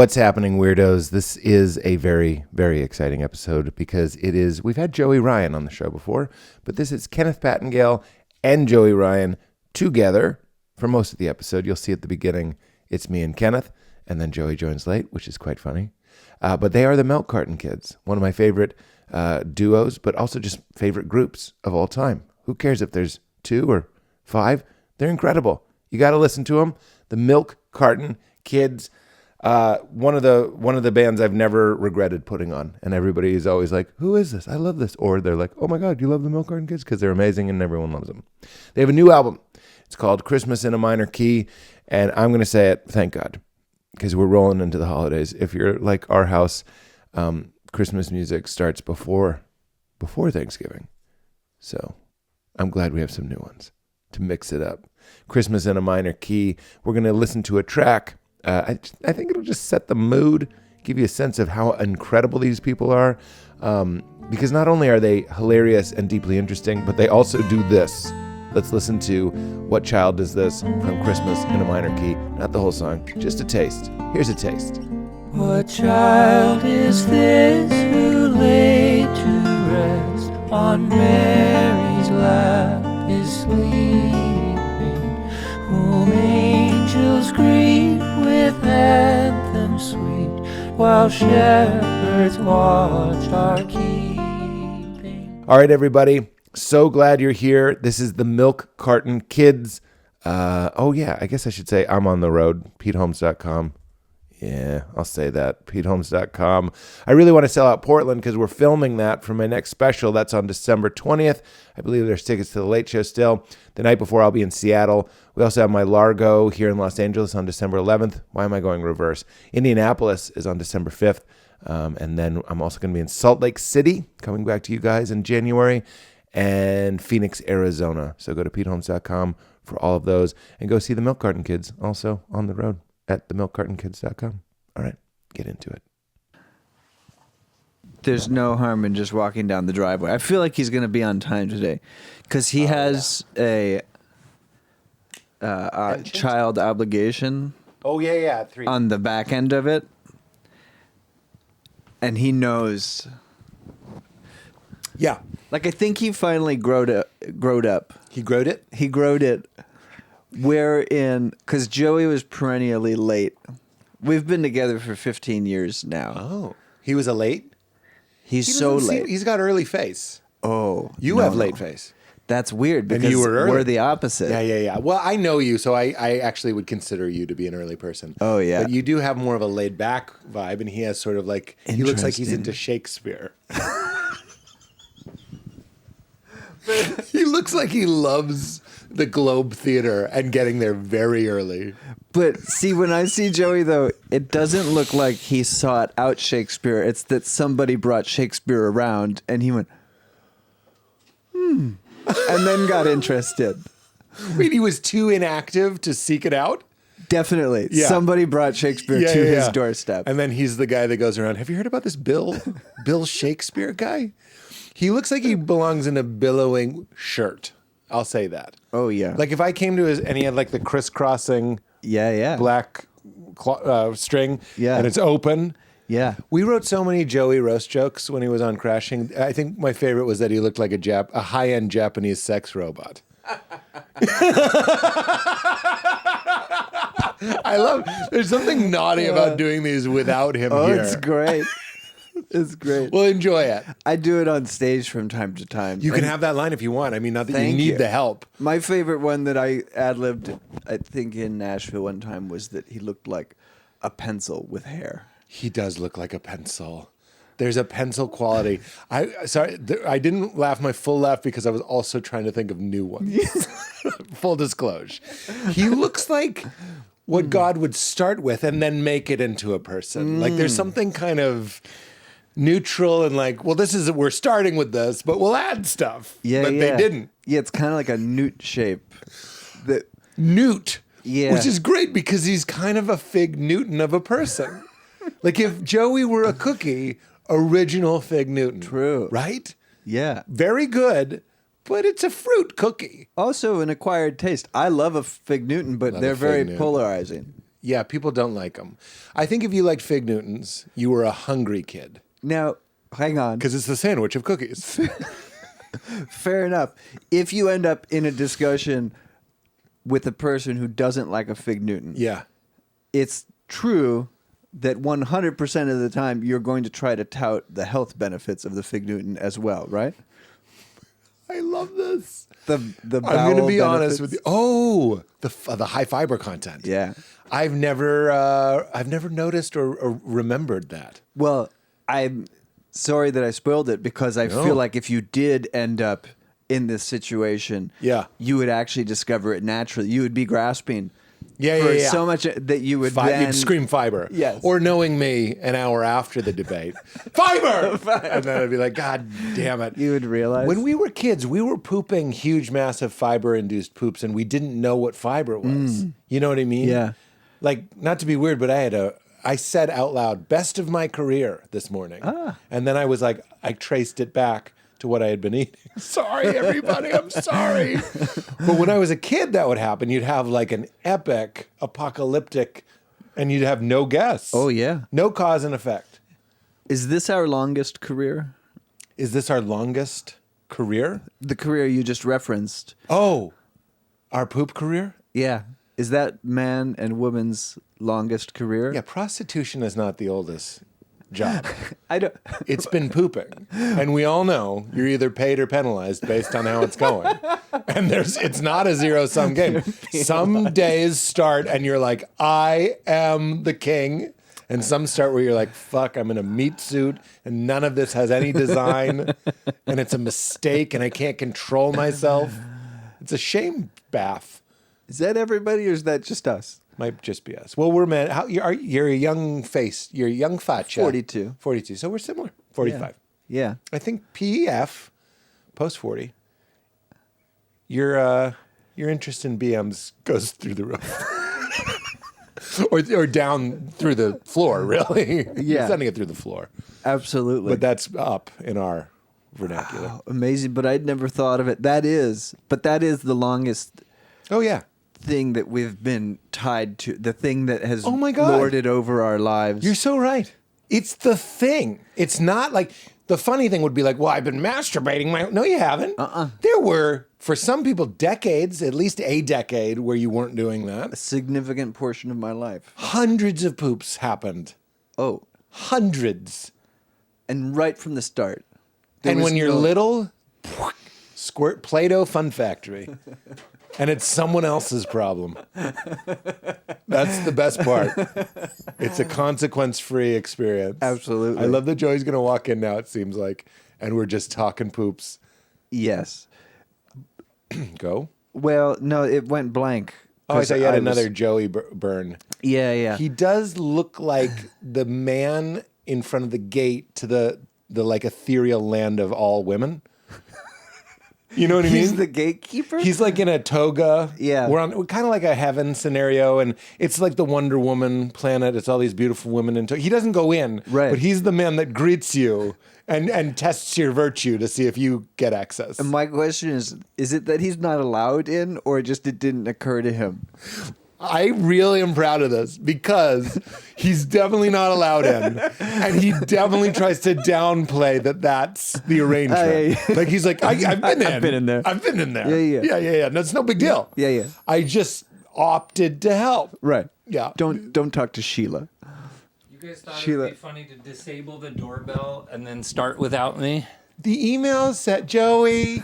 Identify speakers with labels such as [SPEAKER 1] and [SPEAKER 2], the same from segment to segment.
[SPEAKER 1] What's happening, weirdos? This is a very, very exciting episode because we've had Joey Ryan on the show before, but this is Kenneth Pattengale and Joey Ryan together for most of the episode. You'll see at the beginning, it's me and Kenneth, and then Joey joins late, which is quite funny. But they are the Milk Carton Kids, one of my favorite duos, but also just favorite groups of all time. Who cares if there's 2 or 5? They're incredible. You got to listen to them. The Milk Carton Kids. One of the bands I've never regretted putting on, and everybody is always like, "Who is this? I love this," or they're like, "Oh my God, you love the Milk Carton Kids?" Because they're amazing and everyone loves them. They have a new album. It's called Christmas in a Minor Key, and I'm going to say it, thank God, because we're rolling into the holidays. If you're like our house, Christmas music starts before Thanksgiving, so I'm glad we have some new ones to mix it up. Christmas in a Minor Key. We're going to listen to a track. I think it'll just set the mood, give you a sense of how incredible these people are, because not only are they hilarious and deeply interesting, but they also do this. Let's listen to What Child Is This from Christmas in a Minor Key. Not the whole song, just a taste. Here's a taste.
[SPEAKER 2] What child is this who laid to rest on Mary's lap is sleeping, whom angels greet with anthems sweet, while shepherds watch our keeping.
[SPEAKER 1] All right, everybody. So glad you're here. This is the Milk Carton Kids. I guess I should say I'm on the road. PeteHolmes.com. Yeah, I'll say that. PeteHolmes.com. I really want to sell out Portland because we're filming that for my next special. That's on December 20th. I believe there's tickets to the Late Show still. The night before, I'll be in Seattle. We also have my Largo here in Los Angeles on December 11th. Why am I going reverse? Indianapolis is on December 5th. And then I'm also going to be in Salt Lake City, coming back to you guys in January, and Phoenix, Arizona. So go to PeteHolmes.com for all of those. And go see the Milk Carton Kids also on the road at themilkcartonkids.com. All right, get into it.
[SPEAKER 3] There's no harm in just walking down the driveway. I feel like he's going to be on time today because he has a child obligation.
[SPEAKER 1] Oh, yeah. 3.
[SPEAKER 3] On the back end of it. And he knows.
[SPEAKER 1] Yeah.
[SPEAKER 3] Like, I think he finally growed up.
[SPEAKER 1] He growed it?
[SPEAKER 3] He growed it. Because Joey was perennially late. We've been together for 15 years now.
[SPEAKER 1] Oh. He was a late?
[SPEAKER 3] He's so late.
[SPEAKER 1] He's got early face.
[SPEAKER 3] Oh.
[SPEAKER 1] You have late face.
[SPEAKER 3] That's weird because
[SPEAKER 1] and you were early.
[SPEAKER 3] We're the opposite.
[SPEAKER 1] Yeah. Well, I know you, so I actually would consider you to be an early person.
[SPEAKER 3] Oh, yeah.
[SPEAKER 1] But you do have more of a laid-back vibe, and he has sort of like, he looks like he's into Shakespeare. He looks like he loves the Globe Theater and getting there very early.
[SPEAKER 3] But see, when I see Joey, though, it doesn't look like he sought out Shakespeare. It's that somebody brought Shakespeare around, and he went, and then got interested.
[SPEAKER 1] Wait, he was too inactive to seek it out?
[SPEAKER 3] Definitely. Yeah. Somebody brought Shakespeare to his doorstep.
[SPEAKER 1] And then he's the guy that goes around, have you heard about this Bill Shakespeare guy? He looks like he belongs in a billowing shirt. I'll say that.
[SPEAKER 3] Oh, yeah.
[SPEAKER 1] Like if I came to his, and he had like the crisscrossing black string, and it's open.
[SPEAKER 3] Yeah.
[SPEAKER 1] We wrote so many Joey roast jokes when he was on Crashing. I think my favorite was that he looked like a high-end Japanese sex robot. There's something naughty about doing these without him here.
[SPEAKER 3] Oh, it's great. It's great.
[SPEAKER 1] Well, enjoy it.
[SPEAKER 3] I do it on stage from time to time.
[SPEAKER 1] You can have that line if you want. I mean, not that you need the help.
[SPEAKER 3] My favorite one that I ad-libbed, I think in Nashville one time, was that he looked like a pencil with hair.
[SPEAKER 1] He does look like a pencil. There's a pencil quality. I didn't laugh my full laugh because I was also trying to think of new ones. Full disclosure. He looks like what God would start with and then make it into a person. Like there's something kind of neutral and like, well, we're starting with this, but we'll add stuff.
[SPEAKER 3] Yeah,
[SPEAKER 1] but they didn't.
[SPEAKER 3] Yeah, it's kind of like a newt shape.
[SPEAKER 1] Newt.
[SPEAKER 3] Yeah.
[SPEAKER 1] Which is great because he's kind of a Fig Newton of a person. Like if Joey were a cookie, original Fig Newton.
[SPEAKER 3] True.
[SPEAKER 1] Right?
[SPEAKER 3] Yeah.
[SPEAKER 1] Very good, but it's a fruit cookie.
[SPEAKER 3] Also an acquired taste. I love a Fig Newton, but they're very polarizing.
[SPEAKER 1] Yeah, people don't like them. I think if you liked Fig Newtons, you were a hungry kid.
[SPEAKER 3] Now, hang on.
[SPEAKER 1] Because it's the sandwich of cookies.
[SPEAKER 3] Fair enough. If you end up in a discussion with a person who doesn't like a Fig Newton,
[SPEAKER 1] Yeah.
[SPEAKER 3] it's true that 100% of the time you're going to try to tout the health benefits of the Fig Newton as well, right?
[SPEAKER 1] I love this.
[SPEAKER 3] The
[SPEAKER 1] I'm going to be
[SPEAKER 3] bowel
[SPEAKER 1] honest with you.
[SPEAKER 3] benefits.
[SPEAKER 1] Oh, the high fiber content.
[SPEAKER 3] Yeah.
[SPEAKER 1] I've never noticed or remembered that.
[SPEAKER 3] Well, I'm sorry that I spoiled it because I
[SPEAKER 1] No.
[SPEAKER 3] feel like if you did end up in this situation,
[SPEAKER 1] Yeah.
[SPEAKER 3] you would actually discover it naturally. You would be grasping
[SPEAKER 1] Yeah,
[SPEAKER 3] for
[SPEAKER 1] yeah.
[SPEAKER 3] so much that you would then
[SPEAKER 1] You'd scream fiber.
[SPEAKER 3] Yes.
[SPEAKER 1] Or knowing me an hour after the debate, fiber! And then I'd be like, God damn it.
[SPEAKER 3] You would realize.
[SPEAKER 1] When we were kids, we were pooping huge, massive fiber-induced poops, and we didn't know what fiber was. You know what I mean?
[SPEAKER 3] Yeah.
[SPEAKER 1] Like, not to be weird, but I said out loud, best of my career this morning. And then I was like, I traced it back to what I had been eating. Sorry, everybody, I'm sorry. But when I was a kid, that would happen. You'd have like an epic apocalyptic, and you'd have no guess.
[SPEAKER 3] Oh, yeah.
[SPEAKER 1] No cause and effect.
[SPEAKER 3] Is this our longest career?
[SPEAKER 1] Is this our longest career?
[SPEAKER 3] The career you just referenced.
[SPEAKER 1] Oh, our poop career?
[SPEAKER 3] Yeah. Is that man and woman's longest career?
[SPEAKER 1] Yeah, prostitution is not the oldest job.
[SPEAKER 3] I don't.
[SPEAKER 1] It's been pooping. And we all know you're either paid or penalized based on how it's going. And it's not a zero-sum game. Some days start and you're like, I am the king. And some start where you're like, fuck, I'm in a meat suit and none of this has any design. And it's a mistake and I can't control myself. It's a shame bath.
[SPEAKER 3] Is that everybody or is that just us?
[SPEAKER 1] Might just be us. Well, we're men. You're a young face. You're a young facha.
[SPEAKER 3] 42.
[SPEAKER 1] 42. So we're similar. 45.
[SPEAKER 3] Yeah.
[SPEAKER 1] I think PEF, post 40. Your interest in BMs goes through the roof, or down through the floor. Really,
[SPEAKER 3] Yeah.
[SPEAKER 1] You're sending it through the floor.
[SPEAKER 3] Absolutely.
[SPEAKER 1] But that's up in our vernacular.
[SPEAKER 3] Wow, amazing, but I'd never thought of it. That is the longest
[SPEAKER 1] Oh yeah.
[SPEAKER 3] thing that we've been tied to, the thing that has
[SPEAKER 1] Oh my God.
[SPEAKER 3] lorded over our lives.
[SPEAKER 1] You're so right. It's the thing. It's not like the funny thing would be like, well, I've been masturbating. No, you haven't. There were, for some people, decades, at least a decade, where you weren't doing
[SPEAKER 3] a
[SPEAKER 1] that.
[SPEAKER 3] significant portion of my life.
[SPEAKER 1] Hundreds of poops happened.
[SPEAKER 3] Oh,
[SPEAKER 1] Hundreds.
[SPEAKER 3] and right from the start. there
[SPEAKER 1] And
[SPEAKER 3] was
[SPEAKER 1] when you're
[SPEAKER 3] no-
[SPEAKER 1] little, squirt Play-Doh Fun Factory. And it's someone else's problem. That's the best part. It's a consequence-free experience.
[SPEAKER 3] Absolutely.
[SPEAKER 1] I love that Joey's going to walk in now, it seems like, and we're just talking poops.
[SPEAKER 3] Yes.
[SPEAKER 1] Go.
[SPEAKER 3] Well, no, it went blank.
[SPEAKER 1] Oh, I thought you had
[SPEAKER 3] was-
[SPEAKER 1] another Joey burn.
[SPEAKER 3] Yeah, yeah.
[SPEAKER 1] He does look like the man in front of the gate to the like ethereal land of all women. You know what I mean?
[SPEAKER 3] He's the gatekeeper?
[SPEAKER 1] He's like in a toga.
[SPEAKER 3] Yeah.
[SPEAKER 1] We're kind of like a heaven scenario, and it's like the Wonder Woman planet. It's all these beautiful women in toga. He doesn't go in,
[SPEAKER 3] Right.
[SPEAKER 1] but he's the man that greets you and tests your virtue to see if you get access.
[SPEAKER 3] And my question is it that he's not allowed in or just it didn't occur to him?
[SPEAKER 1] I really am proud of this because he's definitely not allowed in, and he definitely tries to downplay that that's the arrangement.
[SPEAKER 3] yeah.
[SPEAKER 1] Like he's like, I've been in.
[SPEAKER 3] I've been in there.
[SPEAKER 1] I've been in there.
[SPEAKER 3] Yeah.
[SPEAKER 1] Yeah. That's no big deal.
[SPEAKER 3] Yeah, yeah.
[SPEAKER 1] I just opted to help.
[SPEAKER 3] Right.
[SPEAKER 1] Yeah.
[SPEAKER 3] Don't talk to Sheila.
[SPEAKER 2] You guys thought
[SPEAKER 3] Sheila.
[SPEAKER 2] it would be funny to disable the doorbell and then start without me?
[SPEAKER 1] The email said, Joey.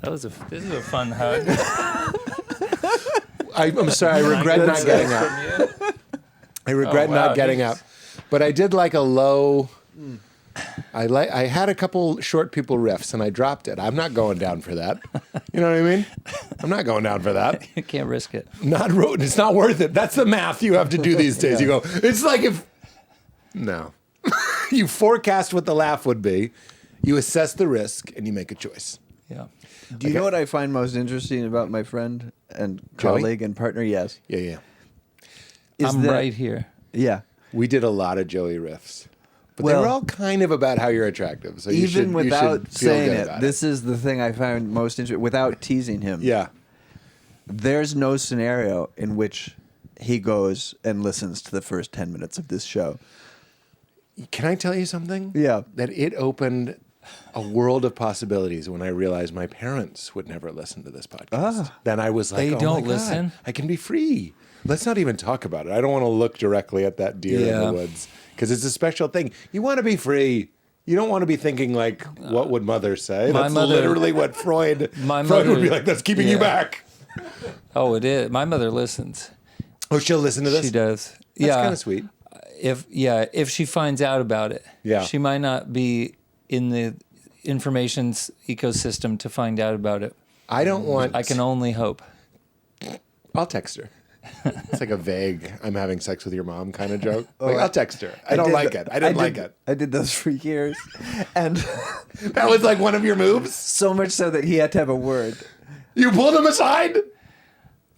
[SPEAKER 2] This is a fun hug.
[SPEAKER 1] I'm sorry. I regret not getting up.
[SPEAKER 2] From you.
[SPEAKER 1] I regret
[SPEAKER 2] Oh, wow,
[SPEAKER 1] not getting
[SPEAKER 2] he's-
[SPEAKER 1] up. But I did like a low. I had a couple short people riffs and I dropped it. I'm not going down for that. You know what I mean? I'm not going down for that.
[SPEAKER 2] You can't risk it.
[SPEAKER 1] It's not worth it. That's the math you have to do these days. You go, it's like if no. You forecast what the laugh would be, you assess the risk, and you make a choice.
[SPEAKER 2] Yeah.
[SPEAKER 3] Do you know what I find most interesting about my friend and
[SPEAKER 1] Joey?
[SPEAKER 3] colleague and partner? Yes.
[SPEAKER 1] Yeah.
[SPEAKER 3] Is
[SPEAKER 2] I'm
[SPEAKER 3] that-
[SPEAKER 2] right here.
[SPEAKER 3] Yeah.
[SPEAKER 1] We did a lot of Joey riffs. But
[SPEAKER 3] Well-
[SPEAKER 1] they were all kind of about how you're attractive. So you
[SPEAKER 3] Even
[SPEAKER 1] should
[SPEAKER 3] without
[SPEAKER 1] feel
[SPEAKER 3] saying
[SPEAKER 1] good
[SPEAKER 3] it,
[SPEAKER 1] about
[SPEAKER 3] this is the thing I found most interesting, without teasing him.
[SPEAKER 1] Yeah.
[SPEAKER 3] there's no scenario in which he goes and listens to the first 10 minutes of this show.
[SPEAKER 1] Can I tell you something?
[SPEAKER 3] Yeah.
[SPEAKER 1] That it opened a world of possibilities when I realized my parents would never listen to this podcast. Then I was like,
[SPEAKER 2] They
[SPEAKER 1] oh
[SPEAKER 2] don't
[SPEAKER 1] my God,
[SPEAKER 2] listen?
[SPEAKER 1] I can be free. Let's not even talk about it. I don't want to look directly at that deer in
[SPEAKER 2] Yeah.
[SPEAKER 1] the woods because it's a special thing. You want to be free. You don't want to be thinking like, what would mother say?
[SPEAKER 2] My
[SPEAKER 1] That's
[SPEAKER 2] mother-
[SPEAKER 1] literally what Freud would
[SPEAKER 2] mother-
[SPEAKER 1] be like, that's keeping you
[SPEAKER 2] yeah.
[SPEAKER 1] back.
[SPEAKER 2] Oh, it is. My mother listens.
[SPEAKER 1] Oh, she'll listen to this?
[SPEAKER 2] She does.
[SPEAKER 1] That's kind of sweet.
[SPEAKER 2] If she finds out about it,
[SPEAKER 1] Yeah.
[SPEAKER 2] she might not be in the information's ecosystem to find out about it.
[SPEAKER 1] I don't want...
[SPEAKER 2] I can only hope.
[SPEAKER 1] I'll text her. It's like a vague, I'm having sex with your mom kind of joke. Like, I'll text her. I don't like it. I didn't like it.
[SPEAKER 3] I did those for years. And
[SPEAKER 1] That was like one of your moves?
[SPEAKER 3] so much so that he had to have a word.
[SPEAKER 1] You pulled him aside?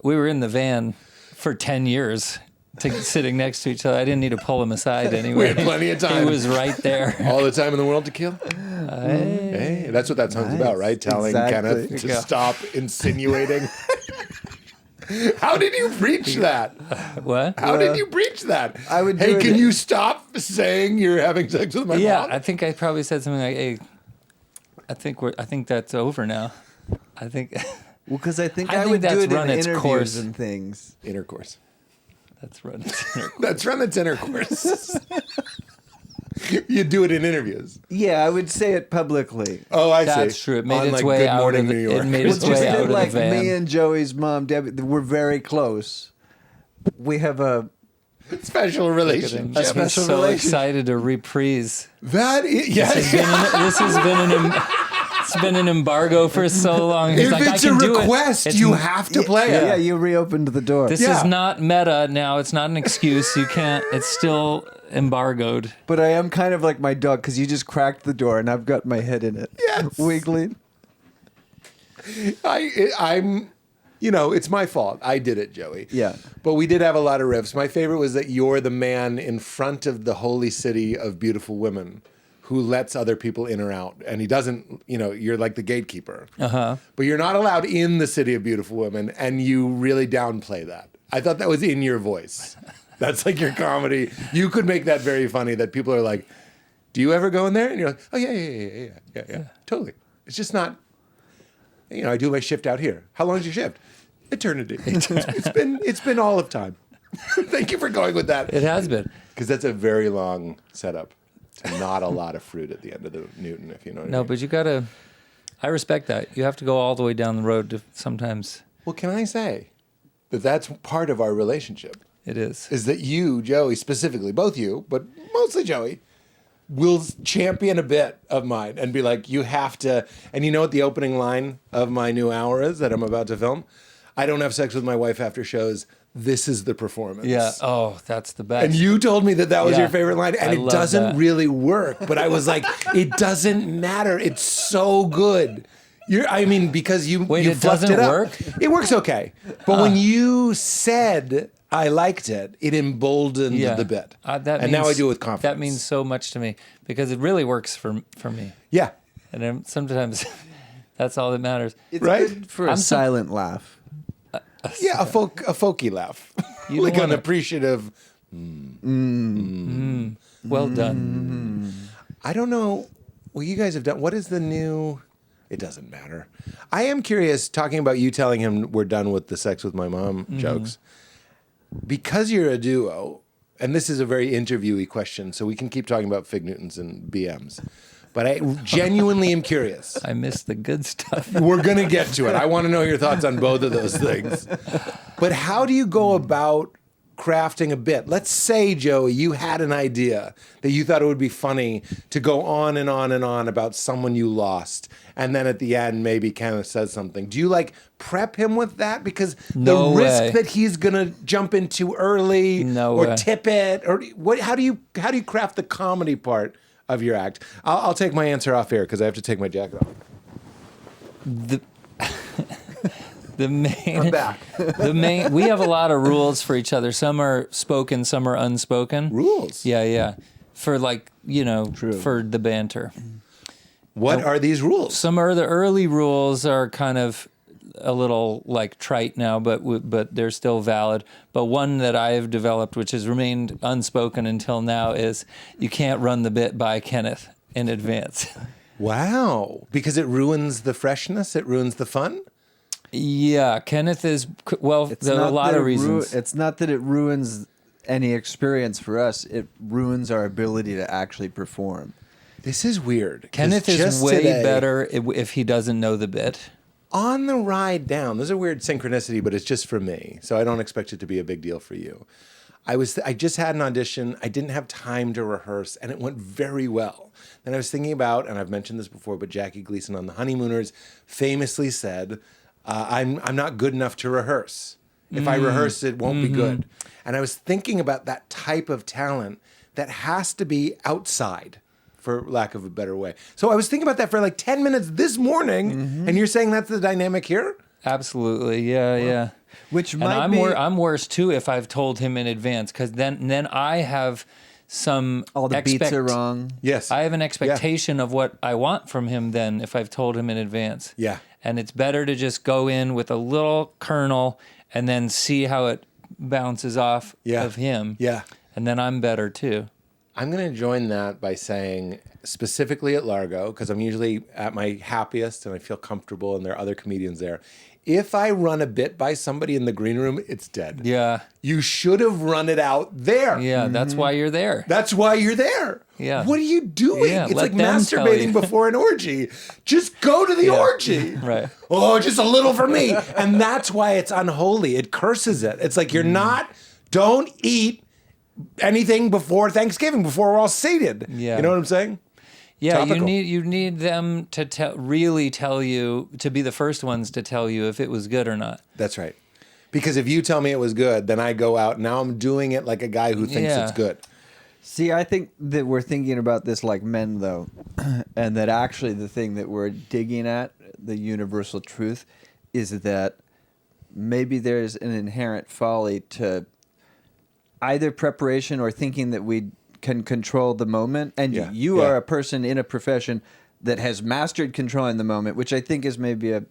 [SPEAKER 2] We were in the van for 10 years, sitting next to each other. I didn't need to pull him aside anyway.
[SPEAKER 1] We had plenty of time.
[SPEAKER 2] He was right there.
[SPEAKER 1] All the time in the world to kill? Hey, that's what that song's about, right? Telling
[SPEAKER 3] Exactly.
[SPEAKER 1] Kenneth to stop insinuating. How did you preach that?
[SPEAKER 2] What?
[SPEAKER 1] How did you preach that?
[SPEAKER 3] I would do
[SPEAKER 1] Hey,
[SPEAKER 3] it-
[SPEAKER 1] can you stop saying you're having sex with my
[SPEAKER 2] Yeah,
[SPEAKER 1] mom?
[SPEAKER 2] I think I probably said something like, "Hey, I think that's over now." I think
[SPEAKER 3] Well, because I think
[SPEAKER 2] I
[SPEAKER 3] I,
[SPEAKER 2] think
[SPEAKER 3] would do
[SPEAKER 2] that's
[SPEAKER 3] it in
[SPEAKER 2] run its
[SPEAKER 3] interviews
[SPEAKER 2] course.
[SPEAKER 3] and things.
[SPEAKER 1] Intercourse.
[SPEAKER 2] that's right.
[SPEAKER 1] That's run its intercourse. You do it in interviews.
[SPEAKER 3] Yeah, I would say it publicly.
[SPEAKER 1] Oh, I see.
[SPEAKER 2] That's true. It made
[SPEAKER 1] On,
[SPEAKER 2] its
[SPEAKER 1] like,
[SPEAKER 2] way
[SPEAKER 1] Good
[SPEAKER 2] out
[SPEAKER 1] Morning
[SPEAKER 2] of the-
[SPEAKER 1] New York.
[SPEAKER 2] it made its
[SPEAKER 3] Well,
[SPEAKER 2] way
[SPEAKER 3] just
[SPEAKER 2] out of the
[SPEAKER 3] like
[SPEAKER 2] van.
[SPEAKER 3] me and Joey's mom, Debbie, we're very close. We have a
[SPEAKER 1] Special relationship.
[SPEAKER 2] I'm
[SPEAKER 3] special
[SPEAKER 2] so
[SPEAKER 3] relationship.
[SPEAKER 2] excited to reprise.
[SPEAKER 1] That is, yes.
[SPEAKER 2] This has been an embargo for so long. He's
[SPEAKER 1] If
[SPEAKER 2] like,
[SPEAKER 1] it's
[SPEAKER 2] I
[SPEAKER 1] a
[SPEAKER 2] can do it.
[SPEAKER 1] request,
[SPEAKER 2] It's
[SPEAKER 1] you have to play it.
[SPEAKER 3] Yeah, you reopened the door.
[SPEAKER 2] This
[SPEAKER 1] Yeah.
[SPEAKER 2] is not meta now. It's not an excuse. You can't. It's still embargoed.
[SPEAKER 3] But I am kind of like my dog because you just cracked the door and I've got my head in it.
[SPEAKER 1] Yes.
[SPEAKER 3] Wiggling.
[SPEAKER 1] I'm, you know, it's my fault. I did it, Joey.
[SPEAKER 3] Yeah.
[SPEAKER 1] But we did have a lot of riffs. My favorite was that you're the man in front of the holy city of beautiful women who lets other people in or out. And he doesn't, you know, you're like the gatekeeper.
[SPEAKER 2] Uh-huh.
[SPEAKER 1] But you're not allowed in the city of beautiful women, and you really downplay that. I thought that was in your voice. That's like your comedy. You could make that very funny, that people are like, do you ever go in there? And you're like, oh, yeah. Totally. It's just not, you know, I do my shift out here. How long is your shift? Eternity. It's been all of time. Thank you for going with that.
[SPEAKER 2] It has been.
[SPEAKER 1] Because that's a very long setup to not a lot of fruit at the end of the Newton, if you know what I
[SPEAKER 2] No,
[SPEAKER 1] mean.
[SPEAKER 2] but you gotta. I respect that. You have to go all the way down the road to sometimes.
[SPEAKER 1] Well, can I say that that's part of our relationship?
[SPEAKER 2] It is.
[SPEAKER 1] Is that you, Joey, specifically, both you, but mostly Joey, will champion a bit of mine and be like, you have to, and you know what the opening line of my new hour is that I'm about to film? I don't have sex with my wife after shows. This is the performance.
[SPEAKER 2] Yeah. Oh, that's the best.
[SPEAKER 1] And you told me that that was
[SPEAKER 2] Yeah.
[SPEAKER 1] your favorite line, and
[SPEAKER 2] I
[SPEAKER 1] it
[SPEAKER 2] love
[SPEAKER 1] doesn't
[SPEAKER 2] that.
[SPEAKER 1] really work. But I was like, it doesn't matter. It's so good. I mean, because you
[SPEAKER 2] Wait,
[SPEAKER 1] you
[SPEAKER 2] it
[SPEAKER 1] fluffed
[SPEAKER 2] doesn't
[SPEAKER 1] it up.
[SPEAKER 2] work?
[SPEAKER 1] It works okay, but when you said I liked it, it emboldened the bit.
[SPEAKER 2] That
[SPEAKER 1] now I
[SPEAKER 2] means-
[SPEAKER 1] do it with confidence.
[SPEAKER 2] That means so much to me because it really works for me.
[SPEAKER 1] yeah,
[SPEAKER 2] And sometimes that's all that matters.
[SPEAKER 3] It's
[SPEAKER 1] Right?
[SPEAKER 3] good for a
[SPEAKER 2] I'm so-
[SPEAKER 3] silent laugh.
[SPEAKER 1] yeah, a folky laugh,
[SPEAKER 2] You
[SPEAKER 1] like
[SPEAKER 2] don't
[SPEAKER 1] an
[SPEAKER 2] wanna-
[SPEAKER 1] appreciative.
[SPEAKER 2] Well done.
[SPEAKER 1] I don't know. Well, you guys have done. What is the new? It doesn't matter. I am curious, talking about you telling him we're done with the sex with my mom jokes. Because you're a duo, and this is a very interviewee question, so we can keep talking about Fig Newtons and BMs. But I genuinely am curious.
[SPEAKER 2] I miss the good stuff.
[SPEAKER 1] We're going to get to it. I want to know your thoughts on both of those things. But how do you go about crafting a bit? Let's say, Joey, you had an idea that you thought it would be funny to go on and on and on about someone you lost. And then at the end, maybe Kenneth says something. Do you like prep him with that? Because
[SPEAKER 2] No
[SPEAKER 1] the risk
[SPEAKER 2] way.
[SPEAKER 1] that he's going to jump in too early
[SPEAKER 2] No
[SPEAKER 1] or
[SPEAKER 2] way.
[SPEAKER 1] tip it, or what? How do you craft the comedy part of your act? I'll take my answer off air because I have to take my jacket off.
[SPEAKER 2] The main.
[SPEAKER 1] I'm back.
[SPEAKER 2] We have a lot of rules for each other. Some are spoken, some are unspoken.
[SPEAKER 1] Rules?
[SPEAKER 2] Yeah. For for the banter.
[SPEAKER 1] What are these rules?
[SPEAKER 2] Some of the early rules are kind of a little like trite now, but they're still valid. But one that I've developed, which has remained unspoken until now, is you can't run the bit by Kenneth in advance.
[SPEAKER 1] Wow. Because it ruins the freshness. It ruins the fun.
[SPEAKER 2] Yeah, Kenneth is, well, there are a lot of reasons.
[SPEAKER 3] It's not that it ruins any experience for us. It ruins our ability to actually perform.
[SPEAKER 1] This is weird.
[SPEAKER 2] Kenneth is way better if he doesn't know the bit.
[SPEAKER 1] On the ride down, there's a weird synchronicity, but it's just for me, so I don't expect it to be a big deal for you. I just had an audition. I didn't have time to rehearse, and it went very well. Then I was thinking about, and I've mentioned this before, but Jackie Gleason on The Honeymooners famously said, I'm not good enough to rehearse. If I rehearse, it won't be good. And I was thinking about that type of talent that has to be outside, for lack of a better way. So I was thinking about that for like 10 minutes this morning, and you're saying that's the dynamic here?
[SPEAKER 2] Absolutely, yeah.
[SPEAKER 3] Which
[SPEAKER 2] And
[SPEAKER 3] might be...
[SPEAKER 2] I'm worse too if I've told him in advance, because then I have some...
[SPEAKER 3] All the beats are wrong.
[SPEAKER 1] Yes.
[SPEAKER 2] I have an expectation of what I want from him then if I've told him in advance.
[SPEAKER 1] Yeah.
[SPEAKER 2] And it's better to just go in with a little kernel and then see how it bounces off of him.
[SPEAKER 1] Yeah.
[SPEAKER 2] And then I'm better too.
[SPEAKER 1] I'm going to join that by saying, specifically at Largo, because I'm usually at my happiest and I feel comfortable and there are other comedians there. If I run a bit by somebody in the green room, it's dead.
[SPEAKER 2] Yeah.
[SPEAKER 1] You should have run it out there.
[SPEAKER 2] Yeah, that's why you're there.
[SPEAKER 1] That's why you're there.
[SPEAKER 2] Yeah.
[SPEAKER 1] What are you doing?
[SPEAKER 2] Yeah,
[SPEAKER 1] it's
[SPEAKER 2] let
[SPEAKER 1] like
[SPEAKER 2] them tell
[SPEAKER 1] masturbating
[SPEAKER 2] you.
[SPEAKER 1] before an orgy. Just go to the orgy.
[SPEAKER 2] Right.
[SPEAKER 1] Oh, just a little for me. And that's why it's unholy. It curses it. It's like don't eat anything before Thanksgiving, before we're all sated.
[SPEAKER 2] Yeah.
[SPEAKER 1] You know what I'm saying?
[SPEAKER 2] Yeah,
[SPEAKER 1] Topical.
[SPEAKER 2] you need them to really tell you, to be the first ones to tell you if it was good or not.
[SPEAKER 1] That's right. Because if you tell me it was good, then I go out. Now I'm doing it like a guy who thinks it's good.
[SPEAKER 3] See, I think that we're thinking about this like men, though, and that actually the thing that we're digging at, the universal truth, is that maybe there's an inherent folly to either preparation or thinking that we can control the moment. And you are a person in a profession that has mastered controlling the moment, which I think is maybe a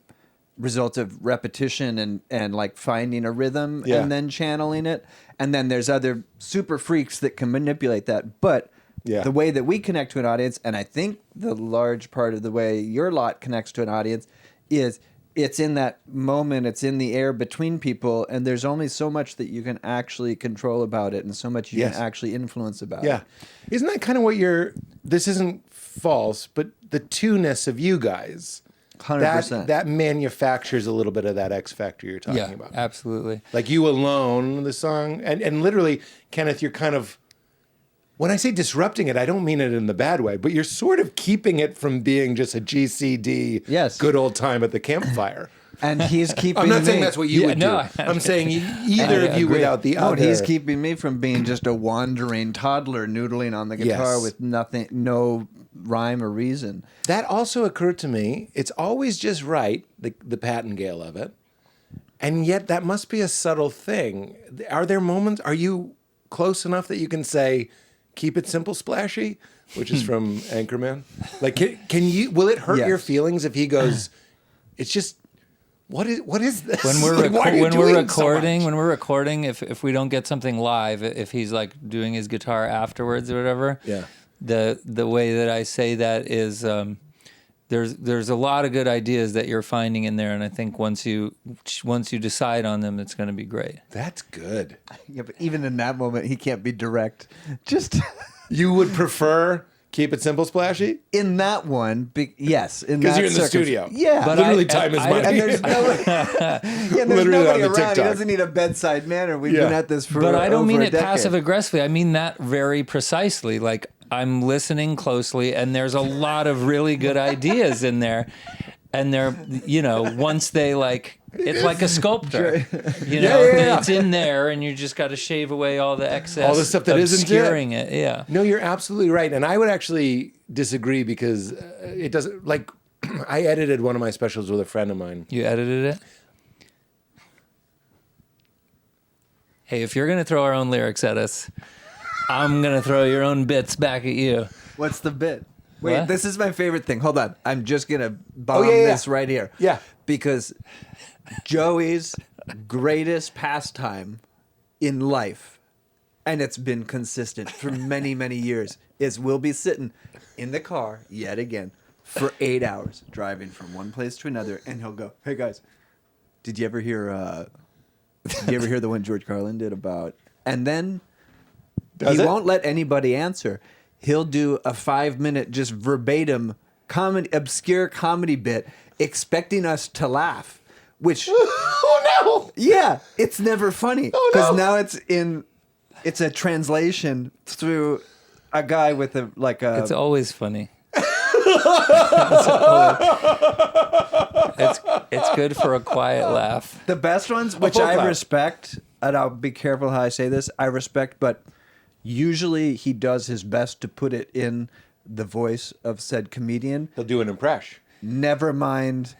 [SPEAKER 3] result of repetition and like finding a rhythm and then channeling it. And then there's other super freaks that can manipulate that. But the way that we connect to an audience, and I think the large part of the way your lot connects to an audience, is it's in that moment, it's in the air between people, and there's only so much that you can actually control about it and so much you can actually influence about it.
[SPEAKER 1] Yeah. Isn't that kind of what this isn't false, but the two-ness of you guys,
[SPEAKER 3] 100%.
[SPEAKER 1] that manufactures a little bit of that X factor you're talking about.
[SPEAKER 2] Absolutely.
[SPEAKER 1] Like You Alone, the song, and literally, Kenneth, you're kind of, when I say disrupting it, I don't mean it in the bad way, but you're sort of keeping it from being just a GCD, good old time at the campfire.
[SPEAKER 3] And he's keeping
[SPEAKER 1] I'm not
[SPEAKER 3] me.
[SPEAKER 1] saying that's what you would do. I'm saying either of you without the other.
[SPEAKER 3] He's keeping me from being just a wandering toddler noodling on the guitar with no rhyme or reason.
[SPEAKER 1] That also occurred to me. It's always just right, the Pattengale of it. And yet that must be a subtle thing. Are there moments, are you close enough that you can say, keep it simple, splashy, which is from Anchorman? Like, can you, will it hurt your feelings if he goes, it's just, what is this?
[SPEAKER 2] When we're recording, if we don't get something live, if he's like doing his guitar afterwards or whatever, the way that I say that is there's a lot of good ideas that you're finding in there, and I think once you decide on them, it's going to be great.
[SPEAKER 1] That's good.
[SPEAKER 3] Yeah, but even in that moment, he can't be direct. Just
[SPEAKER 1] you would prefer keep it simple, splashy?
[SPEAKER 3] In that one, yes.
[SPEAKER 1] Because you're in the studio.
[SPEAKER 3] Yeah.
[SPEAKER 1] But literally time is money.
[SPEAKER 3] And there's nobody, nobody around. TikTok. He doesn't need a bedside manner. We've been at this for
[SPEAKER 2] But I don't mean it
[SPEAKER 3] decade.
[SPEAKER 2] passive aggressively. I mean that very precisely. Like, I'm listening closely, and there's a lot of really good ideas in there. And they're, once they like... It's like a sculptor, It's in there, and you just got to shave away all the excess,
[SPEAKER 1] all the stuff that isn't
[SPEAKER 2] obscuring it. Yeah.
[SPEAKER 1] No, you're absolutely right, and I would actually disagree because it doesn't. Like, I edited one of my specials with a friend of mine.
[SPEAKER 2] You edited it? Hey, if you're gonna throw our own lyrics at us, I'm gonna throw your own bits back at you.
[SPEAKER 3] What's the bit? Wait,
[SPEAKER 2] What?
[SPEAKER 3] This is my favorite thing. Hold on. I'm just going to bomb this right here.
[SPEAKER 1] Yeah.
[SPEAKER 3] because Joey's greatest pastime in life, and it's been consistent for many, many years, is we'll be sitting in the car yet again for 8 hours driving from one place to another, and he'll go, "Hey guys, did you ever hear the one George Carlin did about?" And then he won't let anybody answer. He'll do a 5-minute just verbatim obscure comedy bit, expecting us to laugh. Which
[SPEAKER 1] Oh no!
[SPEAKER 3] Yeah, it's never funny because
[SPEAKER 1] no.
[SPEAKER 3] now it's a translation through a guy with a
[SPEAKER 2] It's always funny. It's good for a quiet laugh.
[SPEAKER 3] The best ones, which I respect, and I'll be careful how I say this, I respect, but usually he does his best to put it in the voice of said comedian.
[SPEAKER 1] He'll do an impression.
[SPEAKER 3] Never mind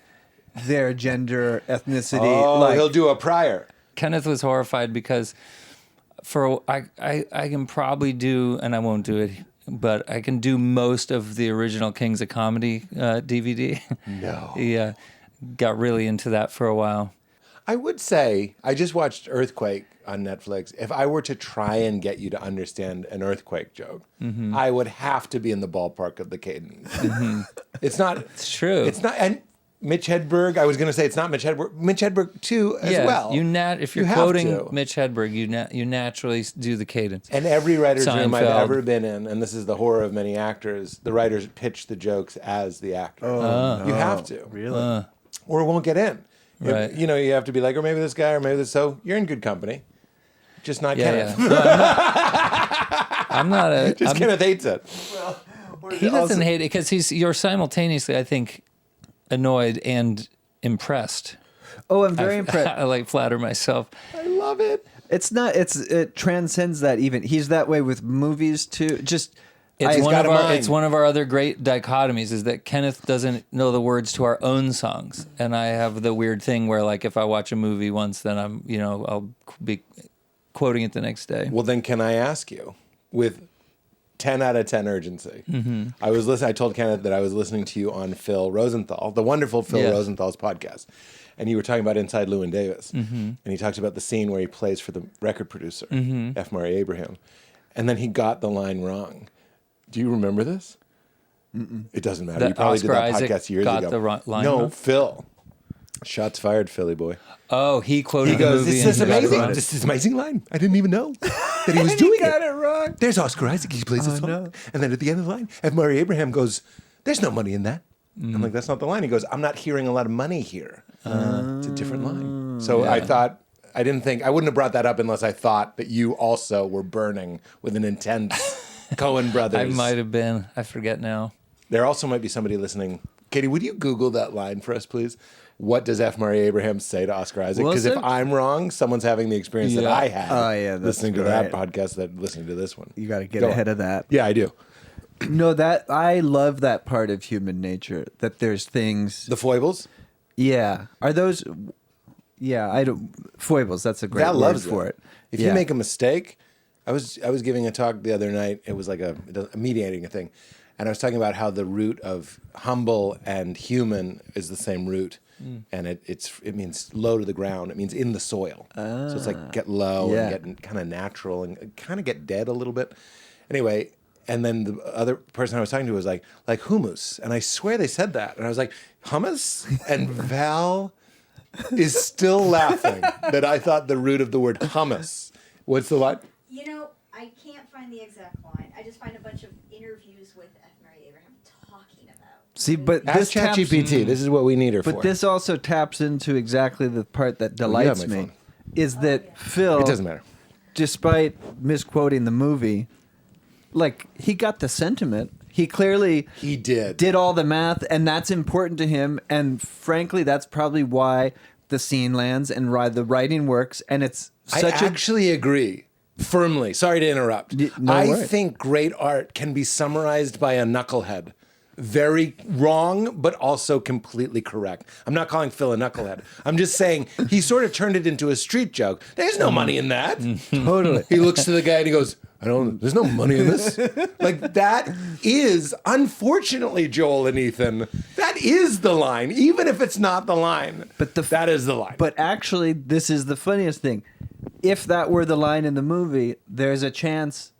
[SPEAKER 3] their gender, ethnicity.
[SPEAKER 1] Oh, he'll do a prior.
[SPEAKER 2] Kenneth was horrified because I can probably do, and I won't do it, but I can do most of the original Kings of Comedy DVD.
[SPEAKER 1] No.
[SPEAKER 2] He got really into that for a while.
[SPEAKER 1] I would say, I just watched Earthquake on Netflix. If I were to try and get you to understand an earthquake joke, I would have to be in the ballpark of the cadence. It's not.
[SPEAKER 2] It's true.
[SPEAKER 1] It's not. And Mitch Hedberg, I was going to say it's not Mitch Hedberg. Mitch Hedberg too, as well.
[SPEAKER 2] If you're quoting Mitch Hedberg, you naturally do the cadence.
[SPEAKER 1] And every writer's room I've
[SPEAKER 2] Seinfeld.
[SPEAKER 1] ever been in, and this is the horror of many actors, the writers pitch the jokes as the actor. You have to.
[SPEAKER 3] Really?
[SPEAKER 1] Or it won't get in.
[SPEAKER 2] Right.
[SPEAKER 1] You have to be like, or maybe this guy, or maybe this. So you're in good company. Just not Kenneth.
[SPEAKER 2] Yeah. No, I'm not
[SPEAKER 1] Kenneth hates it.
[SPEAKER 2] He doesn't hate it because you're simultaneously, I think, annoyed and impressed.
[SPEAKER 3] Oh, I'm very impressed.
[SPEAKER 2] I flatter myself.
[SPEAKER 1] I love it.
[SPEAKER 3] It transcends that even. He's that way with movies too.
[SPEAKER 2] It's one of our other great dichotomies is that Kenneth doesn't know the words to our own songs, and I have the weird thing where if I watch a movie once, then I'll be quoting it the next day.
[SPEAKER 1] Well, then can I ask you, with 10 out of 10 urgency, I told Kenneth that I was listening to you on Phil Rosenthal, the wonderful Phil Rosenthal's podcast, and you were talking about Inside Llewyn Davis, and he talks about the scene where he plays for the record producer, F. Murray Abraham, and then he got the line wrong. Do you remember this? It doesn't matter. You probably
[SPEAKER 2] Oscar
[SPEAKER 1] did that
[SPEAKER 2] Isaac
[SPEAKER 1] podcast years
[SPEAKER 2] got
[SPEAKER 1] ago.
[SPEAKER 2] the line
[SPEAKER 1] no,
[SPEAKER 2] wrong?
[SPEAKER 1] Phil. Shots fired, Philly boy.
[SPEAKER 2] Oh, he quoted
[SPEAKER 1] He goes,
[SPEAKER 2] the movie.
[SPEAKER 1] this is
[SPEAKER 2] and he got it
[SPEAKER 1] amazing.
[SPEAKER 2] wrong.
[SPEAKER 1] This is amazing line. I didn't even know that he was doing
[SPEAKER 3] got it wrong.
[SPEAKER 1] There's Oscar Isaac. He plays a song.
[SPEAKER 3] no.
[SPEAKER 1] And then at the end of the line, F. Murray Abraham goes, there's no money in that. I'm like, that's not the line. He goes, I'm not hearing a lot of money here. It's a different line. So I wouldn't have brought that up unless I thought that you also were burning with an intense Coen brothers.
[SPEAKER 2] I might have been. I forget now.
[SPEAKER 1] There also might be somebody listening. Katie, would you Google that line for us, please? What does F. Murray Abraham say to Oscar Isaac? Because if I'm wrong, someone's having the experience that I had listening to that podcast that listening to this one.
[SPEAKER 3] You got to get ahead of that.
[SPEAKER 1] Yeah, I do.
[SPEAKER 3] No, I love that part of human nature, that there's things.
[SPEAKER 1] The foibles?
[SPEAKER 3] Yeah. Are those. Yeah, I don't. Foibles, that's a great
[SPEAKER 1] that
[SPEAKER 3] word
[SPEAKER 1] loves
[SPEAKER 3] for it.
[SPEAKER 1] If you make a mistake, I was giving a talk the other night. It was like a mediating thing. And I was talking about how the root of humble and human is the same root. And it means low to the ground. It means in the soil. So it's like get low and get kind of natural and kind of get dead a little bit. Anyway, and then the other person I was talking to was like hummus. And I swear they said that. And I was like, hummus? And Val is still laughing that I thought the root of the word hummus. What's the line?
[SPEAKER 4] I can't find the exact line. I just find a bunch of interviews with F. Murray Abraham talking about.
[SPEAKER 3] See, but
[SPEAKER 1] Ask
[SPEAKER 3] this
[SPEAKER 1] ChatGPT. This is what we need her for.
[SPEAKER 3] But this also taps into exactly the part that delights
[SPEAKER 1] my
[SPEAKER 3] me,
[SPEAKER 1] phone.
[SPEAKER 3] is that Phil,
[SPEAKER 1] It doesn't matter.
[SPEAKER 3] despite misquoting the movie, he got the sentiment. He clearly
[SPEAKER 1] He did
[SPEAKER 3] all the math, and that's important to him. And frankly, that's probably why the scene lands and why the writing works. And it's such
[SPEAKER 1] I actually agree firmly. Sorry to interrupt.
[SPEAKER 3] No
[SPEAKER 1] I
[SPEAKER 3] worries.
[SPEAKER 1] think great art can be summarized by a knucklehead. Very wrong, but also completely correct. I'm not calling Phil a knucklehead. I'm just saying he sort of turned it into a street joke. There's no money in that.
[SPEAKER 3] Totally.
[SPEAKER 1] He looks to the guy and he goes, There's no money in this. Like, that is, unfortunately, Joel and Ethan, that is the line, even if it's not the line. But that is the line.
[SPEAKER 3] But actually, this is the funniest thing. If that were the line in the movie, there's a chance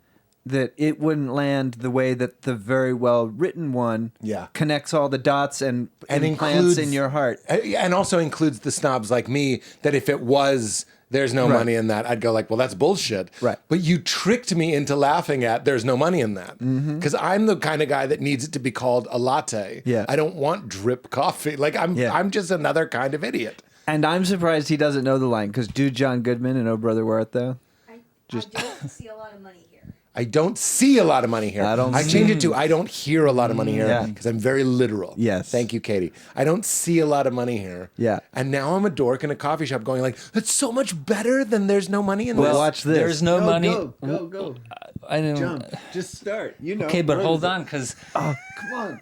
[SPEAKER 3] that it wouldn't land the way that the very well written one connects all the dots and implants in your heart.
[SPEAKER 1] And also includes the snobs like me, that if it was... there's no money in that, I'd go like, well, that's bullshit.
[SPEAKER 3] Right.
[SPEAKER 1] But you tricked me into laughing at there's no money in that. Because I'm the kind of guy that needs it to be called a latte.
[SPEAKER 3] Yeah.
[SPEAKER 1] I don't want drip coffee. Like, I'm just another kind of idiot.
[SPEAKER 3] And I'm surprised he doesn't know the line, because do John Goodman and Oh Brother Where Art Thou?
[SPEAKER 4] I don't see a lot of money here.
[SPEAKER 1] I don't see a lot of money here. I change it to I don't hear a lot of money here because I'm very literal.
[SPEAKER 3] Yes.
[SPEAKER 1] Thank you, Katie. I don't see a lot of money here.
[SPEAKER 3] Yeah.
[SPEAKER 1] And now I'm a dork in a coffee shop going like, that's so much better than there's no money in this.
[SPEAKER 3] Well, watch this.
[SPEAKER 2] There's no money.
[SPEAKER 3] Go.
[SPEAKER 2] I don't.
[SPEAKER 3] Jump. Just start. You know.
[SPEAKER 2] Okay, but hold on, because
[SPEAKER 3] Oh, come on.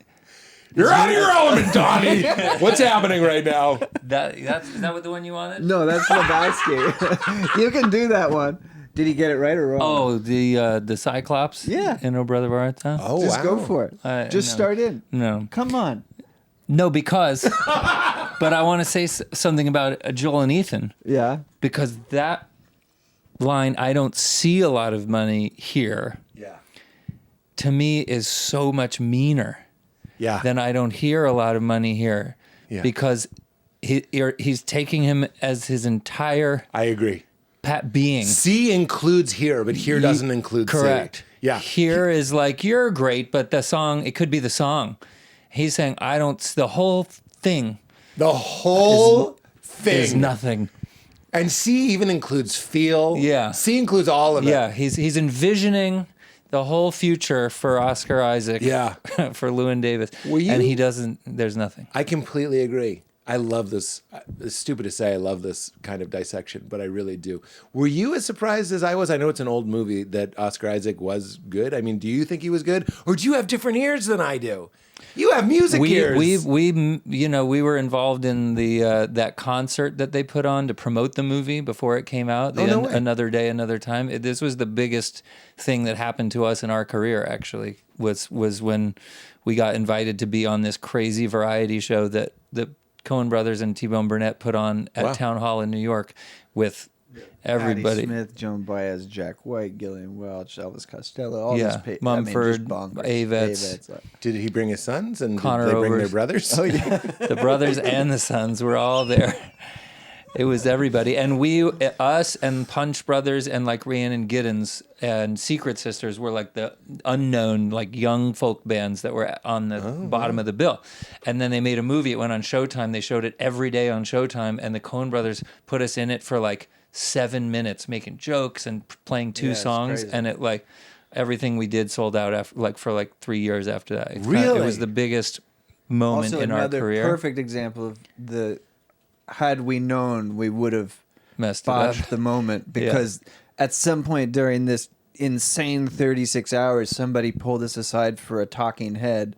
[SPEAKER 1] You're out of your element, Donnie. What's happening right now?
[SPEAKER 2] is that what the one you wanted?
[SPEAKER 3] No, that's Lebowski. You can do that one. Did he get it right or wrong?
[SPEAKER 2] Oh, the Cyclops.
[SPEAKER 3] Yeah.
[SPEAKER 2] In Oh Brother Where Art Thou?
[SPEAKER 1] Oh,
[SPEAKER 3] Just
[SPEAKER 1] wow.
[SPEAKER 3] go for it. Just
[SPEAKER 2] no.
[SPEAKER 3] start in.
[SPEAKER 2] No.
[SPEAKER 3] Come on.
[SPEAKER 2] No, because. But I want to say something about Joel and Ethan.
[SPEAKER 3] Yeah.
[SPEAKER 2] Because that line, I don't see a lot of money here, to me is so much meaner than I don't hear a lot of money here.
[SPEAKER 1] Yeah.
[SPEAKER 2] Because he's taking him as his entire
[SPEAKER 1] I agree.
[SPEAKER 2] being.
[SPEAKER 1] C includes here, but here doesn't include
[SPEAKER 2] Correct.
[SPEAKER 1] C. Yeah.
[SPEAKER 2] Here is like, you're great, but the song, it could be the song. He's saying, the whole thing.
[SPEAKER 1] The whole thing
[SPEAKER 2] is nothing.
[SPEAKER 1] And C even includes feel.
[SPEAKER 2] Yeah.
[SPEAKER 1] C includes all of it.
[SPEAKER 2] Yeah, he's envisioning the whole future for Oscar Isaac.
[SPEAKER 1] Yeah.
[SPEAKER 2] For Llewyn Davis.
[SPEAKER 1] And
[SPEAKER 2] he doesn't. There's nothing.
[SPEAKER 1] I completely agree. I love this. It's stupid to say I love this kind of dissection, but I really do. Were you as surprised as I was? I know it's an old movie that Oscar Isaac was good. I mean, do you think he was good? Or do you have different ears than I do? You have music ears.
[SPEAKER 2] We were involved in the that concert that they put on to promote the movie before it came out. Another Day, Another Time. This was the biggest thing that happened to us in our career. Actually, was when we got invited to be on this crazy variety show that the Coen Brothers and T-Bone Burnett put on at Town Hall in New York with everybody.
[SPEAKER 3] Patty Smith, Joan Baez, Jack White, Gillian Welch, Elvis Costello, all these
[SPEAKER 2] Mumford,
[SPEAKER 3] Avets.
[SPEAKER 1] Did he bring his sons and
[SPEAKER 2] Connor
[SPEAKER 1] did they bring
[SPEAKER 2] Overs.
[SPEAKER 1] their brothers?
[SPEAKER 3] Oh yeah.
[SPEAKER 2] The brothers and the sons were all there. It was everybody. And us and Punch Brothers and like Rhiannon Giddens and Secret Sisters were like the unknown, like young folk bands that were on the bottom of the bill. And then they made a movie. It went on Showtime. They showed it every day on Showtime. And the Coen Brothers put us in it for like 7 minutes, making jokes and playing two songs. And it like everything we did sold out after, for 3 years after that.
[SPEAKER 1] Really?
[SPEAKER 2] It was the biggest moment in our career.
[SPEAKER 3] Perfect example of had we known, we would have
[SPEAKER 2] Messed it
[SPEAKER 3] botched
[SPEAKER 2] up.
[SPEAKER 3] the moment, because at some point during this insane 36 hours, somebody pulled us aside for a talking head,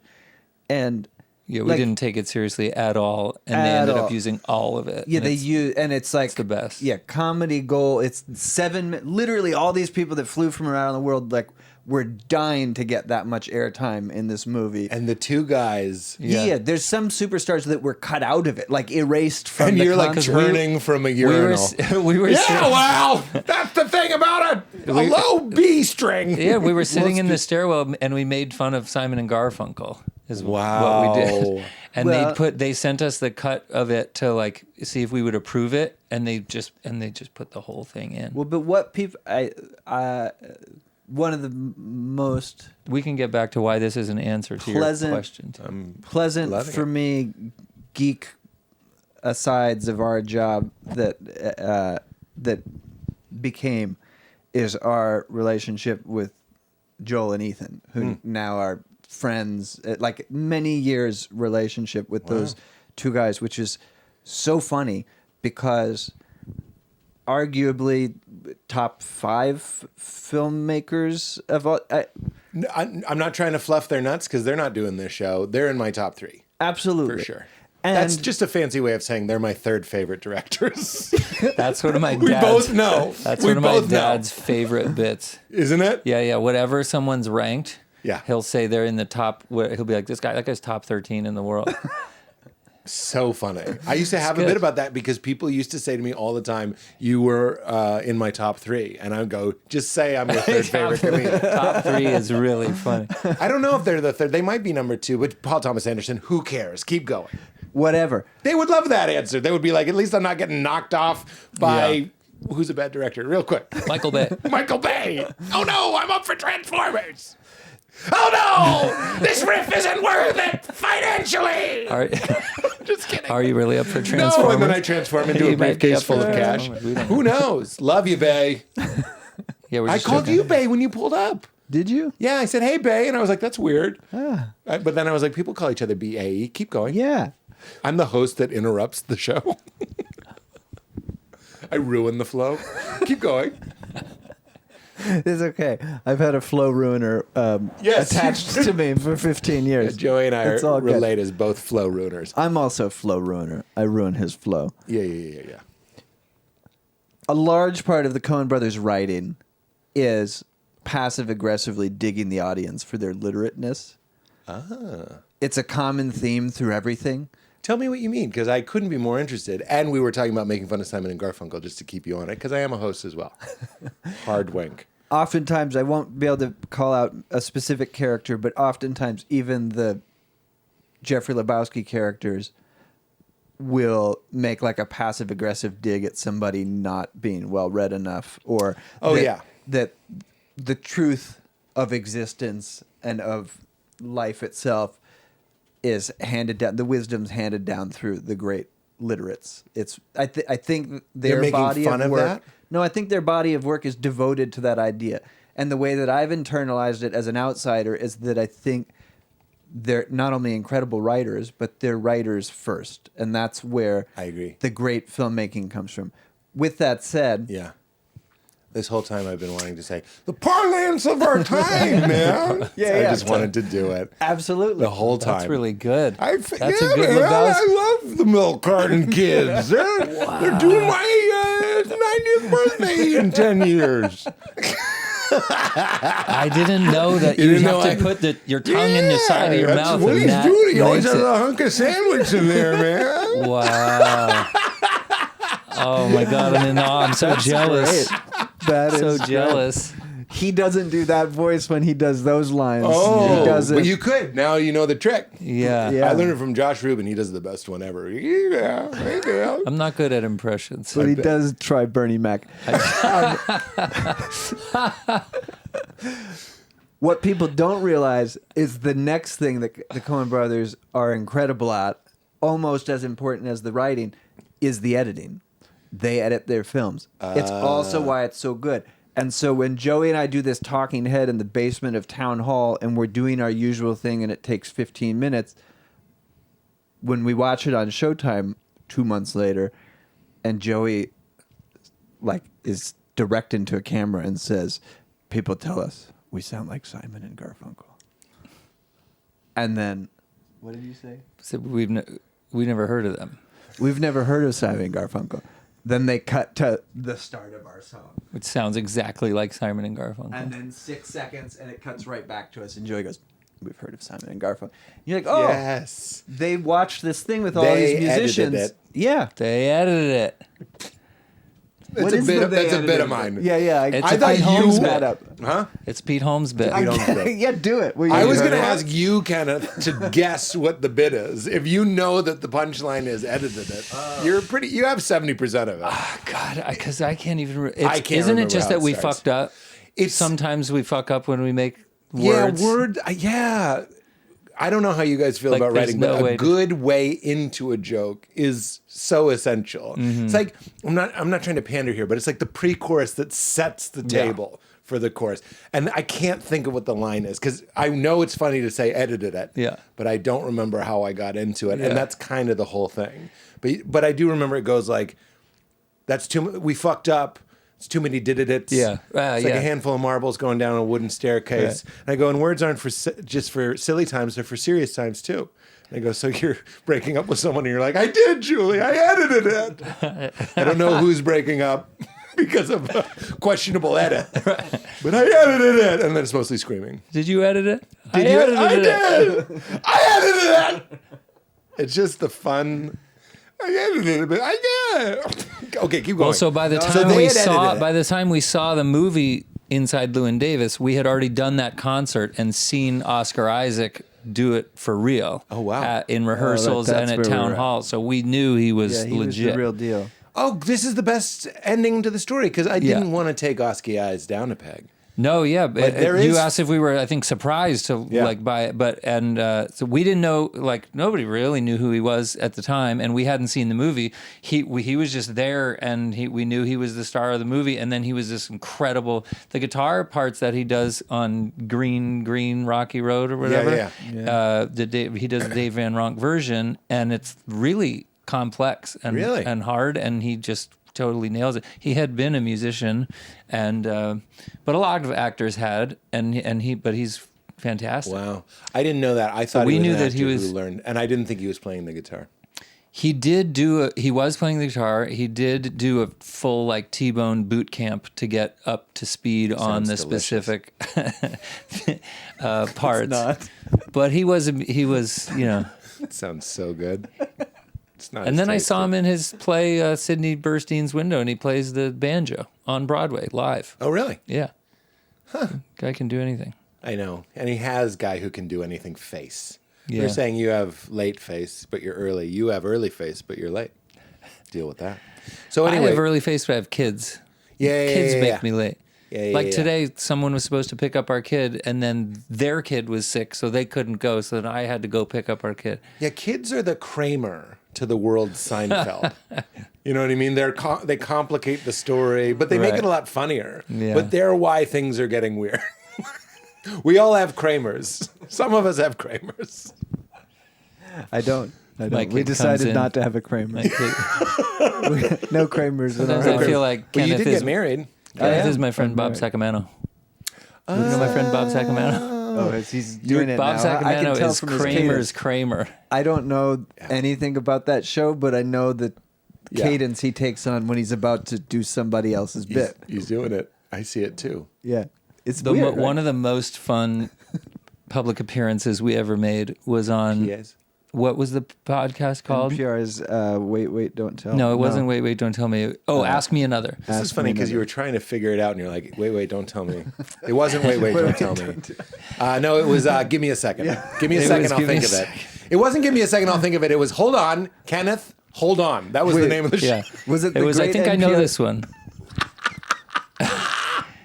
[SPEAKER 3] and
[SPEAKER 2] we didn't take it seriously at all, and they ended up using all of it.
[SPEAKER 3] Yeah, and it's like
[SPEAKER 2] it's the best.
[SPEAKER 3] Yeah, comedy gold. It's 7 minutes. Literally, all these people that flew from around the world were dying to get that much airtime in this movie.
[SPEAKER 1] And the two guys.
[SPEAKER 3] Yeah, there's some superstars that were cut out of it, like erased from
[SPEAKER 1] And
[SPEAKER 3] the
[SPEAKER 1] you're like
[SPEAKER 3] concert.
[SPEAKER 1] turning from a urinal.
[SPEAKER 2] We were
[SPEAKER 1] wow, that's the thing about a low B string.
[SPEAKER 2] Yeah, we were sitting in the stairwell and we made fun of Simon and Garfunkel. Is what we did. And they sent us the cut of it to see if we would approve it, and they just put the whole thing in.
[SPEAKER 3] Well, but what people one of the most
[SPEAKER 2] we can get back to why this is an answer to your question.
[SPEAKER 3] Pleasant for me, geek asides of our job that became is our relationship with Joel and Ethan, who now are friends, like many years relationship with those two guys, which is so funny because arguably top 5 filmmakers of all.
[SPEAKER 1] I'm not trying to fluff their nuts because they're not doing this show. They're in my top 3.
[SPEAKER 3] Absolutely.
[SPEAKER 1] For sure.
[SPEAKER 3] And
[SPEAKER 1] That's just a fancy way of saying they're my third favorite directors.
[SPEAKER 2] That's one of my
[SPEAKER 1] We
[SPEAKER 2] dad's.
[SPEAKER 1] both know.
[SPEAKER 2] That's
[SPEAKER 1] We
[SPEAKER 2] one of my
[SPEAKER 1] both know.
[SPEAKER 2] dad's favorite bits.
[SPEAKER 1] Isn't it?
[SPEAKER 2] Yeah. Whatever someone's ranked,
[SPEAKER 1] Yeah.
[SPEAKER 2] he'll say they're in the top. He'll be like, that guy's top 13 in the world.
[SPEAKER 1] So funny. I used to have a
[SPEAKER 2] good.
[SPEAKER 1] bit about that because people used to say to me all the time, you were in my top 3. And I would go, just say I'm your third favorite comedian.
[SPEAKER 2] Top 3 is really funny.
[SPEAKER 1] I don't know if they're the third. They might be number 2, but Paul Thomas Anderson, who cares? Keep going.
[SPEAKER 3] whatever.
[SPEAKER 1] They would love that answer. They would be like, at least I'm not getting knocked off by who's a bad director. Real quick.
[SPEAKER 2] Michael Bay.
[SPEAKER 1] Michael Bay. Oh no, I'm up for Transformers. Oh no, this riff isn't worth it financially. Just kidding.
[SPEAKER 2] Are you really up for
[SPEAKER 1] No,
[SPEAKER 2] Transformers?
[SPEAKER 1] and then I transform into a
[SPEAKER 2] You might be
[SPEAKER 1] briefcase
[SPEAKER 2] up for
[SPEAKER 1] full of cash.
[SPEAKER 2] Transformers. We don't
[SPEAKER 1] Who knows? Love you, Bay.
[SPEAKER 2] Yeah, we're
[SPEAKER 1] I
[SPEAKER 2] just
[SPEAKER 1] called
[SPEAKER 2] joking.
[SPEAKER 1] you Bay when you pulled up.
[SPEAKER 3] Did you?
[SPEAKER 1] Yeah, I said, hey, Bay. And I was like, that's weird. But then I was like, people call each other B-A-E. Keep going.
[SPEAKER 3] Yeah.
[SPEAKER 1] I'm the host that interrupts the show. I ruin the flow. Keep going.
[SPEAKER 3] It's okay. I've had a flow ruiner
[SPEAKER 1] Yes.
[SPEAKER 3] attached to me for 15 years.
[SPEAKER 1] Joey and I
[SPEAKER 3] It's all
[SPEAKER 1] are
[SPEAKER 3] good.
[SPEAKER 1] relate as both flow ruiners.
[SPEAKER 3] I'm also a flow ruiner. I ruin his flow.
[SPEAKER 1] Yeah.
[SPEAKER 3] A large part of the Coen brothers' writing is passive-aggressively digging the audience for their literateness. It's a common theme through everything.
[SPEAKER 1] Tell me what you mean, because I couldn't be more interested. And we were talking about making fun of Simon and Garfunkel just to keep you on it, because I am a host as well. Hard wink.
[SPEAKER 3] Oftentimes, I won't be able to call out a specific character, but oftentimes even the Jeffrey Lebowski characters will make like a passive-aggressive dig at somebody not being well-read enough, or that the truth of existence and of life itself is handed down. The wisdom's handed down through the great literates. It's I think their
[SPEAKER 1] making
[SPEAKER 3] body
[SPEAKER 1] fun
[SPEAKER 3] of
[SPEAKER 1] of
[SPEAKER 3] work.
[SPEAKER 1] that?
[SPEAKER 3] No, I think their body of work is devoted to that idea. And the way that I've internalized it as an outsider is that I think they're not only incredible writers, but they're writers first, and that's where
[SPEAKER 1] I agree.
[SPEAKER 3] the great filmmaking comes from. With that said,
[SPEAKER 1] Yeah. This whole time I've been wanting to say, the parlance of our time, man. I just wanted to do it.
[SPEAKER 3] absolutely.
[SPEAKER 1] The whole time.
[SPEAKER 2] That's really good. That's
[SPEAKER 1] yeah,
[SPEAKER 2] a good
[SPEAKER 1] man,
[SPEAKER 2] Lebowski.
[SPEAKER 1] I love the Milk Carton Kids. They're doing my 90th birthday in 10 years.
[SPEAKER 2] I didn't know that you
[SPEAKER 1] didn't
[SPEAKER 2] have
[SPEAKER 1] know
[SPEAKER 2] to put your tongue in the side of your
[SPEAKER 1] that's
[SPEAKER 2] mouth.
[SPEAKER 1] what
[SPEAKER 2] and
[SPEAKER 1] he's
[SPEAKER 2] that
[SPEAKER 1] doing. He always
[SPEAKER 2] makes
[SPEAKER 1] has
[SPEAKER 2] it-
[SPEAKER 1] a hunk of sandwich in there, man.
[SPEAKER 2] Wow. Oh my God, I'm in awe. I'm so jealous.
[SPEAKER 3] That is
[SPEAKER 2] So
[SPEAKER 3] great.
[SPEAKER 2] jealous.
[SPEAKER 3] He doesn't do that voice when he does those lines.
[SPEAKER 1] Oh,
[SPEAKER 3] he does it.
[SPEAKER 1] but you could. Now you know the trick.
[SPEAKER 2] Yeah.
[SPEAKER 3] Yeah.
[SPEAKER 1] I learned it from Josh Rubin. He does the best one ever. Yeah.
[SPEAKER 2] I'm not good at impressions.
[SPEAKER 3] but he does try Bernie Mac. What people don't realize is the next thing that the Coen brothers are incredible at, almost as important as the writing, is the editing. They edit their films. It's also why it's so good. And so when Joey and I do this talking head in the basement of Town Hall and we're doing our usual thing and it takes 15 minutes, when we watch it on Showtime 2 months later and Joey is direct into a camera and says, people tell us we sound like Simon and Garfunkel. And then, what did you say?
[SPEAKER 2] So we never heard of them,
[SPEAKER 3] We've never heard of Simon and Garfunkel. Then they cut to the start of our song.
[SPEAKER 2] which sounds exactly like Simon and Garfunkel.
[SPEAKER 3] And then 6 seconds, and it cuts right back to us. And Joey goes, we've heard of Simon and Garfunkel. And you're like, oh,
[SPEAKER 1] Yes.
[SPEAKER 3] they watched this thing with all
[SPEAKER 1] They
[SPEAKER 3] these musicians.
[SPEAKER 1] edited it.
[SPEAKER 3] Yeah.
[SPEAKER 2] They edited it.
[SPEAKER 3] What
[SPEAKER 1] That's
[SPEAKER 3] is
[SPEAKER 1] a bit.
[SPEAKER 3] the they
[SPEAKER 1] That's a bit
[SPEAKER 3] edited
[SPEAKER 1] of mine.
[SPEAKER 3] it? Yeah.
[SPEAKER 2] It's
[SPEAKER 1] I
[SPEAKER 2] a
[SPEAKER 1] thought
[SPEAKER 2] Pete
[SPEAKER 1] you-
[SPEAKER 2] Holmes
[SPEAKER 3] that
[SPEAKER 2] bit.
[SPEAKER 3] up.
[SPEAKER 1] Huh?
[SPEAKER 2] It's Pete Holmes' bit.
[SPEAKER 1] Pete Holmes bit.
[SPEAKER 3] Yeah, do it.
[SPEAKER 1] I was going to ask you, Kenneth, to guess what the bit is. If you know that the punchline is edited it, you have 70% of it.
[SPEAKER 2] Oh, God, because I can't even.
[SPEAKER 1] I can't
[SPEAKER 2] Isn't it
[SPEAKER 1] remember
[SPEAKER 2] just
[SPEAKER 1] how
[SPEAKER 2] that
[SPEAKER 1] it
[SPEAKER 2] we
[SPEAKER 1] starts.
[SPEAKER 2] fucked up?
[SPEAKER 1] It's-
[SPEAKER 2] Sometimes we fuck up when we make words.
[SPEAKER 1] Yeah. I don't know how you guys feel
[SPEAKER 2] Like,
[SPEAKER 1] about
[SPEAKER 2] there's
[SPEAKER 1] writing,
[SPEAKER 2] no
[SPEAKER 1] but
[SPEAKER 2] way
[SPEAKER 1] a
[SPEAKER 2] to-
[SPEAKER 1] good way into a joke is so essential.
[SPEAKER 2] Mm-hmm.
[SPEAKER 1] It's like I'm not trying to pander here, but it's like the pre-chorus that sets the table for the chorus. And I can't think of what the line is because I know it's funny to say edited it,
[SPEAKER 2] Yeah.
[SPEAKER 1] but I don't remember how I got into it.
[SPEAKER 2] Yeah.
[SPEAKER 1] And that's kind of the whole thing. But I do remember it goes like, that's too much. We fucked up. It's too many did-it-its.
[SPEAKER 2] Yeah.
[SPEAKER 1] It's like a handful of marbles going down a wooden staircase. Right. And I go, and words aren't just for silly times, they're for serious times too. And I go, so you're breaking up with someone and you're like, I did, Julie, I edited it. I don't know who's breaking up because of a questionable edit. Right. But I edited it. And then it's mostly screaming.
[SPEAKER 2] Did you edit it?
[SPEAKER 1] I did. I edited it. It's just the fun. I edited it. I did. Okay, keep going.
[SPEAKER 2] Well, so by the time we saw the movie Inside Llewyn Davis, we had already done that concert and seen Oscar Isaac do it for real.
[SPEAKER 1] Oh wow!
[SPEAKER 2] In rehearsals and at town hall, so we knew he was legit.
[SPEAKER 3] Was the real deal.
[SPEAKER 1] Oh, this is the best ending to the story because I didn't want to take Oski Eyes down a peg.
[SPEAKER 2] No, yeah, but you asked if we were, I think, surprised to by it, but so we didn't know, like nobody really knew who he was at the time, and we hadn't seen the movie. He was just there, and we knew he was the star of the movie, and then he was this incredible. The guitar parts that he does on Green Rocky Road or whatever. He does the Dave Van Ronk version, and it's really complex and hard, and he just totally nails it. He had been a musician, and but a lot of actors had, but he's fantastic.
[SPEAKER 1] Wow, I didn't know that. I thought we knew that he was who learned, and I didn't think he was playing the guitar.
[SPEAKER 2] He was playing the guitar. He did do a full like T-bone boot camp to get up to speed on the specific parts. Not. But he was
[SPEAKER 1] It sounds so good.
[SPEAKER 2] And then I saw him in his play Sidney Burstein's Window, and he plays the banjo on Broadway live.
[SPEAKER 1] Oh, really?
[SPEAKER 2] Yeah. Huh. Guy can do anything.
[SPEAKER 1] I know. And he has guy who can do anything face.
[SPEAKER 2] Yeah.
[SPEAKER 1] You're saying you have late face, but you're early. You have early face, but you're late. Deal with that. So anyway,
[SPEAKER 2] I have early face, but I have kids. Kids make me late. Today, someone was supposed to pick up our kid, and then their kid was sick, so they couldn't go, so then I had to go pick up our kid.
[SPEAKER 1] Yeah, kids are the Kramer to the world Seinfeld. You know what I mean? They complicate the story, but they make it a lot funnier. Yeah. But they're why things are getting weird. We all have Kramers. Some of us have Kramers.
[SPEAKER 3] I don't. We decided not to have a Kramer. No Kramers.
[SPEAKER 2] Sometimes I feel like Kenneth
[SPEAKER 1] you did get married.
[SPEAKER 2] Kenneth is my friend Bob Sacamano. You know my friend Bob Sacamano?
[SPEAKER 3] Oh, he's doing it
[SPEAKER 2] Bob
[SPEAKER 3] now.
[SPEAKER 2] Sacamano is Kramer's Kramer.
[SPEAKER 3] I don't know anything about that show, but I know the cadence he takes on when he's about to do somebody else's bit.
[SPEAKER 1] He's doing it. I see it too.
[SPEAKER 3] Yeah. It's weird,
[SPEAKER 2] one of the most fun public appearances we ever made was on... What was the podcast called?
[SPEAKER 3] NPR's Wait, Don't Tell Me.
[SPEAKER 2] No, it wasn't Wait, Don't Tell Me. Oh, Ask Me Another.
[SPEAKER 1] This is funny because you were trying to figure it out and you're like, wait, don't tell me. It wasn't Wait, Don't Tell Me. No, it was Give Me a Second. Yeah. Give me a second, I'll think of it. It wasn't Give Me a Second, I'll think of it. It was Hold On, Kenneth, Hold On. That was the name of the show.
[SPEAKER 2] Yeah. Was it I think I know this one.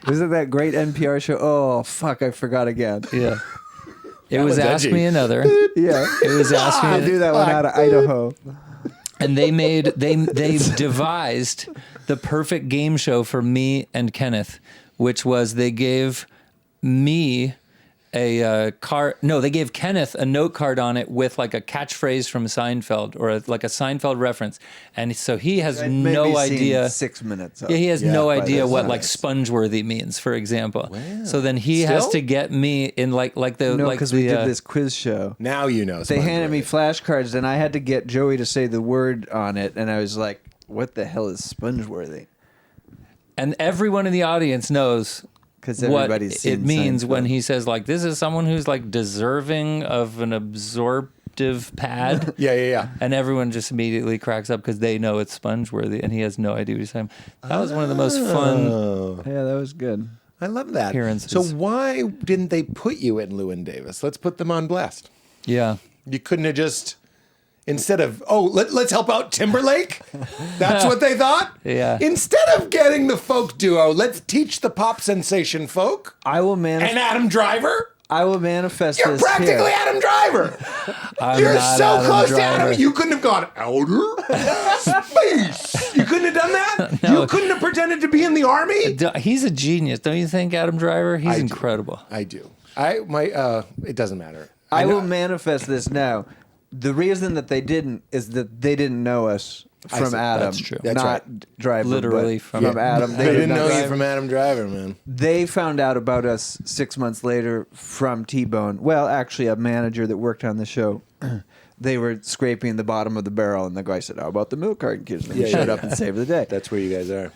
[SPEAKER 3] Was it that great NPR show? Oh, fuck, I forgot again.
[SPEAKER 2] Yeah. It was Ask Me Another.
[SPEAKER 3] Yeah.
[SPEAKER 2] It was Ask Me.
[SPEAKER 3] I do that one out of Idaho.
[SPEAKER 2] And they devised the perfect game show for me and Kenneth, which was they gave me a card. No, they gave Kenneth a note card on it with like a catchphrase from Seinfeld or like a Seinfeld reference, and so he has no idea.
[SPEAKER 3] 6 minutes.
[SPEAKER 2] Yeah, he has no idea what like sponge-worthy means, for example. Wow. So then he has to get me in
[SPEAKER 3] because we did this quiz show.
[SPEAKER 1] Now you know.
[SPEAKER 3] They handed me flashcards, and I had to get Joey to say the word on it, and I was like, "What the hell is sponge-worthy?"
[SPEAKER 2] And everyone in the audience knows. What it means
[SPEAKER 3] Seinfeld.
[SPEAKER 2] when he says like this is someone who's like deserving of an absorptive pad.
[SPEAKER 1] Yeah.
[SPEAKER 2] And everyone just immediately cracks up because they know it's sponge-worthy, and he has no idea what he's saying. That was one of the most fun.
[SPEAKER 3] Yeah, that was good.
[SPEAKER 1] I love that.
[SPEAKER 2] Appearances.
[SPEAKER 1] So why didn't they put you in Llewyn Davis? Let's put them on blast.
[SPEAKER 2] Yeah.
[SPEAKER 1] You couldn't have just... Instead of, let's help out Timberlake? That's what they thought?
[SPEAKER 2] Yeah.
[SPEAKER 1] Instead of getting the folk duo, let's teach the pop sensation folk. And Adam Driver?
[SPEAKER 3] I will manifest
[SPEAKER 1] You're
[SPEAKER 3] this
[SPEAKER 1] practically
[SPEAKER 3] here.
[SPEAKER 1] Adam Driver. You're so close to Adam. You couldn't have gone outer space. You couldn't have done that? No. You couldn't have pretended to be in the army?
[SPEAKER 2] He's a genius. Don't you think, Adam Driver? He's incredible.
[SPEAKER 1] I do. It doesn't matter.
[SPEAKER 3] I will manifest this now. the reason that they didn't is that they didn't know us from Adam.
[SPEAKER 2] That's true.
[SPEAKER 1] That's
[SPEAKER 3] not Driver.
[SPEAKER 2] Literally
[SPEAKER 3] from Adam.
[SPEAKER 1] They didn't know you
[SPEAKER 3] Driver.
[SPEAKER 1] from Adam Driver, man.
[SPEAKER 3] They found out about us 6 months later from T-Bone. Well, actually, a manager that worked on the show. They were scraping the bottom of the barrel, and the guy said, "How about the Milk Carton Kids?" And we showed up and saved the day.
[SPEAKER 1] That's where you guys are,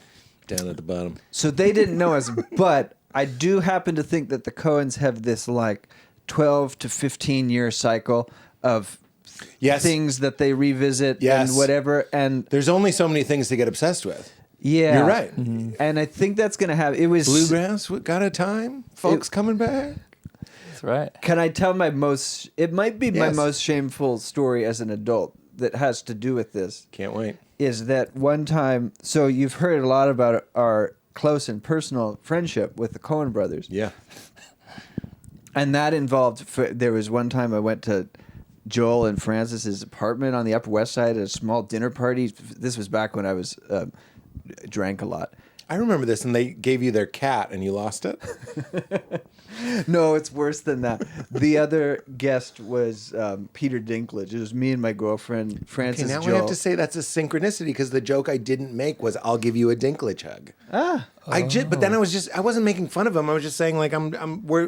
[SPEAKER 1] down at the bottom.
[SPEAKER 3] So they didn't know us, but I do happen to think that the Coens have this like 12 to 15 year cycle of things that they revisit and whatever. And
[SPEAKER 1] there's only so many things to get obsessed with.
[SPEAKER 3] Yeah,
[SPEAKER 1] you're right.
[SPEAKER 3] Mm-hmm. And I think that's going to have
[SPEAKER 1] bluegrass. Got a time, folks coming back.
[SPEAKER 2] That's right.
[SPEAKER 3] Can I tell my most? It might be my most shameful story as an adult that has to do with this.
[SPEAKER 1] Can't wait.
[SPEAKER 3] Is that one time? So you've heard a lot about our close and personal friendship with the Coen brothers.
[SPEAKER 1] Yeah.
[SPEAKER 3] And that involved. There was one time I went to Joel and Francis's apartment on the Upper West Side at a small dinner party. This was back when I was drank a lot.
[SPEAKER 1] I remember this, and they gave you their cat, and you lost it.
[SPEAKER 3] No, it's worse than that. The other guest was Peter Dinklage. It was me and my girlfriend, Francis.
[SPEAKER 1] Okay, now
[SPEAKER 3] Joel.
[SPEAKER 1] we have to say that's a synchronicity because the joke I didn't make was "I'll give you a Dinklage hug." But then I wasn't making fun of him. I was just saying like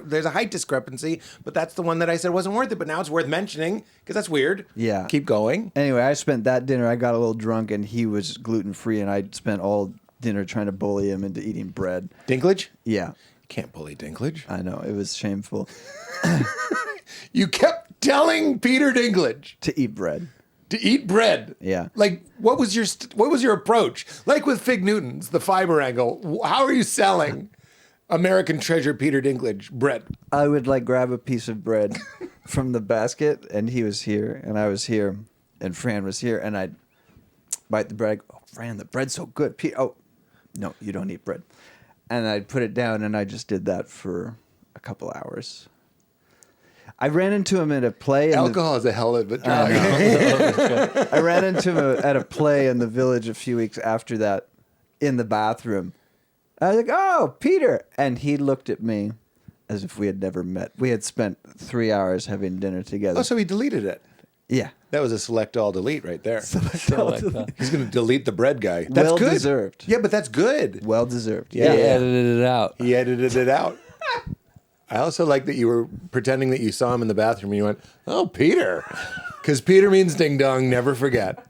[SPEAKER 1] there's a height discrepancy, but that's the one that I said wasn't worth it. But now it's worth mentioning because that's weird.
[SPEAKER 3] Yeah.
[SPEAKER 1] Keep going.
[SPEAKER 3] Anyway, I spent that dinner. I got a little drunk, and he was gluten free, and I spent all dinner trying to bully him into eating bread.
[SPEAKER 1] Dinklage?
[SPEAKER 3] Yeah.
[SPEAKER 1] Can't bully Dinklage.
[SPEAKER 3] I know, it was shameful.
[SPEAKER 1] You kept telling Peter Dinklage
[SPEAKER 3] to eat bread.
[SPEAKER 1] To eat bread.
[SPEAKER 3] Yeah.
[SPEAKER 1] Like, what was your approach? Like with Fig Newtons, the fiber angle. How are you selling American treasure Peter Dinklage bread?
[SPEAKER 3] I would like grab a piece of bread from the basket, and he was here, and I was here, and Fran was here, and I'd bite the bread. I go, "Oh, Fran, the bread's so good." Oh, no, you don't eat bread. And I'd put it down, and I just did that for a couple hours. I ran into him at a play.
[SPEAKER 1] Alcohol is a hell of a drug.
[SPEAKER 3] I ran into him at a play in the Village a few weeks after that in the bathroom. I was like, "Oh, Peter." And he looked at me as if we had never met. We had spent 3 hours having dinner together.
[SPEAKER 1] Oh, so he deleted it.
[SPEAKER 3] Yeah.
[SPEAKER 1] That was a select all delete right there.
[SPEAKER 3] Select all.
[SPEAKER 1] He's going to delete the bread guy. That's
[SPEAKER 3] Well
[SPEAKER 1] good.
[SPEAKER 3] deserved.
[SPEAKER 1] Yeah, but that's good.
[SPEAKER 3] Well deserved.
[SPEAKER 2] Yeah. He edited it out.
[SPEAKER 1] He edited it out. I also like that you were pretending that you saw him in the bathroom and you went, "Oh, Peter." Because Peter means ding dong, never forget.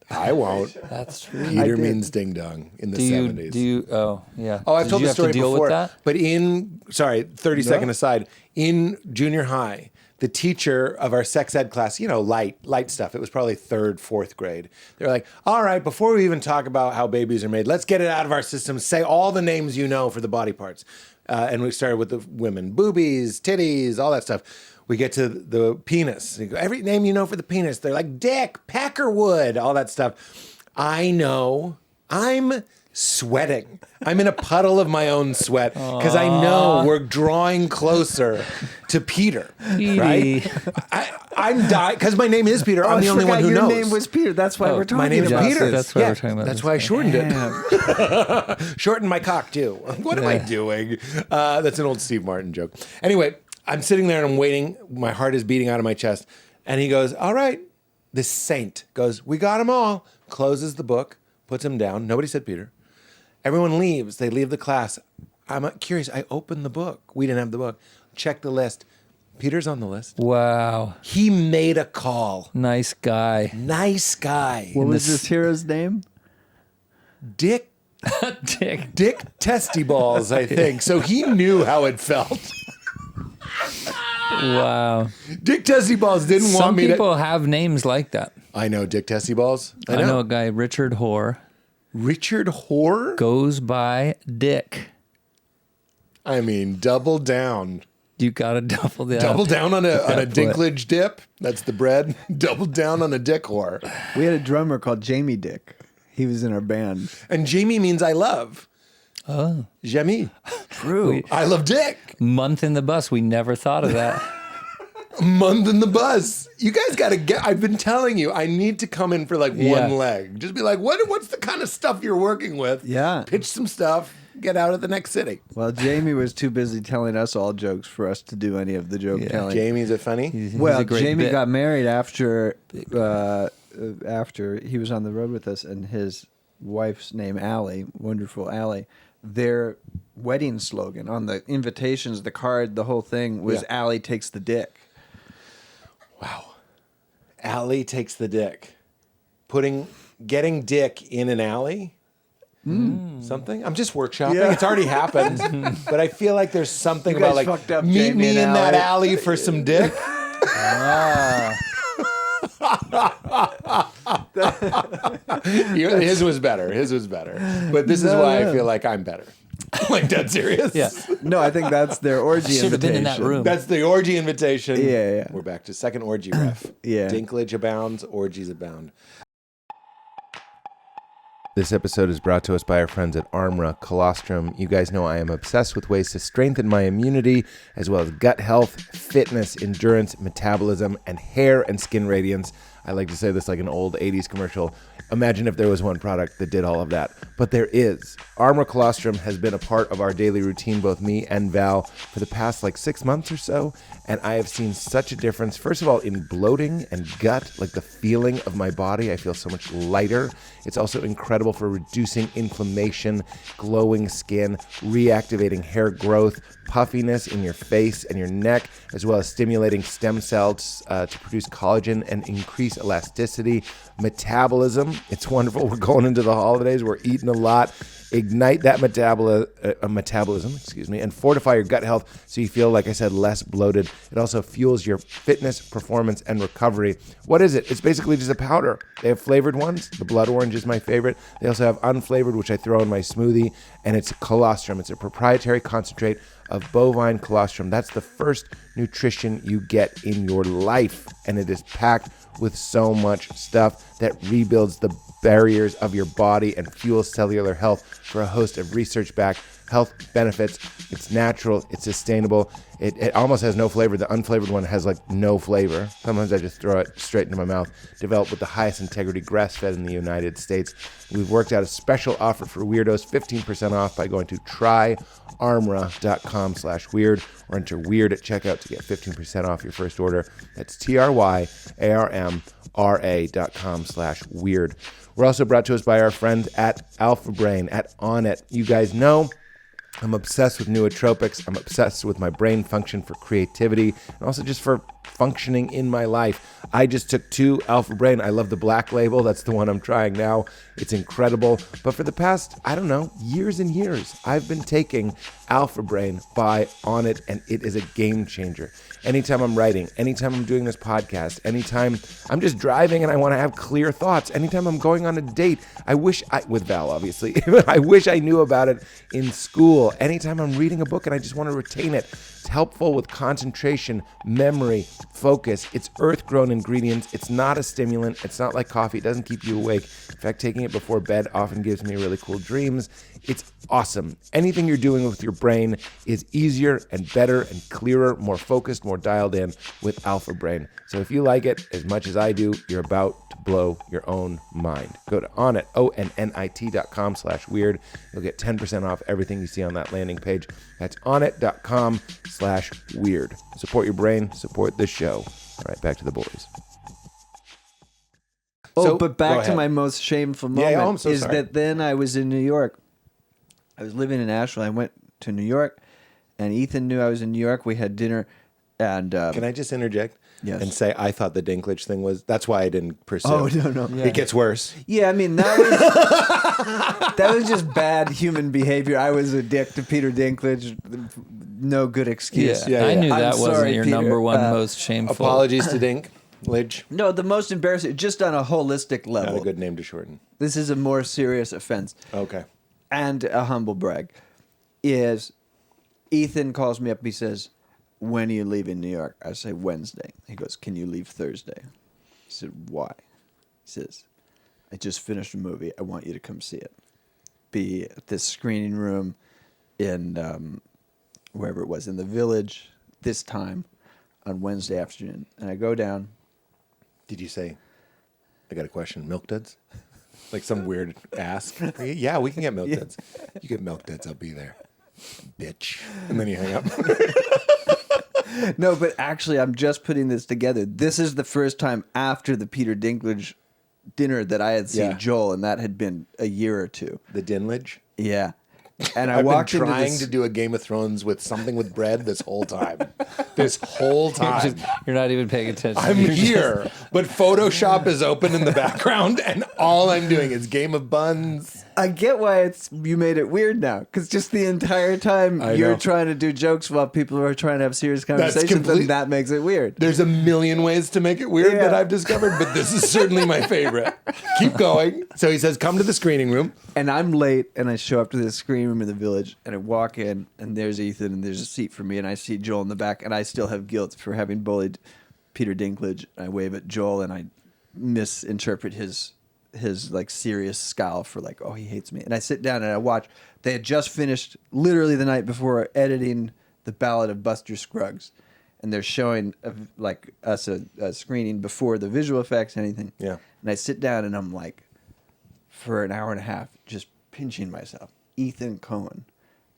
[SPEAKER 1] I won't.
[SPEAKER 2] That's true.
[SPEAKER 1] Peter means ding dong in the 70s.
[SPEAKER 2] Oh, yeah.
[SPEAKER 1] Oh, I've
[SPEAKER 2] Did
[SPEAKER 1] told
[SPEAKER 2] you
[SPEAKER 1] the
[SPEAKER 2] have to
[SPEAKER 1] story
[SPEAKER 2] deal
[SPEAKER 1] before.
[SPEAKER 2] with that?
[SPEAKER 1] But 30-second aside, in junior high, the teacher of our sex ed class, light stuff. It was probably 3rd, 4th grade. They were like, "All right, before we even talk about how babies are made, let's get it out of our system. Say all the names you know for the body parts." And we started with the women, boobies, titties, all that stuff. We get to the penis. You go, "Every name you know for the penis." They're like, "Dick, Peckerwood," all that stuff. I know. I'm sweating. I'm in a puddle of my own sweat because I know we're drawing closer to Peter. Right? I'm dying because my name is Peter. I'm the only one who knows.
[SPEAKER 3] Your name was Peter. That's why we're talking
[SPEAKER 1] my name is
[SPEAKER 3] about
[SPEAKER 1] Peter.
[SPEAKER 3] this.
[SPEAKER 2] That's why we're talking about
[SPEAKER 1] That's
[SPEAKER 2] this.
[SPEAKER 1] why I shortened it. Shortened my cock too. What am I doing? That's an old Steve Martin joke. Anyway, I'm sitting there and I'm waiting. My heart is beating out of my chest. And he goes, "All right." This saint goes, "We got them all." Closes the book, puts him down. Nobody said Peter. Everyone leaves. They leave the class. I'm curious. I opened the book. We didn't have the book. Check the list. Peter's on the list.
[SPEAKER 2] Wow.
[SPEAKER 1] He made a call.
[SPEAKER 2] Nice guy.
[SPEAKER 1] Nice guy.
[SPEAKER 3] What was this hero's name?
[SPEAKER 1] Dick Testy Balls, I think. So he knew how it felt.
[SPEAKER 2] Wow.
[SPEAKER 1] Dick Testy Balls didn't want
[SPEAKER 2] Some
[SPEAKER 1] me to.
[SPEAKER 2] people have names like that.
[SPEAKER 1] I know Dick Testy Balls.
[SPEAKER 2] I know a guy, Richard Hoare,
[SPEAKER 1] Richard Hoare?
[SPEAKER 2] goes by Dick.
[SPEAKER 1] I mean, double down.
[SPEAKER 2] You gotta double that.
[SPEAKER 1] Double down on a
[SPEAKER 2] That
[SPEAKER 1] Dinklage dip. That's the bread. Double down on a Dick Whore.
[SPEAKER 3] We had a drummer called Jamie Dick. He was in our band.
[SPEAKER 1] And Jamie means I love.
[SPEAKER 2] Oh.
[SPEAKER 1] Jamie.
[SPEAKER 3] True.
[SPEAKER 1] I love Dick.
[SPEAKER 2] Month in the bus. We never thought of that.
[SPEAKER 1] Month in the bus. You guys got to get. I've been telling you, I need to come in for like one leg. Just be like, what's the kind of stuff you're working with?
[SPEAKER 3] Yeah.
[SPEAKER 1] Pitch some stuff. get out of the next city.
[SPEAKER 3] Well, Jamie was too busy telling us all jokes for us to do any of the joke telling.
[SPEAKER 1] Jamie's it funny?
[SPEAKER 2] He's
[SPEAKER 3] Well,
[SPEAKER 2] a great
[SPEAKER 3] Jamie
[SPEAKER 2] bit.
[SPEAKER 3] got married after he was on the road with us, and his wife's name, Allie, wonderful Allie. Their wedding slogan on the invitations, the card, the whole thing was Allie takes the dick.
[SPEAKER 1] Wow. Allie takes the dick. Getting dick in an alley? Something? I'm just workshopping.
[SPEAKER 3] Yeah.
[SPEAKER 1] It's already happened. But I feel like there's something
[SPEAKER 3] You
[SPEAKER 1] about
[SPEAKER 3] guys
[SPEAKER 1] like,
[SPEAKER 3] fucked up,
[SPEAKER 1] meet
[SPEAKER 3] Jamie
[SPEAKER 1] me
[SPEAKER 3] and
[SPEAKER 1] in that
[SPEAKER 3] Allie.
[SPEAKER 1] alley for some dick. His was better. But this is why I feel like I'm better. Like, dead serious.
[SPEAKER 2] Yeah.
[SPEAKER 3] No, I think that's their orgy
[SPEAKER 2] Should have
[SPEAKER 3] invitation.
[SPEAKER 2] been in that room.
[SPEAKER 1] That's the orgy invitation.
[SPEAKER 3] Yeah.
[SPEAKER 1] We're back to second orgy ref.
[SPEAKER 3] Yeah.
[SPEAKER 1] Dinklage abounds, orgies abound. This episode is brought to us by our friends at ARMRA Colostrum. You guys know I am obsessed with ways to strengthen my immunity, as well as gut health, fitness, endurance, metabolism, and hair and skin radiance. I like to say this like an old 80s commercial. Imagine if there was one product that did all of that. But there is. ARMRA Colostrum has been a part of our daily routine, both me and Val, for the past 6 months or so. And I have seen such a difference, first of all, in bloating and gut, like the feeling of my body. I feel so much lighter. It's also incredible for reducing inflammation, glowing skin, reactivating hair growth, puffiness in your face and your neck, as well as stimulating stem cells to produce collagen and increase elasticity, metabolism. It's wonderful. We're going into the holidays. We're eating a lot. Ignite that metabolism, and fortify your gut health so you feel, like I said, less bloated. It also fuels your fitness, performance, and recovery. What is it? It's basically just a powder. They have flavored ones. The blood orange is my favorite. They also have unflavored, which I throw in my smoothie, and it's colostrum. It's a proprietary concentrate of bovine colostrum. That's the first nutrition you get in your life, and it is packed with so much stuff that rebuilds the barriers of your body and fuels cellular health for a host of research-backed health benefits. It's natural, it's sustainable. It almost has no flavor. The unflavored one has no flavor. Sometimes I just throw it straight into my mouth. Developed with the highest integrity, grass-fed in the United States. We've worked out a special offer for weirdos, 15% off by going to tryarmra.com/weird or enter weird at checkout to get 15% off your first order. That's tryarmra.com/weird. We're also brought to us by our friends at Alpha Brain at ONNIT. You guys know I'm obsessed with nootropics. I'm obsessed with my brain function for creativity and also just for functioning in my life. I just took 2 Alpha Brain. I love the black label. That's the one I'm trying now. It's incredible. But for the past, years and years, I've been taking Alpha Brain by ONNIT, and it is a game changer. Anytime I'm writing, anytime I'm doing this podcast, anytime I'm just driving and I want to have clear thoughts, anytime I'm going on a date, with Val, obviously, I wish I knew about it in school. Anytime I'm reading a book and I just want to retain it, it's helpful with concentration, memory, focus. It's earth-grown ingredients. It's not a stimulant. It's not like coffee. It doesn't keep you awake. In fact, taking it before bed often gives me really cool dreams. It's awesome. Anything you're doing with your brain is easier and better and clearer, more focused, more dialed in with Alpha Brain. So if you like it as much as I do, you're about to blow your own mind. Go to ONNIT, ONNIT.com/weird. You'll get 10% off everything you see on that landing page. That's ONNIT.com/weird. Support your brain, support this show. All right, back to the boys.
[SPEAKER 3] But back to my most shameful moment
[SPEAKER 1] I'm so sorry.
[SPEAKER 3] that then I was in New York. I was living in Asheville. I went to New York, and Ethan knew I was in New York. We had dinner, and
[SPEAKER 1] Can I just interject?
[SPEAKER 3] Yes.
[SPEAKER 1] And say I thought the Dinklage thing that's why I didn't pursue.
[SPEAKER 3] Oh, no.
[SPEAKER 1] It gets worse.
[SPEAKER 3] Yeah, I mean, that was just bad human behavior. I was a dick to Peter Dinklage. No good excuse.
[SPEAKER 2] Yeah, I knew
[SPEAKER 3] I'm
[SPEAKER 2] that wasn't
[SPEAKER 3] sorry,
[SPEAKER 2] your
[SPEAKER 3] Peter.
[SPEAKER 2] number one most shameful.
[SPEAKER 1] Apologies to Dinklage.
[SPEAKER 3] No, the most embarrassing, just on a holistic level.
[SPEAKER 1] Not a good name to shorten.
[SPEAKER 3] This is a more serious offense.
[SPEAKER 1] Okay.
[SPEAKER 3] And a humble brag. Is Ethan calls me up. He says, "When are you leaving New York?" I say, "Wednesday." He goes, "Can you leave Thursday?" I said, "Why?" He says, "I just finished a movie. I want you to come see it. Be at this screening room in wherever it was, in the Village, this time on Wednesday afternoon." And I go down.
[SPEAKER 1] Did you say, I got a question, Milk Duds? Like some weird ask. Yeah, we can get milk duds. You get milk duds, I'll be there. Bitch. And then you hang up.
[SPEAKER 3] No, but actually, I'm just putting this together. This is the first time after the Peter Dinklage dinner that I had seen Joel, and that had been a year or two.
[SPEAKER 1] The Dinklage?
[SPEAKER 3] Yeah. And
[SPEAKER 1] I've
[SPEAKER 3] walked
[SPEAKER 1] been trying
[SPEAKER 3] into
[SPEAKER 1] to do a Game of Thrones with something with bread this whole time. This whole time.
[SPEAKER 2] You're not even paying attention.
[SPEAKER 1] I'm here, but Photoshop is open in the background, and all I'm doing is Game of Buns.
[SPEAKER 3] I get why you made it weird now, because just the entire time you're trying to do jokes while people are trying to have serious conversations, and that makes it weird.
[SPEAKER 1] There's a million ways to make it weird that I've discovered, but this is certainly my favorite. Keep going. So he says, come to the screening room.
[SPEAKER 3] And I'm late, and I show up to the screening room in the Village, and I walk in, and there's Ethan, and there's a seat for me, and I see Joel in the back, and I still have guilt for having bullied Peter Dinklage. I wave at Joel, and I misinterpret his like serious scowl for like, oh, he hates me. And I sit down and I watch. They had just finished literally the night before editing The Ballad of Buster Scruggs, and they're showing like us a screening before the visual effects and anything.
[SPEAKER 1] Yeah.
[SPEAKER 3] And I sit down and I'm like, for an hour and a half, just pinching myself. Ethan Coen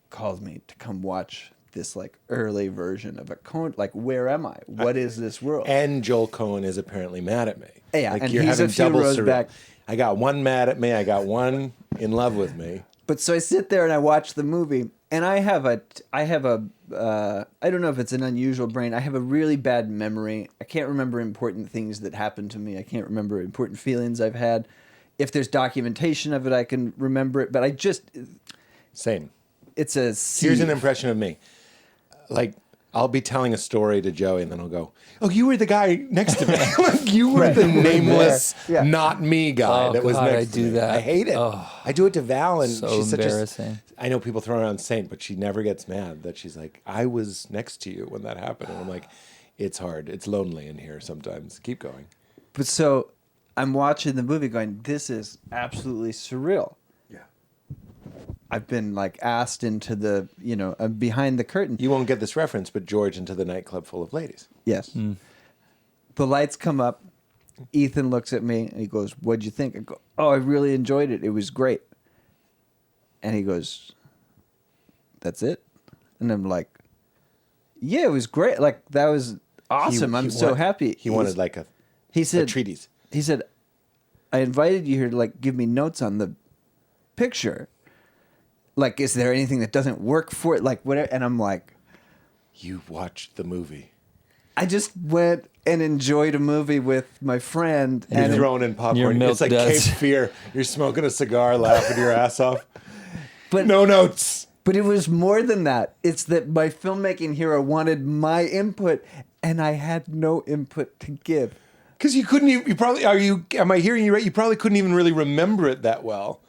[SPEAKER 3] calls me to come watch this like early version of a Coen. Like, where am I? What is this world?
[SPEAKER 1] And Joel Coen is apparently mad at me.
[SPEAKER 3] Yeah,
[SPEAKER 1] like
[SPEAKER 3] and
[SPEAKER 1] you're
[SPEAKER 3] he's
[SPEAKER 1] having
[SPEAKER 3] a few
[SPEAKER 1] double
[SPEAKER 3] rows
[SPEAKER 1] surreal.
[SPEAKER 3] back.
[SPEAKER 1] I got one mad at me. I got one in love with me.
[SPEAKER 3] But so I sit there and I watch the movie, and I have a I don't know if it's an unusual brain. I have a really bad memory. I can't remember important things that happened to me. I can't remember important feelings I've had. If there's documentation of it, I can remember it. But I just
[SPEAKER 1] Same.
[SPEAKER 3] It's a sieve.
[SPEAKER 1] Here's an impression of me. Like, I'll be telling a story to Joey, and then I'll go, "Oh, you were the guy next to me. Like, you were the nameless, not me guy that was next to me."
[SPEAKER 2] That.
[SPEAKER 1] I hate it.
[SPEAKER 2] Oh,
[SPEAKER 1] I do it to Val, and
[SPEAKER 2] so
[SPEAKER 1] she's
[SPEAKER 2] embarrassing.
[SPEAKER 1] I know people throw around Saint, but she never gets mad that she's like, "I was next to you when that happened," and I'm like, "It's hard. It's lonely in here sometimes. Keep going."
[SPEAKER 3] But so I'm watching the movie, going, "This is absolutely surreal." I've been like asked into the, behind the curtain.
[SPEAKER 1] You won't get this reference, but George into the nightclub full of ladies.
[SPEAKER 3] Yes. Mm. The lights come up. Ethan looks at me and he goes, "What'd you think?" I go, "Oh, I really enjoyed it. It was great." And he goes, "That's it?" And I'm like, "Yeah, it was great. Like, that was awesome. I'm so happy."
[SPEAKER 1] He wanted like a treatise.
[SPEAKER 3] He said, "I invited you here to like give me notes on the picture. Like, is there anything that doesn't work for it? Like, whatever." And I'm like,
[SPEAKER 1] "You watched the movie."
[SPEAKER 3] I just went and enjoyed a movie with my friend.
[SPEAKER 1] And you're throwing in popcorn. It's like Cape Fear. You're smoking a cigar, laughing your ass off. But no notes.
[SPEAKER 3] But it was more than that. It's that my filmmaking hero wanted my input, and I had no input to give.
[SPEAKER 1] Because you couldn't even, am I hearing you right? You probably couldn't even really remember it that well.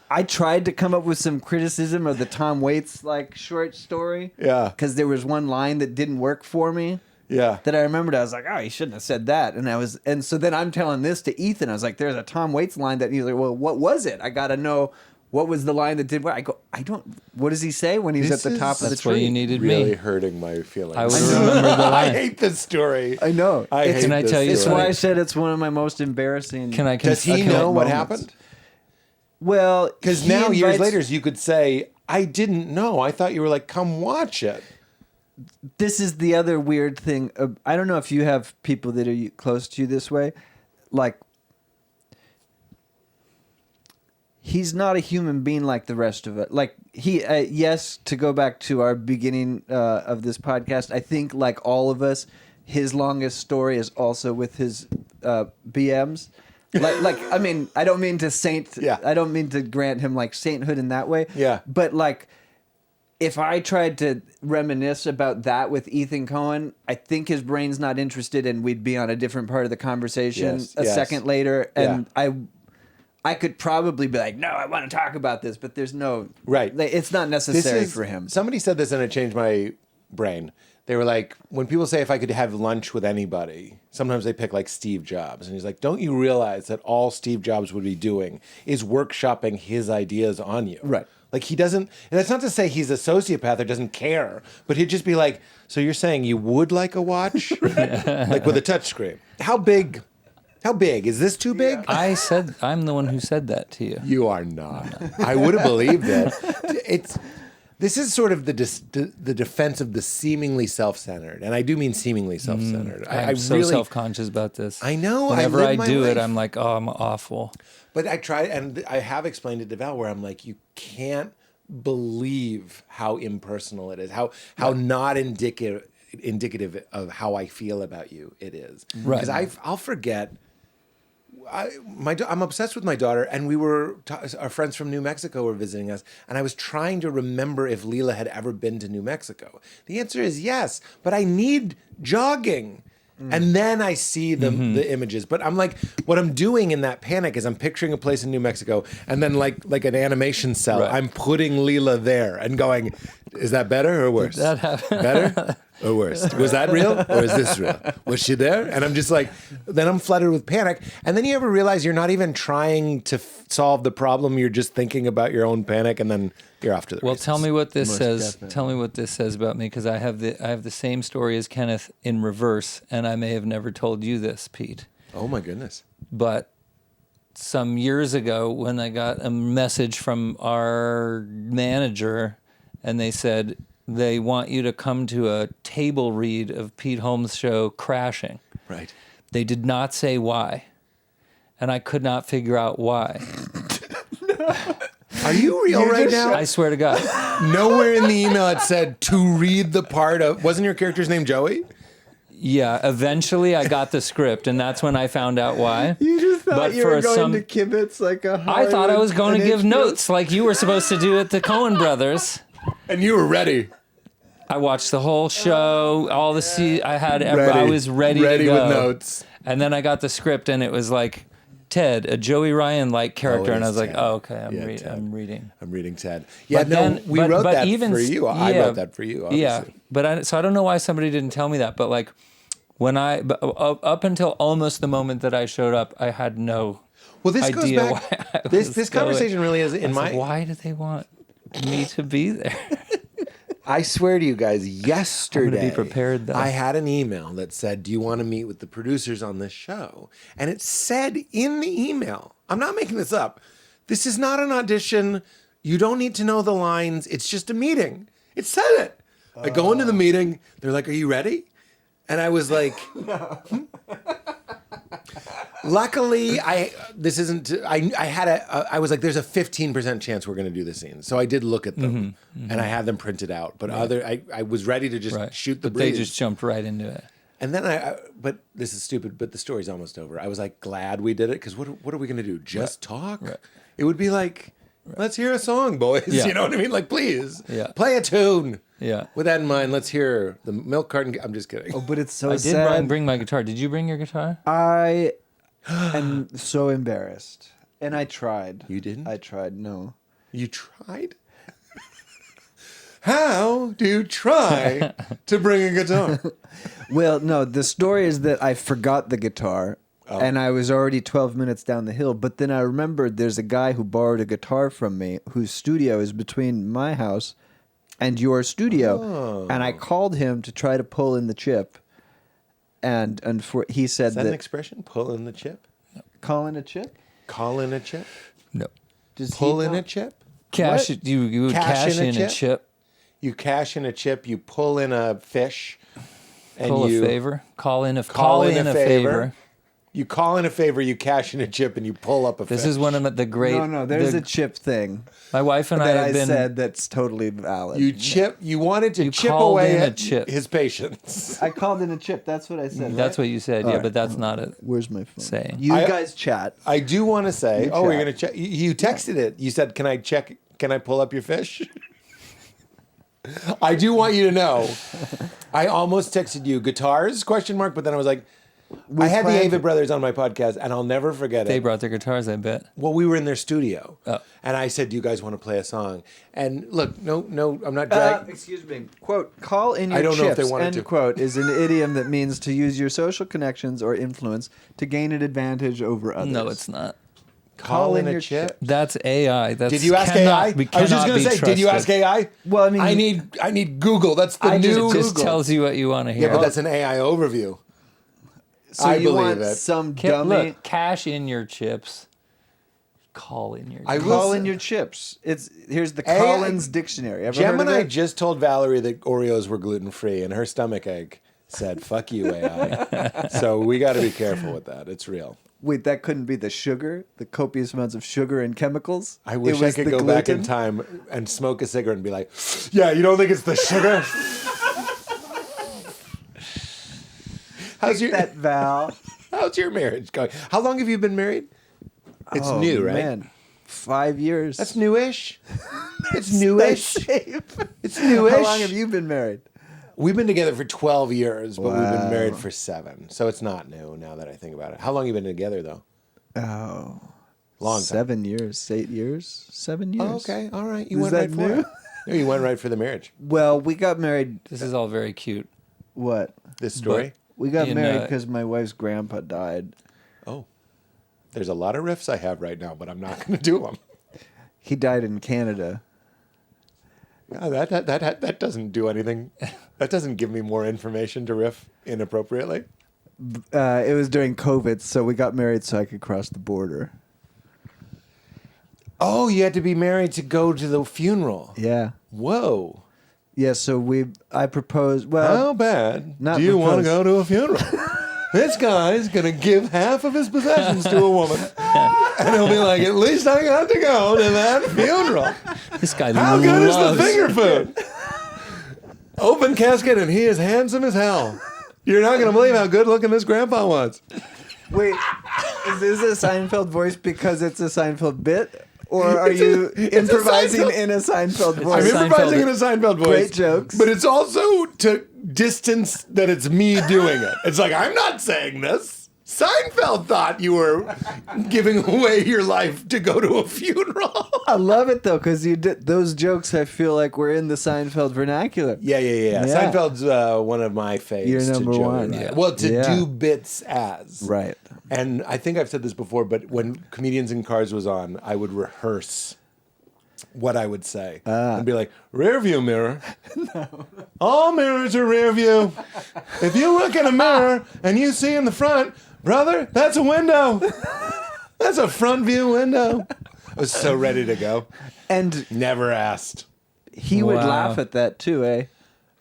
[SPEAKER 3] I tried to come up with some criticism of the Tom Waits like short story.
[SPEAKER 1] Yeah.
[SPEAKER 3] Because there was one line that didn't work for me.
[SPEAKER 1] Yeah.
[SPEAKER 3] That I remembered. I was like, "Oh, he shouldn't have said that." And so then I'm telling this to Ethan. I was like, "There's a Tom Waits line that," he's like, "Well, what was it? I got to know what was the line that did what." I go, "I don't, what does he say when he's at the top of the tree?"
[SPEAKER 2] That's why you needed
[SPEAKER 1] really
[SPEAKER 2] me.
[SPEAKER 1] hurting my feelings.
[SPEAKER 2] I would remember the line.
[SPEAKER 1] I hate this story.
[SPEAKER 3] I know.
[SPEAKER 2] Can I tell you
[SPEAKER 3] It's
[SPEAKER 2] something?
[SPEAKER 3] why I said it's one of my most embarrassing.
[SPEAKER 1] Does he know what happened?
[SPEAKER 3] Well,
[SPEAKER 1] because now years later, you could say, "I didn't know. I thought you were like, come watch it."
[SPEAKER 3] This is the other weird thing. I don't know if you have people that are close to you this way. Like, he's not a human being like the rest of it. Like, yes, to go back to our beginning of this podcast, I think like all of us, his longest story is also with his BMs. Like I mean, I don't mean to I don't mean to grant him like sainthood in that way.
[SPEAKER 1] Yeah.
[SPEAKER 3] But like, if I tried to reminisce about that with Ethan Coen, I think his brain's not interested, and we'd be on a different part of the conversation second later. And I could probably be like, "No, I want to talk about this," but there's no It's not necessary for him.
[SPEAKER 1] Somebody said this, and it changed my brain. They were like, when people say if I could have lunch with anybody, sometimes they pick like Steve Jobs. And he's like, don't you realize that all Steve Jobs would be doing is workshopping his ideas on you?
[SPEAKER 3] Right.
[SPEAKER 1] Like, he doesn't, and that's not to say he's a sociopath or doesn't care, but he'd just be like, "So you're saying you would like a watch?" Like with a touchscreen. How big How big? Is this too big?
[SPEAKER 2] I'm the one who said that to you.
[SPEAKER 1] You are not. I would have believed it. This is sort of the defense of the seemingly self-centered, and I do mean seemingly self-centered.
[SPEAKER 2] I'm so really, self-conscious about this.
[SPEAKER 1] I know.
[SPEAKER 2] Whenever I do it, I'm like, oh, I'm awful.
[SPEAKER 1] But I try, and I have explained it to Val, where I'm like, you can't believe how impersonal it is, how not indicative of how I feel about you it is.
[SPEAKER 2] Right.
[SPEAKER 1] Because I'll forget. I'm obsessed with my daughter, and our friends from New Mexico were visiting us, and I was trying to remember if Leela had ever been to New Mexico. The answer is yes, but I need jogging. And then I see the images. But I'm like, what I'm doing in that panic is I'm picturing a place in New Mexico, and then like an animation cell, I'm putting Leela there and going, is that better or worse?
[SPEAKER 2] Did that happen?
[SPEAKER 1] Better or worse? Was that real or is this real? Was she there? And I'm just like, then I'm flooded with panic. And then you ever realize you're not even trying to solve the problem. You're just thinking about your own panic, and then you're off to the races.
[SPEAKER 2] Tell me what this says. Definitely. Tell me what this says about me, because I have the same story as Kenneth in reverse, and I may have never told you this, Pete.
[SPEAKER 1] Oh my goodness!
[SPEAKER 2] But some years ago, when I got a message from our manager, and they said they want you to come to a table read of Pete Holmes' show Crashing.
[SPEAKER 1] Right.
[SPEAKER 2] They did not say why, and I could not figure out why.
[SPEAKER 1] Are you real right now?
[SPEAKER 2] I swear to God.
[SPEAKER 1] Nowhere in the email it said to read the part of. Wasn't your character's name Joey?
[SPEAKER 2] Yeah, eventually I got the script, and that's when I found out why.
[SPEAKER 3] You just thought you were going to kibitz like a
[SPEAKER 2] I thought I was going to give notes like you were supposed to do at the Coen brothers.
[SPEAKER 1] And you were ready.
[SPEAKER 2] I watched the whole show, all the I was ready to go.
[SPEAKER 1] With notes.
[SPEAKER 2] And then I got the script, and it was like Ted, a Joey Ryan-like character, and I was like,
[SPEAKER 1] Ted.
[SPEAKER 2] oh, okay, I'm reading.
[SPEAKER 1] I'm reading Ted. Yeah, we wrote that for you. I wrote that for you, obviously.
[SPEAKER 2] Yeah, but so I don't know why somebody didn't tell me that, but like when up until almost the moment that I showed up, I had no idea
[SPEAKER 1] goes back. This conversation really is in my.
[SPEAKER 2] Why do they want me to be there?
[SPEAKER 1] I swear to you guys, yesterday,
[SPEAKER 2] I'm gonna be prepared, though.
[SPEAKER 1] I had an email that said, do you want to meet with the producers on this show? And it said in the email, I'm not making this up, this is not an audition. You don't need to know the lines. It's just a meeting. It said it. I go into the meeting. They're like, are you ready? And I was like, Luckily, I was like, there's a 15% chance we're going to do the scene. So I did look at them, and I had them printed out. But I was ready to just shoot the breeze.
[SPEAKER 2] They just jumped right into it.
[SPEAKER 1] And then but this is stupid, but the story's almost over. I was like, glad we did it, because what are we going to do? Just talk? Right. It would be like, let's hear a song, boys. Yeah. You know what I mean? Like, please, play a tune.
[SPEAKER 2] Yeah.
[SPEAKER 1] With that in mind, let's hear the Milk Carton. I'm just kidding.
[SPEAKER 3] Oh, but it's so
[SPEAKER 2] I
[SPEAKER 3] sad.
[SPEAKER 2] I did bring my guitar. Did you bring your guitar?
[SPEAKER 3] I am so embarrassed. And I tried.
[SPEAKER 1] You didn't?
[SPEAKER 3] I tried, no.
[SPEAKER 1] You tried? How do you try to bring a guitar?
[SPEAKER 3] Well, no, the story is that I forgot the guitar. Oh. And I was already 12 minutes down the hill. But then I remembered there's a guy who borrowed a guitar from me whose studio is between my house and your studio. Oh. And I called him to try to pull in the chip. And he said
[SPEAKER 1] is that an expression? Pull in the chip?
[SPEAKER 3] No. Call in a chip?
[SPEAKER 1] Call in a chip?
[SPEAKER 2] No.
[SPEAKER 1] Pull in a chip?
[SPEAKER 2] Cash. You would cash in a chip.
[SPEAKER 1] You cash in a chip. You pull in a fish. And
[SPEAKER 2] pull a favor. Call in a favor.
[SPEAKER 1] You call in a favor, you cash in a chip, and you pull up a fish.
[SPEAKER 2] This is one of the great...
[SPEAKER 3] No, there's a chip thing.
[SPEAKER 2] My wife and I have been...
[SPEAKER 3] said that's totally valid.
[SPEAKER 1] You wanted to chip away at his patience.
[SPEAKER 3] I called in a chip. That's what I said, right?
[SPEAKER 2] That's what you said, but that's not a...
[SPEAKER 3] Where's my phone?
[SPEAKER 2] Saying.
[SPEAKER 3] You guys chat.
[SPEAKER 1] I do want to say... we're going to check. You texted it. You said, can I pull up your fish? I do want you to know, I almost texted you guitars, ? But then I was like... I had the Avett Brothers on my podcast, and I'll never forget it.
[SPEAKER 2] They brought their guitars, I bet.
[SPEAKER 1] Well, we were in their studio, and I said, do you guys want to play a song? And look, no, I'm not dragging.
[SPEAKER 3] Excuse me. Quote, call in your
[SPEAKER 1] I don't
[SPEAKER 3] chips,
[SPEAKER 1] know if they wanted
[SPEAKER 3] end
[SPEAKER 1] to.
[SPEAKER 3] Quote, is an idiom that means to use your social connections or influence to gain an advantage over others.
[SPEAKER 2] No, it's not.
[SPEAKER 1] Call in your chip?
[SPEAKER 2] That's AI.
[SPEAKER 1] Did you ask AI? I was just going to say, did you ask AI?
[SPEAKER 3] Well, I mean...
[SPEAKER 1] I need Google. That's the new Google.
[SPEAKER 2] It just tells you what you want to hear.
[SPEAKER 1] Yeah, but that's an AI overview.
[SPEAKER 3] So
[SPEAKER 1] I
[SPEAKER 3] you
[SPEAKER 1] believe
[SPEAKER 3] want
[SPEAKER 1] it.
[SPEAKER 3] some dummy?
[SPEAKER 2] Look, cash in your chips. Call in your.
[SPEAKER 1] I
[SPEAKER 2] chips.
[SPEAKER 1] will
[SPEAKER 3] Call
[SPEAKER 1] say-
[SPEAKER 3] in your chips. Here's the Collins Dictionary. Ever heard of
[SPEAKER 1] Gemini
[SPEAKER 3] it?
[SPEAKER 1] just told Valerie that Oreos were gluten-free, and her stomach ache said, fuck you, AI. So we got to be careful with that. It's real.
[SPEAKER 3] Wait, that couldn't be the sugar, the copious amounts of sugar and chemicals?
[SPEAKER 1] I wish
[SPEAKER 3] It
[SPEAKER 1] I
[SPEAKER 3] was
[SPEAKER 1] could
[SPEAKER 3] the
[SPEAKER 1] go back in
[SPEAKER 3] gluten?
[SPEAKER 1] time and smoke a cigarette and be like, yeah, you don't think it's the sugar?
[SPEAKER 3] That Val.
[SPEAKER 1] How's your marriage going? How long have you been married? It's new, right?
[SPEAKER 3] Man, 5 years.
[SPEAKER 1] That's newish. It's newish.
[SPEAKER 3] safe.
[SPEAKER 1] It's newish.
[SPEAKER 3] How long have you been married?
[SPEAKER 1] We've been together for 12 years, but we've been
[SPEAKER 3] Wow.
[SPEAKER 1] married for 7. So it's not new now that I think about it. How long have you been together, though?
[SPEAKER 3] Oh,
[SPEAKER 1] Long time.
[SPEAKER 3] 7 years, 8 years, 7 years.
[SPEAKER 1] Oh, okay. All right. You
[SPEAKER 3] Is
[SPEAKER 1] went
[SPEAKER 3] that
[SPEAKER 1] right for
[SPEAKER 3] new?
[SPEAKER 1] it. No, you went right for the marriage.
[SPEAKER 3] Well, we got married.
[SPEAKER 2] This is all very cute.
[SPEAKER 3] What?
[SPEAKER 1] This story?
[SPEAKER 3] We got
[SPEAKER 2] In,
[SPEAKER 3] married because my wife's grandpa died.
[SPEAKER 1] Oh. There's a lot of riffs I have right now, but I'm not going to do them.
[SPEAKER 3] He died in Canada.
[SPEAKER 1] No, that doesn't do anything. That doesn't give me more information to riff inappropriately.
[SPEAKER 3] It was during COVID, so we got married so I could cross the border.
[SPEAKER 1] Oh, you had to be married to go to the funeral.
[SPEAKER 3] Yeah.
[SPEAKER 1] Whoa.
[SPEAKER 3] Yeah, so I proposed. Well,
[SPEAKER 1] How bad
[SPEAKER 3] not
[SPEAKER 1] do you want to
[SPEAKER 3] because-
[SPEAKER 1] go to a funeral? This guy's going to give half of his possessions to a woman. And he'll be like, at least I got to go to that funeral.
[SPEAKER 2] This guy
[SPEAKER 1] How good is the
[SPEAKER 2] loves.
[SPEAKER 1] finger food? Open casket, and he is handsome as hell. You're not going to believe how good looking this grandpa was.
[SPEAKER 3] wait, is this a Seinfeld voice because it's a Seinfeld bit? Or are you
[SPEAKER 1] it's a
[SPEAKER 3] improvising
[SPEAKER 1] Seinfeld-
[SPEAKER 3] in a Seinfeld
[SPEAKER 1] I'm
[SPEAKER 3] voice?
[SPEAKER 1] improvising in a Seinfeld voice.
[SPEAKER 3] Great jokes.
[SPEAKER 1] But it's also to distance that it's me doing it. It's like, I'm not saying this. Seinfeld thought you were giving away your life to go to a funeral.
[SPEAKER 3] I love it though, because you did those jokes. I feel like we're in the Seinfeld vernacular.
[SPEAKER 1] Yeah.
[SPEAKER 3] Yeah.
[SPEAKER 1] Seinfeld's one of my faves.
[SPEAKER 3] You're
[SPEAKER 1] to
[SPEAKER 3] number
[SPEAKER 1] Joey
[SPEAKER 3] one.
[SPEAKER 1] Ryan.
[SPEAKER 3] Yeah.
[SPEAKER 1] Well, to
[SPEAKER 3] Yeah.
[SPEAKER 1] do bits as.
[SPEAKER 3] Right.
[SPEAKER 1] And I think I've said this before, but when Comedians in Cars was on, I would rehearse what I would say. And be like, rear view mirror. All mirrors are rear view. If you look in a mirror and you see in the front, brother, that's a window. That's a front view window. I was so ready to go.
[SPEAKER 3] And
[SPEAKER 1] Never asked.
[SPEAKER 3] he would
[SPEAKER 2] Wow.
[SPEAKER 3] laugh at that too, eh?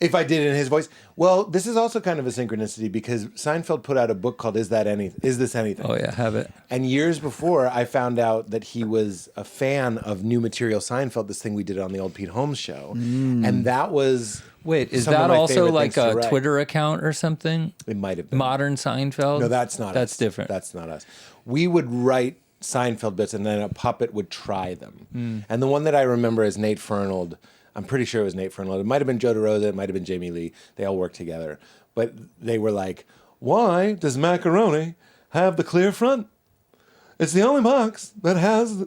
[SPEAKER 1] If I did it in his voice. Well, this is also kind of a synchronicity because Seinfeld put out a book called Is This Anything?
[SPEAKER 2] Oh yeah, have it.
[SPEAKER 1] And years before, I found out that he was a fan of New Material Seinfeld, this thing we did on the old Pete Holmes show. And that was...
[SPEAKER 2] Wait, is
[SPEAKER 1] some of
[SPEAKER 2] that
[SPEAKER 1] my
[SPEAKER 2] also
[SPEAKER 1] favorite
[SPEAKER 2] like
[SPEAKER 1] things to
[SPEAKER 2] a
[SPEAKER 1] write.
[SPEAKER 2] Twitter account or something?
[SPEAKER 1] It might have been.
[SPEAKER 2] Modern Seinfeld?
[SPEAKER 1] No, that's not us.
[SPEAKER 2] That's different.
[SPEAKER 1] That's not us. We would write Seinfeld bits and then a puppet would try them. And the one that I remember is Nate Fernald. I'm pretty sure it was Nate Fernald. It might have been Joe DeRosa. It might have been Jamie Lee. They all worked together. But they were like, why does macaroni have the clear front? It's the only box that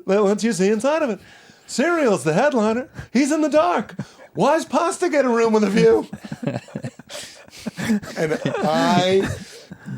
[SPEAKER 1] lets you see inside of it. Cereal's the headliner. He's in the dark. Why's pasta get a room with a view? And I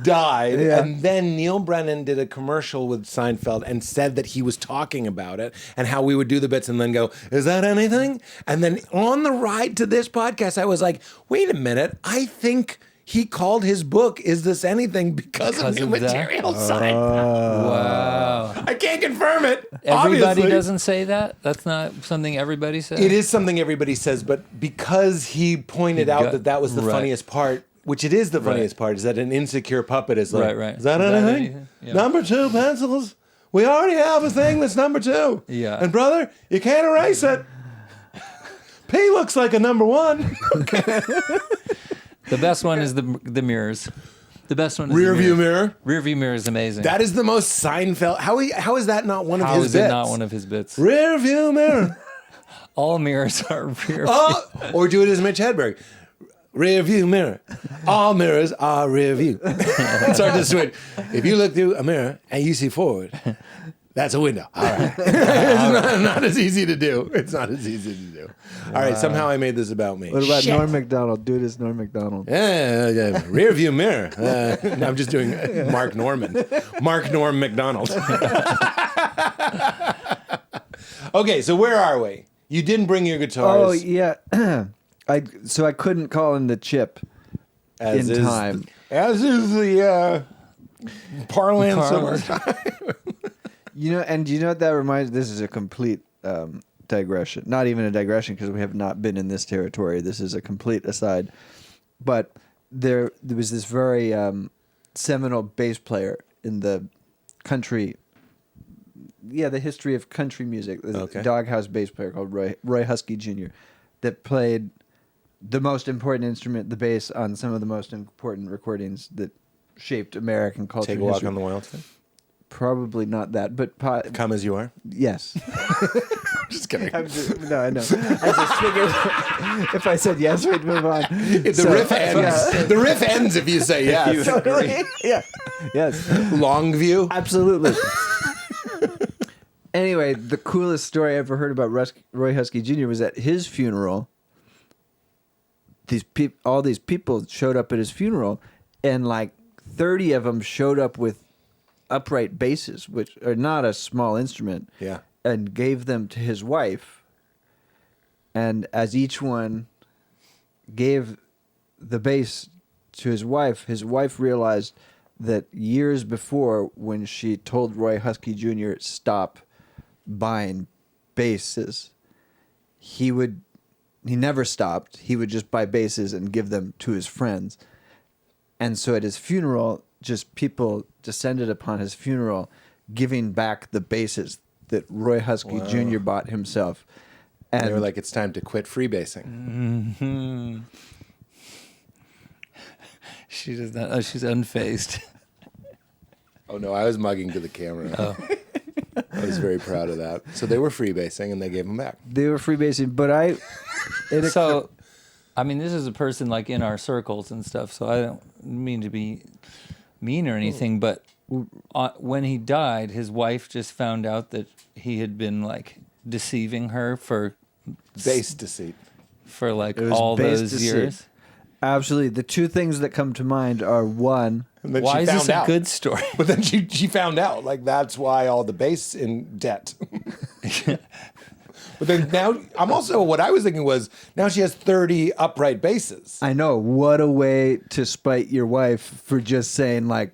[SPEAKER 1] died.
[SPEAKER 3] Yeah.
[SPEAKER 1] And then Neil Brennan did a commercial with Seinfeld and said that he was talking about it and how we would do the bits and then go, is that anything? And then on the ride to this podcast, I was like, wait a minute. I think he called his book, Is This Anything? Because of New
[SPEAKER 2] of that?
[SPEAKER 1] Material Seinfeld.
[SPEAKER 2] Wow.
[SPEAKER 1] I can't confirm it.
[SPEAKER 2] Everybody
[SPEAKER 1] obviously.
[SPEAKER 2] doesn't say that? That's not something everybody says?
[SPEAKER 1] It is something everybody says, but because he pointed out that that was the
[SPEAKER 2] Right.
[SPEAKER 1] funniest part, which it is the funniest part, is that an insecure puppet is like,
[SPEAKER 2] Right.
[SPEAKER 1] is that anything?
[SPEAKER 2] Yeah.
[SPEAKER 1] Number 2 pencils. We already have a thing that's number 2.
[SPEAKER 2] Yeah.
[SPEAKER 1] And brother, you can't erase it. P looks like a number 1.
[SPEAKER 2] The best one is the mirrors. The best one is
[SPEAKER 1] Rear
[SPEAKER 2] the
[SPEAKER 1] view
[SPEAKER 2] mirrors.
[SPEAKER 1] mirror.
[SPEAKER 2] Rear view mirror is amazing.
[SPEAKER 1] That is the most Seinfeld. How is that not one of
[SPEAKER 2] How
[SPEAKER 1] his
[SPEAKER 2] is
[SPEAKER 1] bits?
[SPEAKER 2] it not one of his bits?
[SPEAKER 1] Rear view mirror.
[SPEAKER 2] All mirrors are rear view.
[SPEAKER 1] Oh, or do it as Mitch Hedberg. Rear view mirror. All mirrors are rear view. It's hard to switch. If you look through a mirror and you see forward, that's a window. All right. It's not as easy to do. It's not as easy to do. All right. Somehow I made this about me.
[SPEAKER 3] What about
[SPEAKER 1] Shit.
[SPEAKER 3] Norm Macdonald? Do it as Norm Macdonald.
[SPEAKER 1] Yeah, rear view mirror. I'm just doing Mark Norman. Mark Norm McDonald. Okay, so where are we? You didn't bring your guitars.
[SPEAKER 3] Oh yeah, I couldn't call in the chip
[SPEAKER 1] as
[SPEAKER 3] in
[SPEAKER 1] is
[SPEAKER 3] time.
[SPEAKER 1] As is the parlance of our time.
[SPEAKER 3] You know, and you know what that reminds? This is a complete digression. Not even a digression because we have not been in this territory. This is a complete aside. But there was this very seminal bass player in the country. Yeah, the history of country music.
[SPEAKER 1] Okay.
[SPEAKER 3] Doghouse bass player called Roy Husky Jr. that played the most important instrument, the bass, on some of the most important recordings that shaped American culture.
[SPEAKER 1] Take a walk on the wild side.
[SPEAKER 3] Probably not that, but
[SPEAKER 1] Come as you are.
[SPEAKER 3] yes.
[SPEAKER 1] Just kidding.
[SPEAKER 3] No, I know. I just figured if I said yes, we'd move on.
[SPEAKER 1] The riff ends.
[SPEAKER 3] Yeah.
[SPEAKER 1] The riff ends if you say yes.
[SPEAKER 3] Totally. Yeah. Yes.
[SPEAKER 1] Long view.
[SPEAKER 3] Absolutely. Anyway, the coolest story I ever heard about Roy Husky Jr. was at his funeral. All these people showed up at his funeral, and like 30 of them showed up with upright basses, which are not a small instrument.
[SPEAKER 1] Yeah.
[SPEAKER 3] And gave them to his wife. And as each one gave the bass to his wife realized that years before, when she told Roy Husky Jr. stop buying basses, he never stopped. He would just buy basses and give them to his friends. And so at his funeral, just people descended upon his funeral, giving back the basses that Roy Husky Jr. bought himself. And
[SPEAKER 1] they were like, it's time to quit freebasing.
[SPEAKER 2] Mm-hmm. She does not. Oh, she's unfazed.
[SPEAKER 1] Oh, no, I was mugging to the camera.
[SPEAKER 2] Oh.
[SPEAKER 1] I was very proud of that. So they were freebasing, and they gave them back.
[SPEAKER 3] they were freebasing, but
[SPEAKER 2] So, I mean, this is a person like in our circles and stuff, so I don't mean to be mean or anything, but when he died, his wife just found out that he had been like deceiving her for
[SPEAKER 1] Base deceit.
[SPEAKER 2] for like
[SPEAKER 3] It was
[SPEAKER 2] all
[SPEAKER 3] base
[SPEAKER 2] those
[SPEAKER 3] deceit.
[SPEAKER 2] years.
[SPEAKER 3] absolutely, the two things that come to mind are one,
[SPEAKER 1] And then
[SPEAKER 2] Why
[SPEAKER 1] she
[SPEAKER 2] is
[SPEAKER 1] found
[SPEAKER 2] this
[SPEAKER 1] out.
[SPEAKER 2] a good story?
[SPEAKER 1] But then she found out. Like, that's why all the bass in debt. But then now, what I was thinking was, now she has 30 upright basses.
[SPEAKER 3] I know, what a way to spite your wife for just saying like,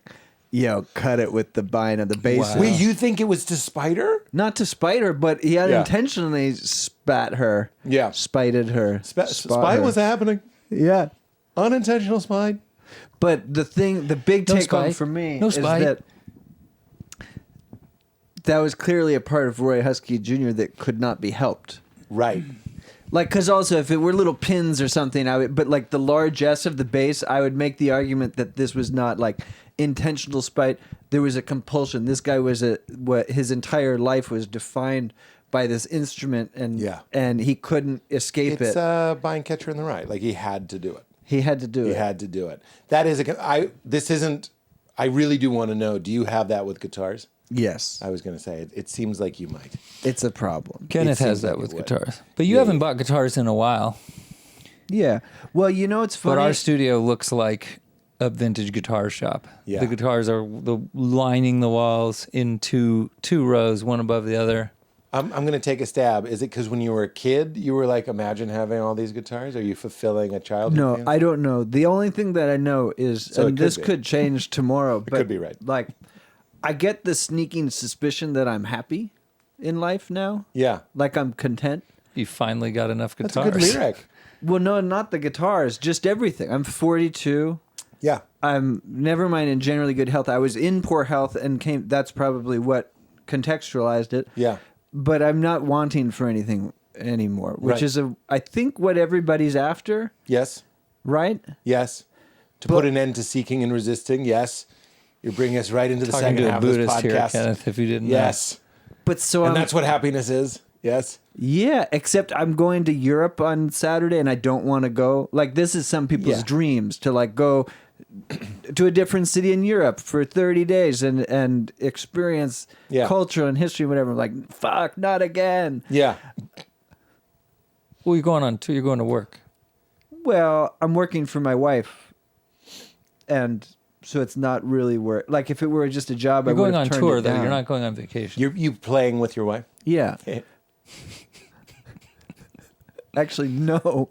[SPEAKER 3] cut it with the buying of the basses.
[SPEAKER 2] Wow.
[SPEAKER 1] Wait, you think it was to spite her?
[SPEAKER 3] Not to spite her, but he unintentionally spat her.
[SPEAKER 1] Yeah.
[SPEAKER 3] Spited her.
[SPEAKER 1] Spite was happening.
[SPEAKER 3] Yeah.
[SPEAKER 1] Unintentional spite.
[SPEAKER 3] But the big
[SPEAKER 2] No
[SPEAKER 3] take home
[SPEAKER 2] spite.
[SPEAKER 3] for me
[SPEAKER 2] No
[SPEAKER 3] is
[SPEAKER 2] spite.
[SPEAKER 3] that was clearly a part of Roy Husky Jr. that could not be helped.
[SPEAKER 1] Right.
[SPEAKER 3] Like, because also if it were little pins or something, but like the largesse of the bass, I would make the argument that this was not like intentional spite. There was a compulsion. This guy was his entire life was defined by this instrument, and he couldn't escape
[SPEAKER 1] It's
[SPEAKER 3] it.
[SPEAKER 1] buying Catcher in the Rye. Like, he had to do it.
[SPEAKER 3] He had to do
[SPEAKER 1] He
[SPEAKER 3] it.
[SPEAKER 1] had to do it. That is I really do want to know, do you have that with guitars?
[SPEAKER 3] Yes.
[SPEAKER 1] I was going to say, it seems like you might.
[SPEAKER 3] It's a problem.
[SPEAKER 2] Kenneth
[SPEAKER 1] seems
[SPEAKER 2] has that
[SPEAKER 1] like
[SPEAKER 2] with
[SPEAKER 1] it would.
[SPEAKER 2] guitars, but you haven't bought guitars in a while.
[SPEAKER 3] Yeah. Well, it's funny.
[SPEAKER 2] But our studio looks like a vintage guitar shop.
[SPEAKER 1] Yeah.
[SPEAKER 2] The guitars are lining the walls in two rows, one above the other.
[SPEAKER 1] I'm going to take a stab. Is it because when you were a kid, you were like, imagine having all these guitars? Are you fulfilling a childhood
[SPEAKER 3] No,
[SPEAKER 1] fantasy?
[SPEAKER 3] I don't know. The only thing that I know is,
[SPEAKER 1] So it
[SPEAKER 3] and
[SPEAKER 1] could
[SPEAKER 3] this
[SPEAKER 1] be.
[SPEAKER 3] could change tomorrow, but
[SPEAKER 1] could be right.
[SPEAKER 3] Like, I get the sneaking suspicion that I'm happy in life now.
[SPEAKER 1] Yeah.
[SPEAKER 3] Like I'm content.
[SPEAKER 2] You finally got enough
[SPEAKER 1] That's
[SPEAKER 2] guitars.
[SPEAKER 1] a good lyric.
[SPEAKER 3] Well, no, not the guitars, just everything. I'm 42.
[SPEAKER 1] Yeah.
[SPEAKER 3] I'm never mind in generally good health. I was in poor health and that's probably what contextualized it.
[SPEAKER 1] Yeah.
[SPEAKER 3] But I'm not wanting for anything anymore, which
[SPEAKER 1] Right.
[SPEAKER 3] is I think what everybody's after,
[SPEAKER 1] Yes.
[SPEAKER 3] right?
[SPEAKER 1] Yes. To put an end to seeking and resisting. Yes. You're bringing us right into the
[SPEAKER 2] Talking
[SPEAKER 1] second
[SPEAKER 2] to a
[SPEAKER 1] half of this
[SPEAKER 2] Buddhist here,
[SPEAKER 1] podcast.
[SPEAKER 2] Kenneth, if you didn't know.
[SPEAKER 1] Yes.
[SPEAKER 3] But so
[SPEAKER 1] And that's what happiness is. Yes.
[SPEAKER 3] Yeah, except I'm going to Europe on Saturday and I don't want to go. Like, this is some people's
[SPEAKER 1] Yeah.
[SPEAKER 3] dreams to like go to a different city in Europe for 30 days and experience
[SPEAKER 1] Yeah.
[SPEAKER 3] culture and history and whatever. I'm like, fuck, not again.
[SPEAKER 1] Yeah.
[SPEAKER 2] Well, you're going to work.
[SPEAKER 3] Well, I'm working for my wife. And so it's not really work. Like, if it were just a job,
[SPEAKER 2] You're
[SPEAKER 3] I would
[SPEAKER 2] going
[SPEAKER 3] have
[SPEAKER 2] on
[SPEAKER 3] turned
[SPEAKER 2] tour,
[SPEAKER 3] it
[SPEAKER 2] though.
[SPEAKER 3] down.
[SPEAKER 2] You're not going on vacation.
[SPEAKER 1] You playing with your wife?
[SPEAKER 3] Yeah. Actually, no.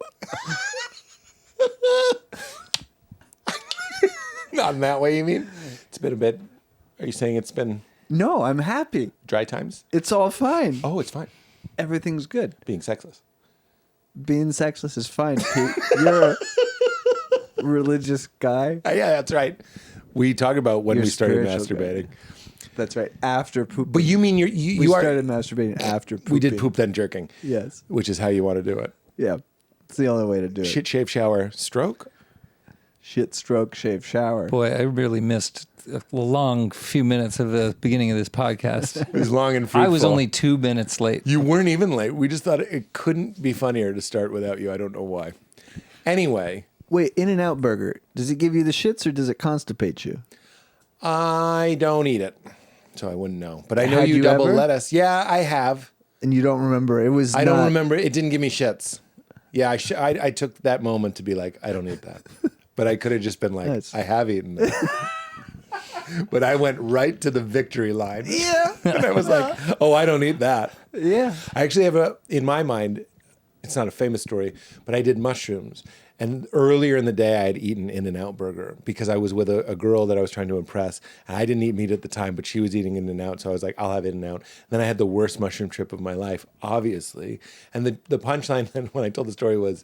[SPEAKER 1] Not in that way, you mean? It's been a bit. Are you saying it's been
[SPEAKER 3] No, I'm happy.
[SPEAKER 1] dry times?
[SPEAKER 3] It's all fine.
[SPEAKER 1] Oh, it's fine.
[SPEAKER 3] Everything's good.
[SPEAKER 1] Being sexless.
[SPEAKER 3] Being sexless is fine, Pete. You're a religious guy.
[SPEAKER 1] Yeah, that's right. We talk about when
[SPEAKER 3] You're
[SPEAKER 1] we started
[SPEAKER 3] spiritual
[SPEAKER 1] masturbating.
[SPEAKER 3] guy. That's right. After pooping.
[SPEAKER 1] But you mean
[SPEAKER 3] we
[SPEAKER 1] you are
[SPEAKER 3] started masturbating after pooping.
[SPEAKER 1] we did poop then jerking.
[SPEAKER 3] Yes.
[SPEAKER 1] Which is how you want to do it.
[SPEAKER 3] Yeah. It's the only way to do it.
[SPEAKER 1] Shit, shave, shower, stroke.
[SPEAKER 3] Shit, stroke, shave, shower.
[SPEAKER 2] Boy, I really missed a long few minutes of the beginning of this podcast.
[SPEAKER 1] It was long and fruitful.
[SPEAKER 2] I was only 2 minutes late.
[SPEAKER 1] You weren't even late. We just thought it couldn't be funnier to start without you. I don't know why. Anyway.
[SPEAKER 3] Wait, In-N-Out Burger, does it give you the shits or does it constipate you?
[SPEAKER 1] I don't eat it, so I wouldn't know. But I know
[SPEAKER 3] Had
[SPEAKER 1] you
[SPEAKER 3] you
[SPEAKER 1] double
[SPEAKER 3] ever?
[SPEAKER 1] lettuce. Yeah, I have.
[SPEAKER 3] And you don't remember. It was
[SPEAKER 1] I don't remember. It didn't give me shits. Yeah, I took that moment to be like, I don't eat that. But I could have just been like,
[SPEAKER 3] Nice.
[SPEAKER 1] I have eaten it. But I went right to the victory line.
[SPEAKER 3] Yeah.
[SPEAKER 1] And I was like, oh, I don't eat that.
[SPEAKER 3] Yeah.
[SPEAKER 1] I actually have in my mind, it's not a famous story, but I did mushrooms. And earlier in the day, I had eaten In-N-Out Burger because I was with a girl that I was trying to impress. And I didn't eat meat at the time, but she was eating In-N-Out. So I was like, I'll have In-N-Out. Then I had the worst mushroom trip of my life, obviously. And the punchline then when I told the story was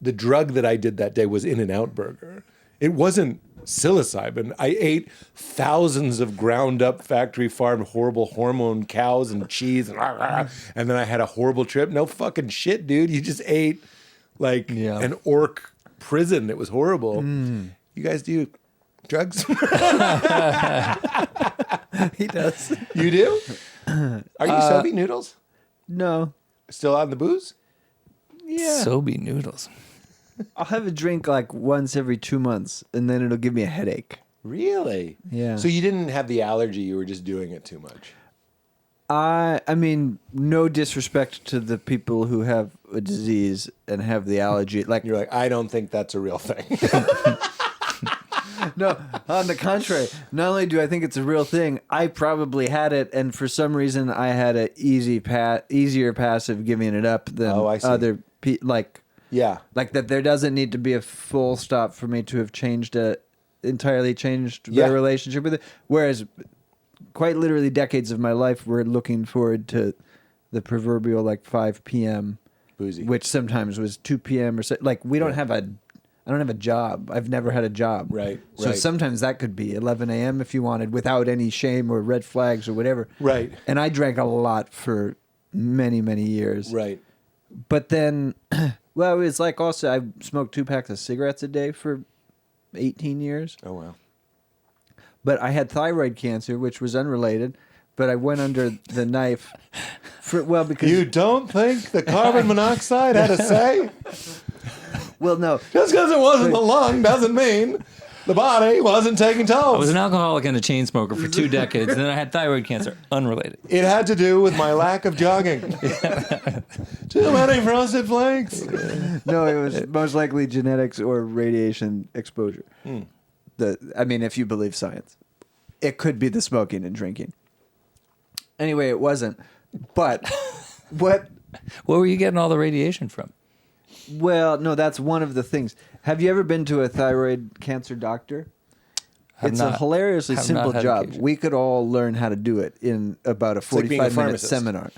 [SPEAKER 1] the drug that I did that day was In-N-Out Burger. It wasn't psilocybin. I ate thousands of ground up factory farmed horrible hormone cows and cheese and then I had a horrible trip. No fucking shit, dude. You just ate like an orc prison. It was horrible. You guys do drugs?
[SPEAKER 3] He does.
[SPEAKER 1] You do? Are you soapy noodles?
[SPEAKER 3] No.
[SPEAKER 1] Still on the booze?
[SPEAKER 3] Yeah.
[SPEAKER 2] Sobe noodles.
[SPEAKER 3] I'll have a drink like once every 2 months and then it'll give me a headache.
[SPEAKER 1] Really?
[SPEAKER 3] Yeah.
[SPEAKER 1] So you didn't have the allergy, you were just doing it too much.
[SPEAKER 3] I mean, no disrespect to the people who have a disease and have the allergy. Like,
[SPEAKER 1] You're like, I don't think that's a real thing.
[SPEAKER 3] no, on the contrary. Not only do I think it's a real thing, I probably had it, and for some reason, I had a easier pass of giving it up than
[SPEAKER 1] Oh, I see.
[SPEAKER 3] other people.
[SPEAKER 1] Yeah.
[SPEAKER 3] Like that, there doesn't need to be a full stop for me to have entirely changed
[SPEAKER 1] Yeah.
[SPEAKER 3] the relationship with it. Whereas, quite literally, decades of my life were looking forward to the proverbial 5 p.m.
[SPEAKER 1] Boozy.
[SPEAKER 3] which sometimes was 2 p.m. or so. Like I don't have a job. I've never had a job.
[SPEAKER 1] Right,
[SPEAKER 3] So
[SPEAKER 1] right.
[SPEAKER 3] sometimes that could be 11 a.m. if you wanted, without any shame or red flags or whatever.
[SPEAKER 1] Right.
[SPEAKER 3] And I drank a lot for many, many years.
[SPEAKER 1] Right.
[SPEAKER 3] But then, well, it was like also I smoked 2 packs of cigarettes a day for 18 years.
[SPEAKER 1] Oh, wow.
[SPEAKER 3] But I had thyroid cancer, which was unrelated. But I went under the knife because
[SPEAKER 1] You don't think the carbon monoxide had a say?
[SPEAKER 3] well, no.
[SPEAKER 1] Just because it wasn't the lung doesn't mean the body wasn't taking tolls.
[SPEAKER 2] I was an alcoholic and a chain smoker for 2 decades, and then I had thyroid cancer, unrelated.
[SPEAKER 1] It had to do with my lack of jogging. Too many frosted flakes.
[SPEAKER 3] No, it was most likely genetics or radiation exposure. If you believe science, it could be the smoking and drinking. Anyway, it wasn't. But what?
[SPEAKER 2] Where were you getting all the radiation from?
[SPEAKER 3] Well, no, that's one of the things. Have you ever been to a thyroid cancer doctor? It's a hilariously simple job.
[SPEAKER 2] occasion.
[SPEAKER 3] We could all learn how to do it in about a
[SPEAKER 1] like being a
[SPEAKER 3] 45-minute
[SPEAKER 1] pharmacist.
[SPEAKER 3] seminar.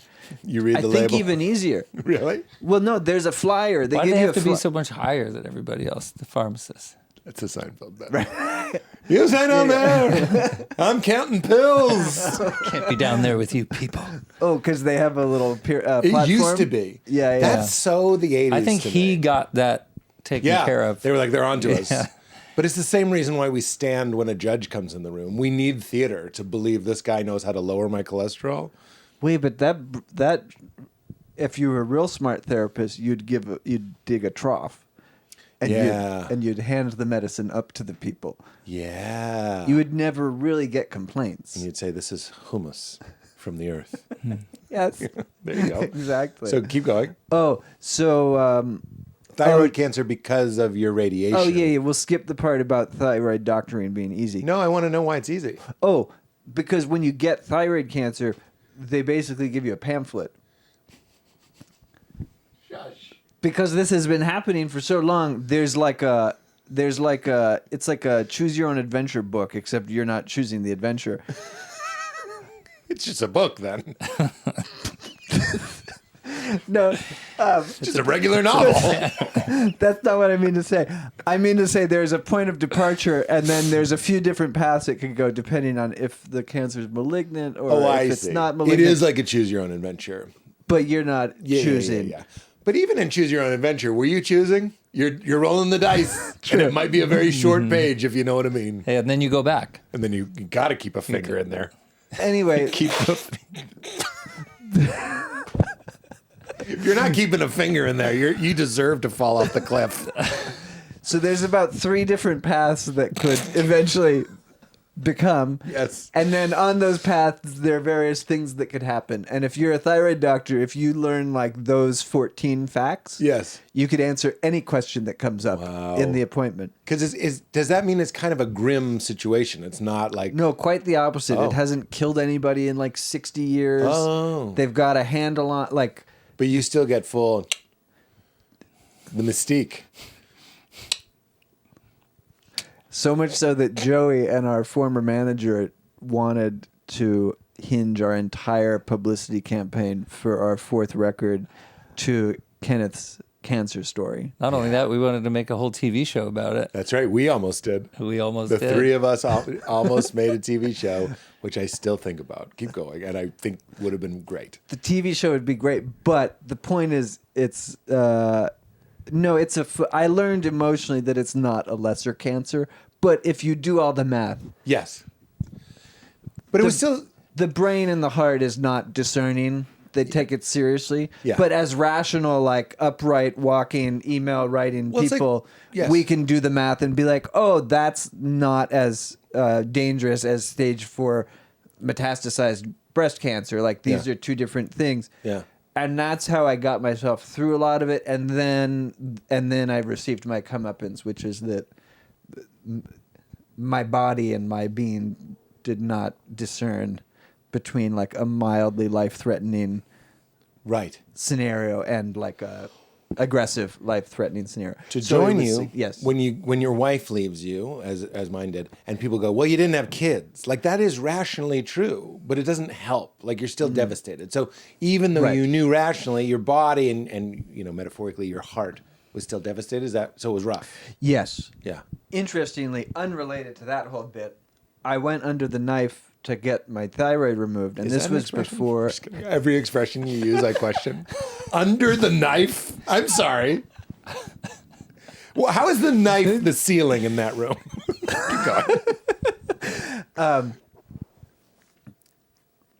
[SPEAKER 1] You read
[SPEAKER 3] I
[SPEAKER 1] the
[SPEAKER 3] think
[SPEAKER 1] label.
[SPEAKER 3] even easier.
[SPEAKER 1] Really?
[SPEAKER 3] Well, no, there's a flyer. They
[SPEAKER 2] Why do
[SPEAKER 3] give
[SPEAKER 2] they
[SPEAKER 3] you
[SPEAKER 2] have
[SPEAKER 3] a
[SPEAKER 2] to be so much higher than everybody else, the pharmacists?
[SPEAKER 1] That's a Seinfeld bit. You stay down there. I'm counting pills.
[SPEAKER 2] Can't be down there with you people.
[SPEAKER 3] Oh, because they have a little
[SPEAKER 1] It
[SPEAKER 3] platform?
[SPEAKER 1] used to be.
[SPEAKER 3] Yeah, yeah.
[SPEAKER 1] That's so the 80s.
[SPEAKER 2] I think
[SPEAKER 1] to
[SPEAKER 2] he
[SPEAKER 1] me.
[SPEAKER 2] got that taken
[SPEAKER 1] Yeah.
[SPEAKER 2] care of.
[SPEAKER 1] They were like, they're onto us.
[SPEAKER 2] Yeah.
[SPEAKER 1] But it's the same reason why we stand when a judge comes in the room. We need theater to believe this guy knows how to lower my cholesterol.
[SPEAKER 3] Wait, but that if you were a real smart therapist, you'd dig a trough, and
[SPEAKER 1] Yeah.
[SPEAKER 3] you'd hand the medicine up to the people.
[SPEAKER 1] Yeah.
[SPEAKER 3] You would never really get complaints.
[SPEAKER 1] And you'd say, this is humus from the earth.
[SPEAKER 3] Yes,
[SPEAKER 1] There you go.
[SPEAKER 3] exactly.
[SPEAKER 1] So keep going.
[SPEAKER 3] oh, so
[SPEAKER 1] Thyroid cancer because of your radiation.
[SPEAKER 3] oh yeah, we'll skip the part about thyroid doctoring being easy.
[SPEAKER 1] No, I want to know why it's easy.
[SPEAKER 3] Oh, because when you get thyroid cancer, they basically give you a pamphlet. Because this has been happening for so long, there's There's it's like a choose your own adventure book, except you're not choosing the adventure.
[SPEAKER 1] It's just a book then.
[SPEAKER 3] No,
[SPEAKER 1] It's just a regular novel.
[SPEAKER 3] that's not what I mean to say. I mean to say there's a point of departure, and then there's a few different paths it could go depending on if the cancer is malignant or if it's not malignant.
[SPEAKER 1] It is like a choose your own adventure.
[SPEAKER 3] But you're not choosing.
[SPEAKER 1] Yeah. But even in choose your own adventure, were you choosing? You're rolling the dice, and it might be a very short page if you know what I mean.
[SPEAKER 2] Hey, and then you go back.
[SPEAKER 1] And then you got to keep a finger in there.
[SPEAKER 3] Anyway,
[SPEAKER 1] If you're not keeping a finger in there, you deserve to fall off the cliff.
[SPEAKER 3] so there's about 3 different paths that could eventually become.
[SPEAKER 1] Yes.
[SPEAKER 3] And then on those paths, there are various things that could happen. And if you're a thyroid doctor, if you learn like those 14 facts,
[SPEAKER 1] Yes.
[SPEAKER 3] you could answer any question that comes up in the appointment.
[SPEAKER 1] Because does that mean it's kind of a grim situation? It's not like...
[SPEAKER 3] No, quite the opposite.
[SPEAKER 1] Oh.
[SPEAKER 3] It hasn't killed anybody in like 60 years.
[SPEAKER 1] Oh.
[SPEAKER 3] They've got a handle on, like...
[SPEAKER 1] But you still get full... The mystique.
[SPEAKER 3] So much so that Joey and our former manager wanted to hinge our entire publicity campaign for our 4th record to Kenneth's cancer story.
[SPEAKER 2] Not only that, we wanted to make a whole TV show about it.
[SPEAKER 1] That's right. We almost did.
[SPEAKER 2] We almost
[SPEAKER 1] The
[SPEAKER 2] did.
[SPEAKER 1] 3 of us almost made a TV show, which I still think about. Keep going. And I think would have been great.
[SPEAKER 3] The TV show would be great, but the point is, I learned emotionally that it's not a lesser cancer, but if you do all the math,
[SPEAKER 1] Yes. But it was still...
[SPEAKER 3] the brain and the heart is not discerning. They take it seriously.
[SPEAKER 1] Yeah.
[SPEAKER 3] But as rational, like upright, walking, email writing
[SPEAKER 1] Well, it's like-
[SPEAKER 3] people,
[SPEAKER 1] yes.
[SPEAKER 3] we can do the math and be like, oh, that's not as dangerous as stage 4 metastasized breast cancer. Like these
[SPEAKER 1] Yeah.
[SPEAKER 3] are 2 different things.
[SPEAKER 1] Yeah.
[SPEAKER 3] And that's how I got myself through a lot of it. And then I received my comeuppance, which is that my body and my being did not discern between like a mildly life-threatening
[SPEAKER 1] Right.
[SPEAKER 3] scenario and like a aggressive life-threatening scenario.
[SPEAKER 1] To
[SPEAKER 3] So it
[SPEAKER 1] join
[SPEAKER 3] was-
[SPEAKER 1] you,
[SPEAKER 3] yes.
[SPEAKER 1] when your wife leaves you, as mine did, and people go, well, you didn't have kids. Like, that is rationally true, but it doesn't help. Like, you're still devastated. So even though
[SPEAKER 3] Right.
[SPEAKER 1] you knew rationally, your body and metaphorically, your heart was still devastated. So it was rough.
[SPEAKER 3] Yes.
[SPEAKER 1] Yeah.
[SPEAKER 3] Interestingly, unrelated to that whole bit, I went under the knife to get my thyroid removed, and
[SPEAKER 1] Is
[SPEAKER 3] this
[SPEAKER 1] that an
[SPEAKER 3] was
[SPEAKER 1] expression?
[SPEAKER 3] before.
[SPEAKER 1] Just kidding. Every expression you use, I question. Under the knife? I'm sorry. Well, how is the knife the ceiling in that room? Keep going.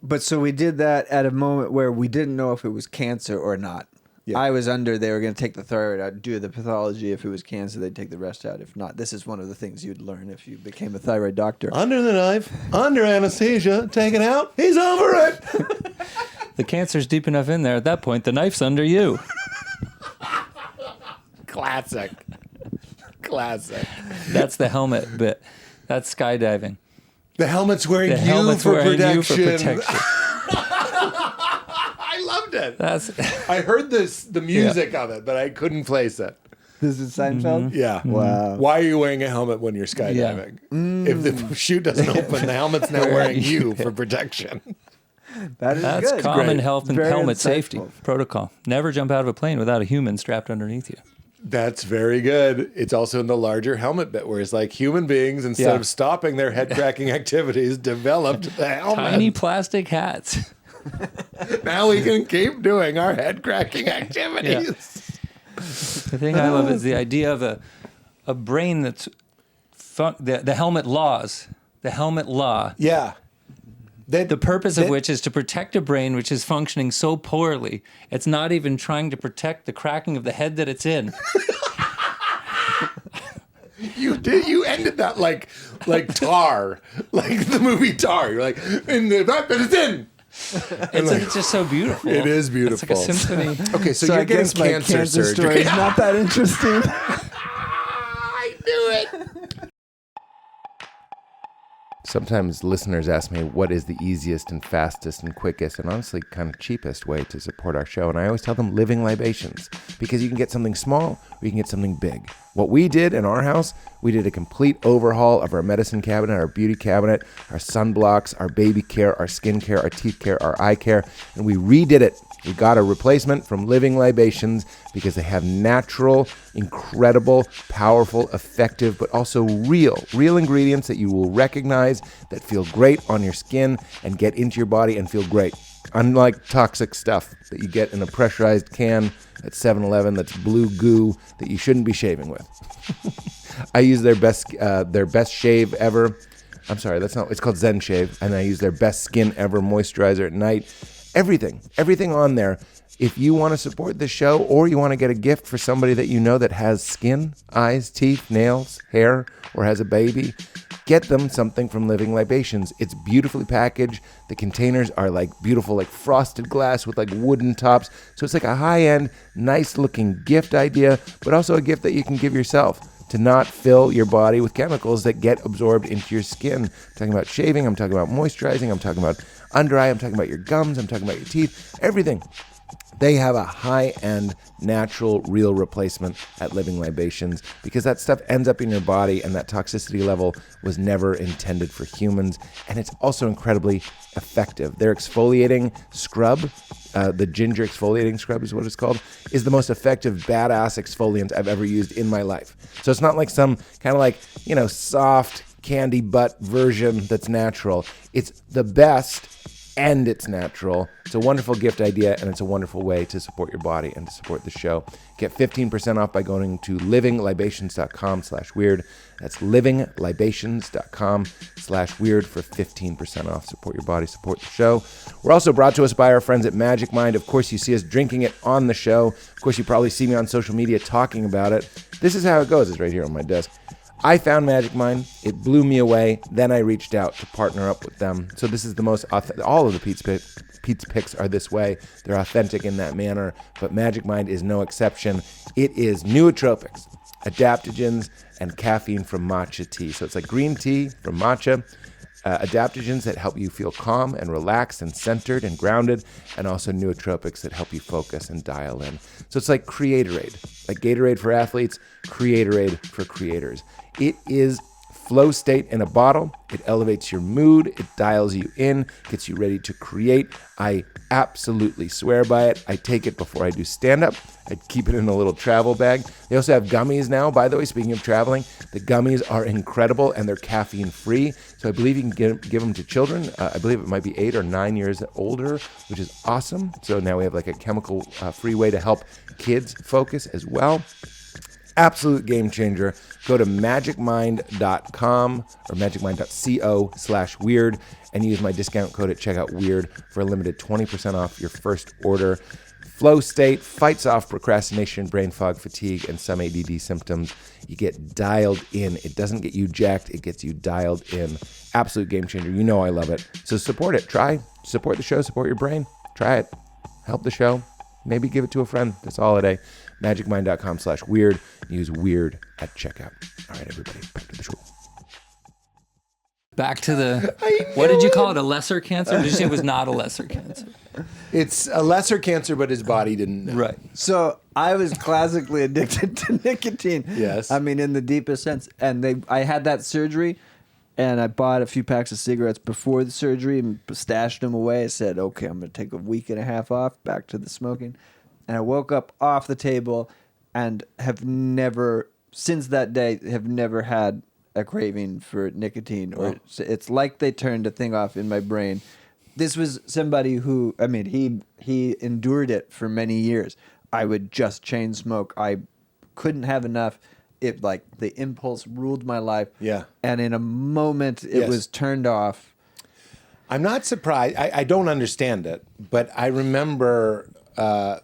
[SPEAKER 3] But so we did that at a moment where we didn't know if it was cancer or not.
[SPEAKER 1] Yeah.
[SPEAKER 3] I was under, they were going to take the thyroid out, do the pathology. If it was cancer, they'd take the rest out. If not, this is one of the things you'd learn if you became a thyroid doctor.
[SPEAKER 1] Under the knife, under anesthesia, taken out, he's over it.
[SPEAKER 2] The cancer's deep enough in there. At that point, the knife's under you.
[SPEAKER 1] Classic.
[SPEAKER 2] That's the helmet bit. That's skydiving.
[SPEAKER 1] The helmet's wearing
[SPEAKER 2] The
[SPEAKER 1] you
[SPEAKER 2] helmet's
[SPEAKER 1] for
[SPEAKER 2] wearing
[SPEAKER 1] protection.
[SPEAKER 2] you for protection.
[SPEAKER 1] I loved it.
[SPEAKER 2] That's
[SPEAKER 1] I heard the music of it, but I couldn't place it.
[SPEAKER 3] This is Seinfeld?
[SPEAKER 1] Yeah.
[SPEAKER 3] Wow.
[SPEAKER 1] Why are you wearing a helmet when you're skydiving? If the chute doesn't open, the helmet's now wearing you for protection.
[SPEAKER 3] That is
[SPEAKER 2] That's
[SPEAKER 3] good.
[SPEAKER 2] common
[SPEAKER 1] great.
[SPEAKER 2] health and
[SPEAKER 3] Very
[SPEAKER 2] helmet
[SPEAKER 3] insightful.
[SPEAKER 2] safety protocol. Never jump out of a plane without a human strapped underneath you.
[SPEAKER 1] That's very good. It's also in the larger helmet bit where it's like human beings, instead
[SPEAKER 2] Yeah.
[SPEAKER 1] of stopping their head cracking activities, developed the helmet.
[SPEAKER 2] Tiny plastic hats.
[SPEAKER 1] Now we can keep doing our head cracking activities.
[SPEAKER 2] The thing I love is the idea of a brain that's the helmet laws. The helmet law.
[SPEAKER 1] Yeah.
[SPEAKER 2] The purpose of which is to protect a brain which is functioning so poorly, it's not even trying to protect the cracking of the head that it's in.
[SPEAKER 1] You ended that like Tar, like the movie Tar. You're like, in the fact that it's in.
[SPEAKER 2] It's just so beautiful.
[SPEAKER 1] It is
[SPEAKER 2] It's
[SPEAKER 1] beautiful.
[SPEAKER 2] like a symphony.
[SPEAKER 1] Okay, so
[SPEAKER 3] I
[SPEAKER 1] you're getting
[SPEAKER 3] guess my
[SPEAKER 1] cancer
[SPEAKER 3] story
[SPEAKER 1] surgery.
[SPEAKER 3] is not that interesting.
[SPEAKER 1] I knew it. Sometimes listeners ask me what is the easiest and fastest and quickest and honestly kind of cheapest way to support our show. And I always tell them living libations, because you can get something small or you can get something big. What we did in our house, we did a complete overhaul of our medicine cabinet, our beauty cabinet, our sunblocks, our baby care, our skin care, our teeth care, our eye care, and we redid it. We got a replacement from Living Libations because they have natural, incredible, powerful, effective, but also real ingredients that you will recognize that feel great on your skin and get into your body and feel great. Unlike toxic stuff that you get in a pressurized can at 7-Eleven that's blue goo that you shouldn't be shaving with. I use their best shave ever. I'm sorry, it's called Zen Shave, and I use their best skin ever moisturizer at night. Everything on there. If you want to support the show or you want to get a gift for somebody that you know that has skin, eyes, teeth, nails, hair, or has a baby, get them something from Living Libations. It's beautifully packaged. The containers are like beautiful, like frosted glass with like wooden tops. So it's like a high-end, nice-looking gift idea, but also a gift that you can give yourself to not fill your body with chemicals that get absorbed into your skin. I'm talking about shaving. I'm talking about moisturizing. I'm talking about under eye. I'm talking about your gums. I'm talking about your teeth. Everything. They have a high-end, natural, real replacement at Living Libations because that stuff ends up in your body and that toxicity level was never intended for humans. And it's also incredibly effective. Their exfoliating scrub, the ginger exfoliating scrub is what it's called, is the most effective, badass exfoliant I've ever used in my life. So it's not like some kind of like, soft candy butt version that's natural. It's the best and it's natural. It's a wonderful gift idea, and it's a wonderful way to support your body and to support the show. Get 15% off by going to livinglibations.com/weird. That's livinglibations.com/weird for 15% off. Support your body, support the show. We're also brought to us by our friends at Magic Mind. Of course, you see us drinking it on the show. Of course, you probably see me on social media talking about it. This is how it goes. It's right here on my desk. I found Magic Mind. It blew me away. Then I reached out to partner up with them. So this is the most authentic. All of the Pete's picks are this way. They're authentic in that manner. But Magic Mind is no exception. It is nootropics, adaptogens, and caffeine from matcha tea. So it's like green tea from matcha. Adaptogens that help you feel calm and relaxed and centered and grounded, and also nootropics that help you focus and dial in. So it's like Creatorade, like Gatorade for athletes, Creatorade for creators. It is flow state in a bottle. It elevates your mood. It dials you in, gets you ready to create. I absolutely swear by it. I take it before I do stand-up. I keep it in a little travel bag. They also have gummies now, by the way, speaking of traveling. The gummies are incredible, and they're caffeine-free. So I believe you can give them to children. I believe it might be 8 or 9 years older, which is awesome. So now we have like a chemical-free way to help kids focus as well. Absolute game changer. Go to magicmind.com or magicmind.co/weird and use my discount code at checkout weird for a limited 20% off your first order. Flow state fights off procrastination, brain fog, fatigue, and some ADD symptoms. You get dialed in. It doesn't get you jacked. It gets you dialed in. Absolute game changer. You know I love it. So support it. Try. Support the show. Support your brain. Try it. Help the show. Maybe give it to a friend this holiday. magicmind.com/weird. Use weird at checkout. All right, everybody, back to the show.
[SPEAKER 2] Back to the, what did you call it? A lesser cancer? Did you say it was not a lesser cancer?
[SPEAKER 1] It's a lesser cancer, but his body didn't know.
[SPEAKER 2] Right.
[SPEAKER 3] So I was classically addicted to nicotine.
[SPEAKER 1] Yes.
[SPEAKER 3] I mean, in the deepest sense. And I had that surgery, and I bought a few packs of cigarettes before the surgery and stashed them away. I said, okay, I'm going to take a week and a half off, back to the smoking. And I woke up off the table and have never, since that day, have never had a craving for nicotine. Or it's like they turned a thing off in my brain. This was somebody who, I mean, he endured it for many years. I would just chain smoke. I couldn't have enough. It, like, the impulse ruled my life.
[SPEAKER 1] Yeah.
[SPEAKER 3] And in a moment, it was turned off.
[SPEAKER 1] I'm not surprised. I don't understand it, but I remember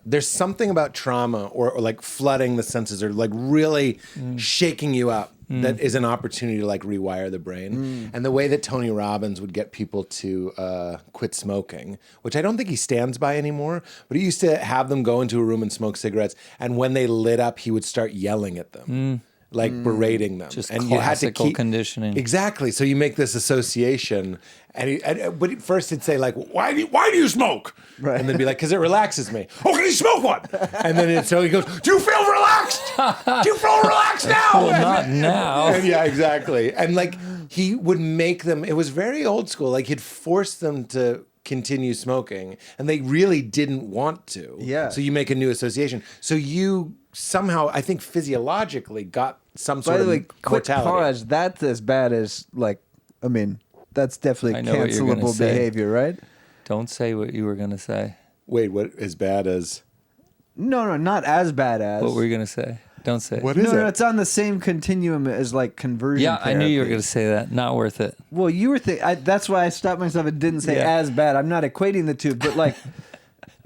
[SPEAKER 1] there's something about trauma or like flooding the senses or like really shaking you up that is an opportunity to like rewire the brain. And the way that Tony Robbins would get people to quit smoking, which I don't think he stands by anymore, but he used to have them go into a room and smoke cigarettes. And when they lit up, he would start yelling at them. like berating them.
[SPEAKER 2] Just
[SPEAKER 1] and
[SPEAKER 2] classical conditioning.
[SPEAKER 1] Exactly. So you make this association, but at first he'd say like, why do you smoke? Right. And then be like, because it relaxes me. Oh, can you smoke one? And then so he goes, do you feel relaxed? Do you feel relaxed now?
[SPEAKER 2] Well, not now.
[SPEAKER 1] Yeah, exactly. And like he would make them, it was very old school. Like he'd force them to continue smoking and they really didn't want to.
[SPEAKER 3] Yeah.
[SPEAKER 1] So you make a new association. So you somehow, I think physiologically got some sort
[SPEAKER 3] By the way,
[SPEAKER 1] of
[SPEAKER 3] quick
[SPEAKER 1] mortality.
[SPEAKER 3] pause. That's as bad as like, I mean, that's definitely
[SPEAKER 2] I know what you're gonna
[SPEAKER 3] cancelable
[SPEAKER 2] say.
[SPEAKER 3] behavior, right?
[SPEAKER 2] Don't say what you were going to say.
[SPEAKER 1] Wait, what as bad as?
[SPEAKER 3] No, not as bad as.
[SPEAKER 2] What were you going to say? Don't say it.
[SPEAKER 1] What is
[SPEAKER 3] No,
[SPEAKER 1] it?
[SPEAKER 3] it's on the same continuum as like conversion.
[SPEAKER 2] Yeah, I knew you were
[SPEAKER 3] therapy.
[SPEAKER 2] going to say that. Not worth it.
[SPEAKER 3] Well, you were that's why I stopped myself and didn't say
[SPEAKER 2] Yeah.
[SPEAKER 3] as bad. I'm not equating the two, but like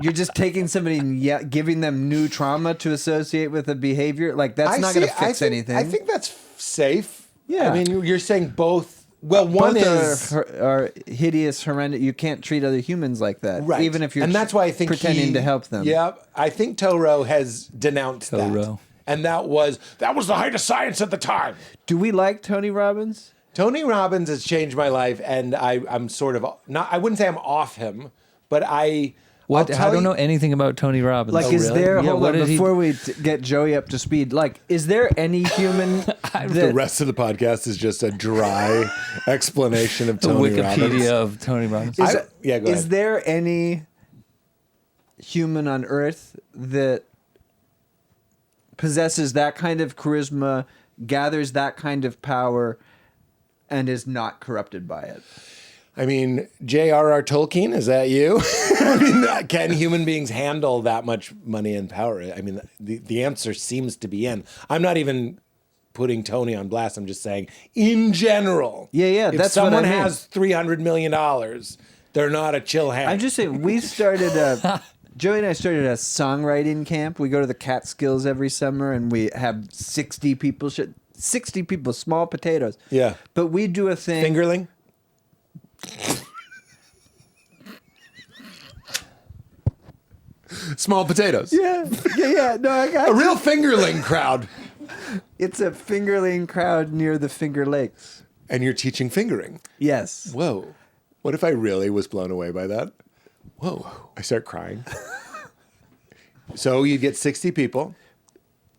[SPEAKER 3] you're just taking somebody and giving them new trauma to associate with a behavior. Like that's not going to fix anything.
[SPEAKER 1] I think that's safe.
[SPEAKER 3] Yeah.
[SPEAKER 1] I mean, you're saying both. Well, one
[SPEAKER 3] Both
[SPEAKER 1] is
[SPEAKER 3] are hideous, horrendous. You can't treat other humans like that,
[SPEAKER 1] right,
[SPEAKER 3] even if you're
[SPEAKER 1] and that's why I think
[SPEAKER 3] pretending to help them.
[SPEAKER 1] Yeah, I think Toro has denounced that,
[SPEAKER 2] Toro.
[SPEAKER 1] and that was the height of science at the time.
[SPEAKER 3] Do we like Tony Robbins?
[SPEAKER 1] Tony Robbins has changed my life, and I'm sort of not. I wouldn't say I'm off him, but
[SPEAKER 2] What?
[SPEAKER 1] I'll
[SPEAKER 2] I
[SPEAKER 1] tell
[SPEAKER 2] don't
[SPEAKER 1] you-
[SPEAKER 2] know anything about Tony Robbins.
[SPEAKER 3] Like, is
[SPEAKER 1] really?
[SPEAKER 3] there?
[SPEAKER 2] Yeah,
[SPEAKER 3] Hold
[SPEAKER 2] what
[SPEAKER 3] on,
[SPEAKER 2] did he-
[SPEAKER 3] before we get Joey up to speed. Like, is there any human
[SPEAKER 1] The rest of the podcast is just a dry explanation of
[SPEAKER 2] the
[SPEAKER 1] Tony
[SPEAKER 2] Wikipedia
[SPEAKER 1] Robbins.
[SPEAKER 2] of Tony Robbins?
[SPEAKER 3] Is,
[SPEAKER 1] Yeah, go
[SPEAKER 3] is
[SPEAKER 1] ahead.
[SPEAKER 3] there any human on Earth that possesses that kind of charisma, gathers that kind of power, and is not corrupted by it?
[SPEAKER 1] I mean, J.R.R. Tolkien, is that you? I mean, can human beings handle that much money and power? I mean, the answer seems to be in. I'm not even putting Tony on blast. I'm just saying, in general.
[SPEAKER 3] Yeah,
[SPEAKER 1] If
[SPEAKER 3] that's what I
[SPEAKER 1] someone
[SPEAKER 3] mean.
[SPEAKER 1] has $300 million, they're not a chill hand.
[SPEAKER 3] I'm just saying, we started Joey and I started a songwriting camp. We go to the Catskills every summer, and we have 60 people, 60 people, small potatoes.
[SPEAKER 1] Yeah.
[SPEAKER 3] But we do a thing.
[SPEAKER 1] Fingerling? Small potatoes.
[SPEAKER 3] Yeah. No, I got
[SPEAKER 1] A real fingerling crowd.
[SPEAKER 3] It's a fingerling crowd near the Finger Lakes.
[SPEAKER 1] And you're teaching fingering.
[SPEAKER 3] Yes.
[SPEAKER 1] Whoa. What if I really was blown away by that? Whoa. I start crying. So you get 60 people.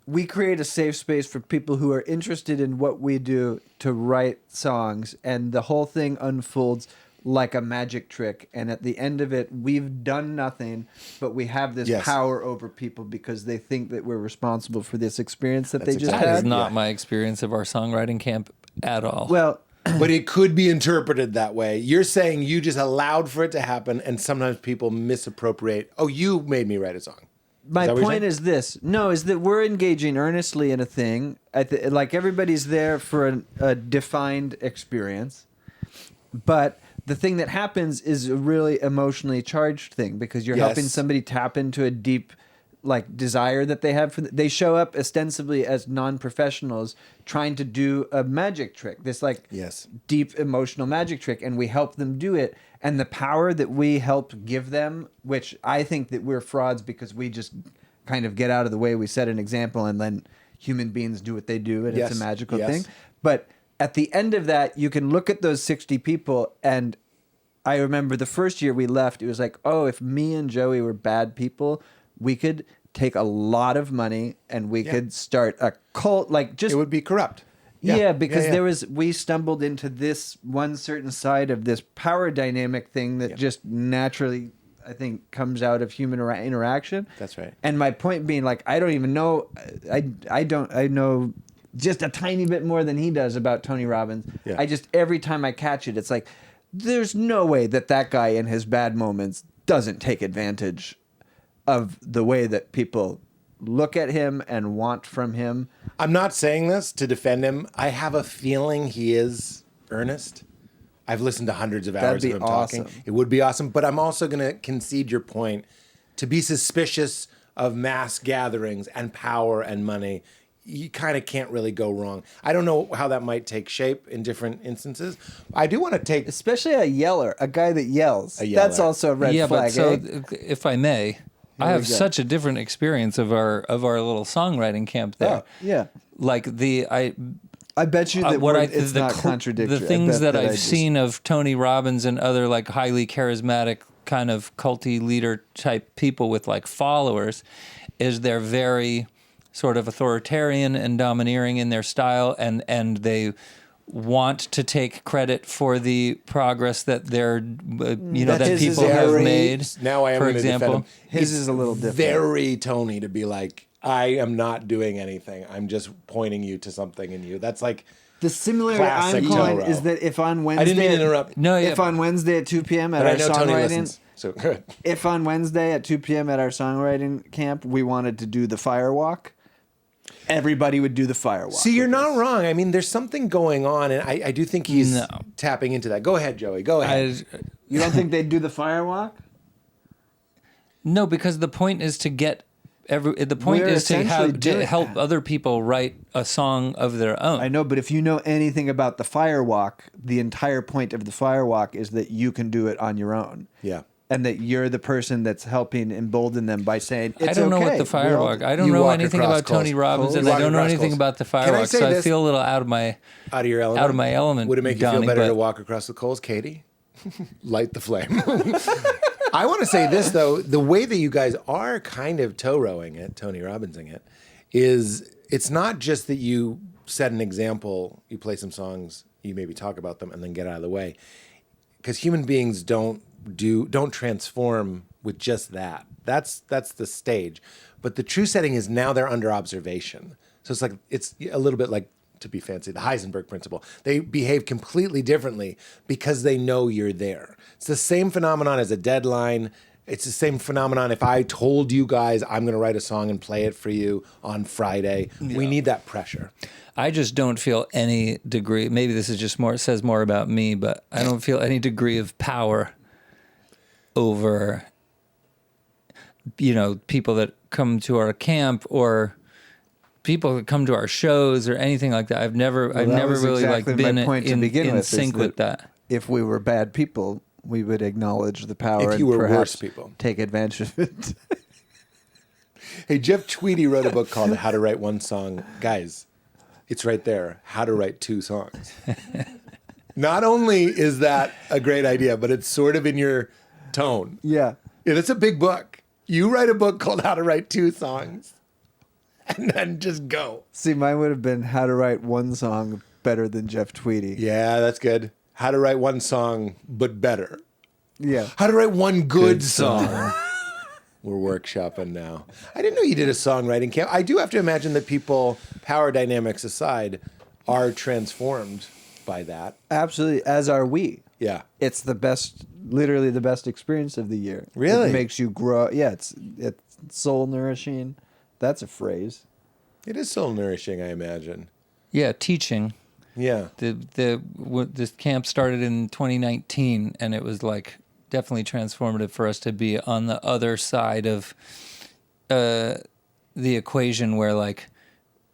[SPEAKER 3] We create a safe space for people who are interested in what we do to write songs, and the whole thing unfolds like a magic trick. And at the end of it, we've done nothing, but we have this
[SPEAKER 1] Yes.
[SPEAKER 3] power over people because they think that we're responsible for this experience that
[SPEAKER 1] That's
[SPEAKER 3] they just
[SPEAKER 1] exactly
[SPEAKER 2] That
[SPEAKER 3] had.
[SPEAKER 2] is not my experience of our songwriting camp at all.
[SPEAKER 3] Well,
[SPEAKER 1] But it could be interpreted that way. You're saying you just allowed for it to happen, and sometimes people misappropriate. Oh, you made me write a song.
[SPEAKER 3] my
[SPEAKER 1] that what you're
[SPEAKER 3] point
[SPEAKER 1] saying?
[SPEAKER 3] is this. No, is that we're engaging earnestly in a thing. Like everybody's there for a defined experience. But the thing that happens is a really emotionally charged thing because you're
[SPEAKER 1] Yes.
[SPEAKER 3] helping somebody tap into a deep like desire that they have for they show up ostensibly as non-professionals trying to do a magic trick, this like
[SPEAKER 1] Yes.
[SPEAKER 3] deep emotional magic trick, and we help them do it. And the power that we help give them, which I think that we're frauds because we just kind of get out of the way, we set an example, and then human beings do what they do, and
[SPEAKER 1] Yes.
[SPEAKER 3] it's a magical
[SPEAKER 1] Yes.
[SPEAKER 3] thing. But at the end of that, you can look at those 60 people, and I remember the first year we left, it was like, oh, if me and Joey were bad people, we could take a lot of money and we could start a cult, like just
[SPEAKER 1] It would be corrupt.
[SPEAKER 3] yeah, because we stumbled into this one certain side of this power dynamic thing that just naturally, I think, comes out of human interaction.
[SPEAKER 1] That's right.
[SPEAKER 3] And my point being, like, I don't even know, I know just a tiny bit more than he does about Tony Robbins.
[SPEAKER 1] Yeah.
[SPEAKER 3] I just, every time I catch it, it's like, there's no way that guy in his bad moments doesn't take advantage of the way that people look at him and want from him.
[SPEAKER 1] I'm not saying this to defend him. I have a feeling he is earnest. I've listened to hundreds of hours
[SPEAKER 3] That'd
[SPEAKER 1] of
[SPEAKER 3] be
[SPEAKER 1] him talking.
[SPEAKER 3] awesome.
[SPEAKER 1] It would be awesome. But I'm also going to concede your point. To be suspicious of mass gatherings and power and money, you kind of can't really go wrong. I don't know how that might take shape in different instances. I do want to take...
[SPEAKER 3] Especially a yeller, a guy that yells.
[SPEAKER 1] A yeller.
[SPEAKER 3] That's also a red
[SPEAKER 2] yeah,
[SPEAKER 3] flag.
[SPEAKER 2] but so
[SPEAKER 3] eh?
[SPEAKER 2] if I may, I
[SPEAKER 3] we
[SPEAKER 2] have
[SPEAKER 3] go.
[SPEAKER 2] such a different experience of our little songwriting camp there.
[SPEAKER 3] Oh, yeah.
[SPEAKER 2] like
[SPEAKER 3] I bet you that it's not
[SPEAKER 2] the
[SPEAKER 3] contradictory.
[SPEAKER 2] things that I've seen of Tony Robbins and other like highly charismatic kind of culty leader type people with like followers is they're very sort of authoritarian and domineering in their style, and they want to take credit for the progress that they're that people have made.
[SPEAKER 1] Now I am going to defend him.
[SPEAKER 3] His is a little different.
[SPEAKER 1] Very Tony to be like, I am not doing anything. I'm just pointing you to something in you. That's like
[SPEAKER 3] the similarity I'm calling is that if on Wednesday,
[SPEAKER 1] I didn't mean to interrupt.
[SPEAKER 2] No, yeah.
[SPEAKER 3] If on Wednesday at 2 p.m. at our songwriting,
[SPEAKER 1] so good.
[SPEAKER 3] If on Wednesday at 2 p.m. at our songwriting camp we wanted to do the fire walk, everybody would do the fire walk.
[SPEAKER 1] See, you're not wrong. I mean, there's something going on, and I do think he's tapping into that. Go ahead, Joey. Go ahead.
[SPEAKER 3] You don't think they'd do the fire walk?
[SPEAKER 2] No, because the point is to get the point is to help other people write a song of their own.
[SPEAKER 3] I know, but if you know anything about the fire walk, the entire point of the fire walk is that you can do it on your own.
[SPEAKER 1] Yeah.
[SPEAKER 3] And that you're the person that's helping embolden them by saying, it's okay.
[SPEAKER 2] I don't know what the fire walk. I don't know anything about Tony Robbins, and I don't know anything about the fire walk. So I feel a little out of my
[SPEAKER 1] element.
[SPEAKER 2] Out of my element.
[SPEAKER 1] Would it make you feel better to walk across the coals, Katie? Light the flame. I want to say this though: the way that you guys are kind of toe rowing it, Tony Robbinsing it, is it's not just that you set an example, you play some songs, you maybe talk about them, and then get out of the way, because human beings don't transform with just that. That's the stage. But the true setting is now they're under observation. So it's a little bit like, to be fancy, the Heisenberg principle. They behave completely differently because they know you're there. It's the same phenomenon as a deadline. It's the same phenomenon if I told you guys I'm going to write a song and play it for you on Friday. Yeah. We need that pressure.
[SPEAKER 2] I just don't feel any degree, maybe this is just more, it says more about me, but I don't feel any degree of power over, people that come to our camp or people that come to our shows or anything like that. I've never really been in sync with that.
[SPEAKER 3] If we were bad people, we would acknowledge the power
[SPEAKER 1] if you
[SPEAKER 3] and
[SPEAKER 1] were
[SPEAKER 3] perhaps
[SPEAKER 1] worse people,
[SPEAKER 3] take advantage of it.
[SPEAKER 1] Hey, Jeff Tweedy wrote a book called How to Write One Song. Guys, it's right there. How to Write Two Songs. Not only is that a great idea, but it's sort of in your tone.
[SPEAKER 3] Yeah.
[SPEAKER 1] That's a big book. You write a book called How to Write Two Songs. And then just go.
[SPEAKER 3] See, mine would have been How to Write One Song Better Than Jeff Tweedy.
[SPEAKER 1] Yeah, that's good. How to write one song, but better.
[SPEAKER 3] Yeah.
[SPEAKER 1] How to write one good song. We're workshopping now. I didn't know you did a songwriting camp. I do have to imagine that people, power dynamics aside, are transformed by that.
[SPEAKER 3] Absolutely, as are we.
[SPEAKER 1] Yeah.
[SPEAKER 3] It's the best, literally the best experience of the year.
[SPEAKER 1] Really?
[SPEAKER 3] It makes you grow. Yeah, it's soul nourishing. That's a phrase.
[SPEAKER 1] It is soul nourishing, I imagine.
[SPEAKER 2] Yeah, teaching.
[SPEAKER 1] Yeah.
[SPEAKER 2] This camp started in 2019, and it was like definitely transformative for us to be on the other side of the equation, where like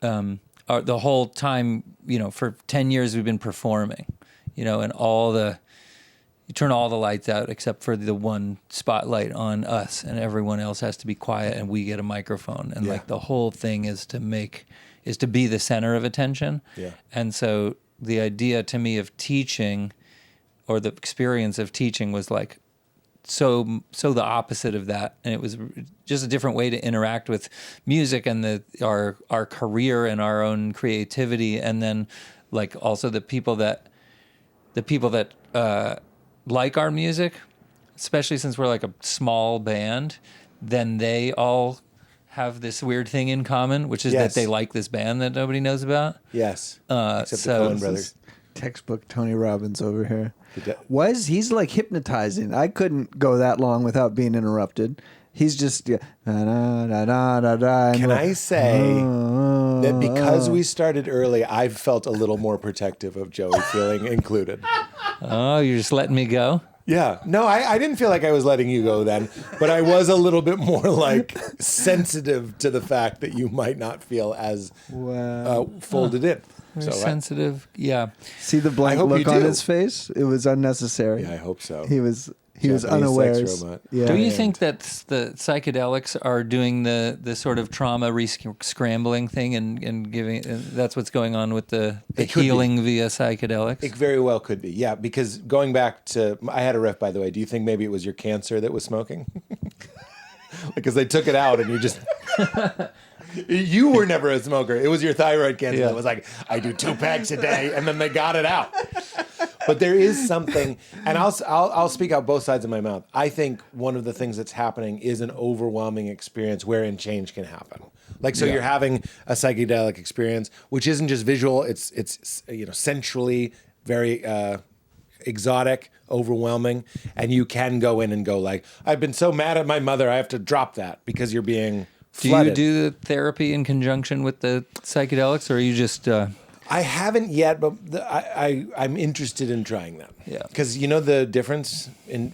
[SPEAKER 2] the whole time, for 10 years we've been performing, and you turn all the lights out except for the one spotlight on us, and everyone else has to be quiet, and we get a microphone, and like the whole thing is to be the center of attention.
[SPEAKER 1] Yeah.
[SPEAKER 2] And so the idea to me of teaching, or the experience of teaching, was like so the opposite of that, and it was just a different way to interact with music and our career and our own creativity, and then like also the people that like our music, especially since we're like a small band, then they all have this weird thing in common, which is that they like this band that nobody knows about.
[SPEAKER 1] Yes. Except the Coen brothers.
[SPEAKER 3] Textbook Tony Robbins over here. He's like hypnotizing. I couldn't go that long without being interrupted. He's just Can
[SPEAKER 1] I say that because we started early, I've felt a little more protective of Joey feeling included.
[SPEAKER 2] Oh, you're just letting me go?
[SPEAKER 1] Yeah. No, I didn't feel like I was letting you go then, but I was a little bit more like sensitive to the fact that you might not feel as folded in.
[SPEAKER 2] Very sensitive. Yeah.
[SPEAKER 3] See the blank look on his face? It was unnecessary.
[SPEAKER 1] Yeah, I hope so.
[SPEAKER 3] He was He was
[SPEAKER 1] Japanese
[SPEAKER 3] unawares.
[SPEAKER 1] sex robot.
[SPEAKER 3] Yeah.
[SPEAKER 2] Do you think that the psychedelics are doing the sort of trauma scrambling thing and giving? That's what's going on with the
[SPEAKER 1] It could
[SPEAKER 2] healing via psychedelics.
[SPEAKER 1] It very well could be, yeah. Because going back to, I had a riff, by the way. Do you think maybe it was your cancer that was smoking? Because they took it out and you just... You were never a smoker. It was your thyroid cancer that was like, I do 2 packs a day, and then they got it out. But there is something, and I'll speak out both sides of my mouth. I think one of the things that's happening is an overwhelming experience wherein change can happen. Like, so you're having a psychedelic experience, which isn't just visual. It's sensually very exotic, overwhelming, and you can go in and go like, I've been so mad at my mother, I have to drop that because you're being flooded.
[SPEAKER 2] Do you do the therapy in conjunction with the psychedelics, or are you just...
[SPEAKER 1] I haven't yet, but I'm interested in trying that.
[SPEAKER 2] Yeah.
[SPEAKER 1] Because you know the difference in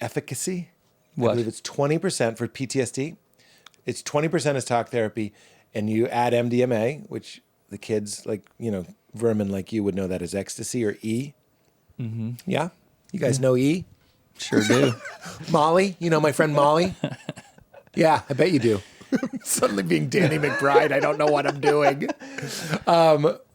[SPEAKER 1] efficacy?
[SPEAKER 2] What?
[SPEAKER 1] I believe it's 20% for PTSD. It's 20% as talk therapy, and you add MDMA, which the kids, like, vermin like you would know that as ecstasy or E. Mm-hmm. Yeah? You guys know E?
[SPEAKER 2] Sure do.
[SPEAKER 1] Molly? You know my friend Molly? Yeah, I bet you do. Suddenly being Danny McBride, I don't know what I'm doing.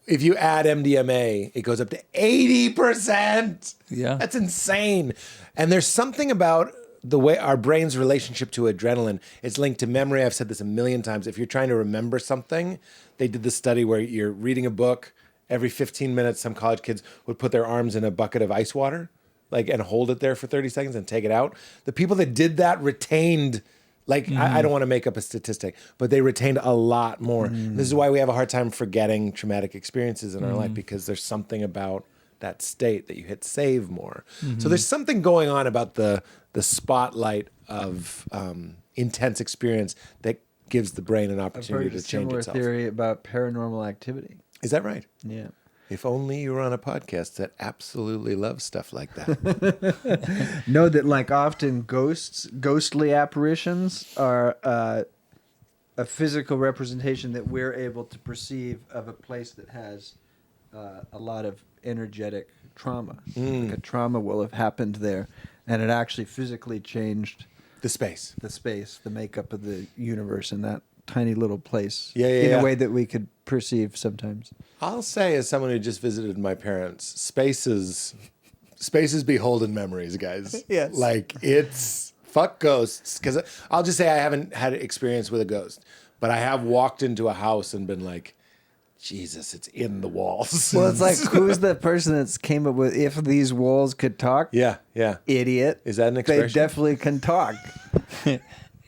[SPEAKER 1] If you add MDMA, it goes up to 80%.
[SPEAKER 2] Yeah.
[SPEAKER 1] That's insane. And there's something about the way our brain's relationship to adrenaline is linked to memory. I've said this a million times. If you're trying to remember something, they did this study where you're reading a book. Every 15 minutes, some college kids would put their arms in a bucket of ice water, and hold it there for 30 seconds and take it out. The people that did that retained... I don't want to make up a statistic, but they retained a lot more. This is why we have a hard time forgetting traumatic experiences in our life, because there's something about that state that you hit save more. So there's something going on about the spotlight of intense experience that gives the brain an opportunity to change
[SPEAKER 3] similar
[SPEAKER 1] itself.
[SPEAKER 3] Theory about paranormal activity.
[SPEAKER 1] Is that right?
[SPEAKER 3] Yeah.
[SPEAKER 1] If only you were on a podcast that absolutely loves stuff like that.
[SPEAKER 3] Know that often ghostly apparitions are a physical representation that we're able to perceive of a place that has a lot of energetic trauma. Like a trauma will have happened there, and it actually physically changed
[SPEAKER 1] The space.
[SPEAKER 3] the makeup of the universe in that tiny little place.
[SPEAKER 1] Yeah,
[SPEAKER 3] in
[SPEAKER 1] yeah.
[SPEAKER 3] a way that we could perceive sometimes.
[SPEAKER 1] I'll say, as someone who just visited my parents, spaces beholden memories, guys.
[SPEAKER 3] Yes.
[SPEAKER 1] It's fuck ghosts. Because I'll just say I haven't had experience with a ghost, but I have walked into a house and been like, Jesus, it's in the walls.
[SPEAKER 3] Well, it's like, who's the person that's came up with, if these walls could talk?
[SPEAKER 1] Yeah, yeah.
[SPEAKER 3] Idiot.
[SPEAKER 1] Is that an expression?
[SPEAKER 3] They definitely can talk.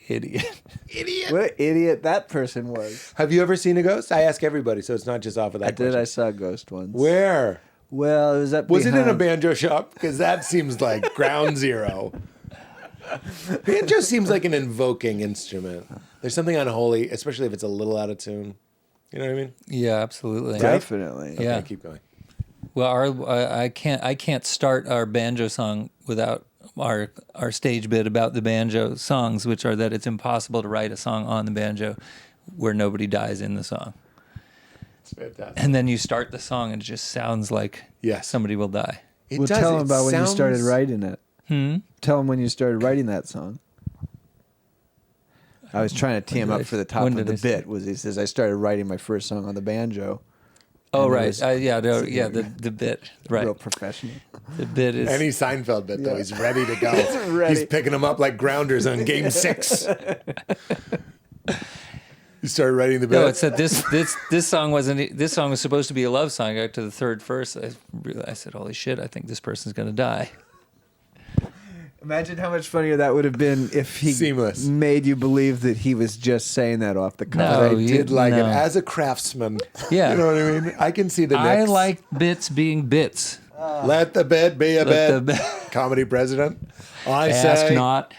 [SPEAKER 2] Idiot.
[SPEAKER 1] Idiot.
[SPEAKER 3] What an idiot that person was.
[SPEAKER 1] Have you ever seen a ghost? I ask everybody, so it's not just off of that
[SPEAKER 3] I did.
[SPEAKER 1] question.
[SPEAKER 3] I saw a ghost once.
[SPEAKER 1] Where?
[SPEAKER 3] Well, it was up
[SPEAKER 1] Was it in a
[SPEAKER 3] behind-
[SPEAKER 1] banjo shop? Because that seems like ground zero. Banjo seems like an invoking instrument. There's something unholy, especially if it's a little out of tune. You know what I mean?
[SPEAKER 2] Yeah, absolutely.
[SPEAKER 3] Definitely.
[SPEAKER 2] Yeah.
[SPEAKER 1] Okay, keep going.
[SPEAKER 2] Well, I can't start our banjo song without our stage bit about the banjo songs, which are that it's impossible to write a song on the banjo where nobody dies in the song.
[SPEAKER 1] It's fantastic.
[SPEAKER 2] And then you start the song and it just sounds like
[SPEAKER 1] Yes.
[SPEAKER 2] somebody will die.
[SPEAKER 1] It
[SPEAKER 3] Well,
[SPEAKER 1] does.
[SPEAKER 3] tell
[SPEAKER 1] It
[SPEAKER 3] him about when you
[SPEAKER 1] sounds-
[SPEAKER 3] started writing it.
[SPEAKER 2] Hmm?
[SPEAKER 3] Tell him when you started writing that song. I was trying to tee him up for the top
[SPEAKER 2] When
[SPEAKER 3] of
[SPEAKER 2] did
[SPEAKER 3] the
[SPEAKER 2] I say-
[SPEAKER 3] bit. Was he says I started writing my first song on the banjo.
[SPEAKER 2] Oh,
[SPEAKER 3] And it
[SPEAKER 2] right.
[SPEAKER 3] was
[SPEAKER 2] The bit. Right.
[SPEAKER 3] Real professional.
[SPEAKER 2] The bit is...
[SPEAKER 1] Any Seinfeld bit, though,
[SPEAKER 3] Yeah.
[SPEAKER 1] he's ready to go.
[SPEAKER 3] ready.
[SPEAKER 1] He's picking them up like grounders on game 6. You started writing the bit?
[SPEAKER 2] No, it's that this song wasn't. This song was supposed to be a love song. I got to the third verse. I said, "Holy shit! I think this person's gonna die."
[SPEAKER 3] Imagine how much funnier that would have been if he
[SPEAKER 1] Seamless.
[SPEAKER 3] made you believe that he was just saying that off the cuff.
[SPEAKER 2] No.
[SPEAKER 1] I did like it.
[SPEAKER 2] no.
[SPEAKER 1] As a craftsman,
[SPEAKER 2] Yeah.
[SPEAKER 1] you know what I mean? I can see the
[SPEAKER 2] I
[SPEAKER 1] next.
[SPEAKER 2] like bits being bits.
[SPEAKER 1] Let the bed be a
[SPEAKER 2] Let
[SPEAKER 1] bed.
[SPEAKER 2] the
[SPEAKER 1] Comedy president. I
[SPEAKER 2] Ask
[SPEAKER 1] say
[SPEAKER 2] not.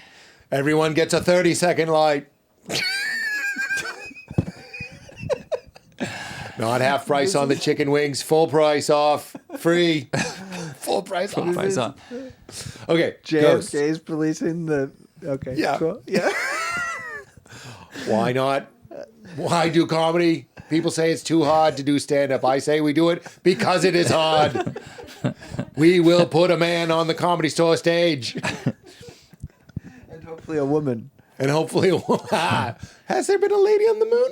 [SPEAKER 1] everyone gets a 30-second light. Not half price on the chicken wings, full price off, free. Full price off.
[SPEAKER 2] Price on.
[SPEAKER 1] Okay, ghosts.
[SPEAKER 3] JFK's policing the. Okay.
[SPEAKER 1] Yeah.
[SPEAKER 3] Cool. Yeah.
[SPEAKER 1] Why not? Why do comedy? People say it's too hard to do stand-up. I say we do it because it is hard. We will put a man on the Comedy Store stage.
[SPEAKER 3] And hopefully a woman.
[SPEAKER 1] And hopefully a woman. Has there been a lady on the moon?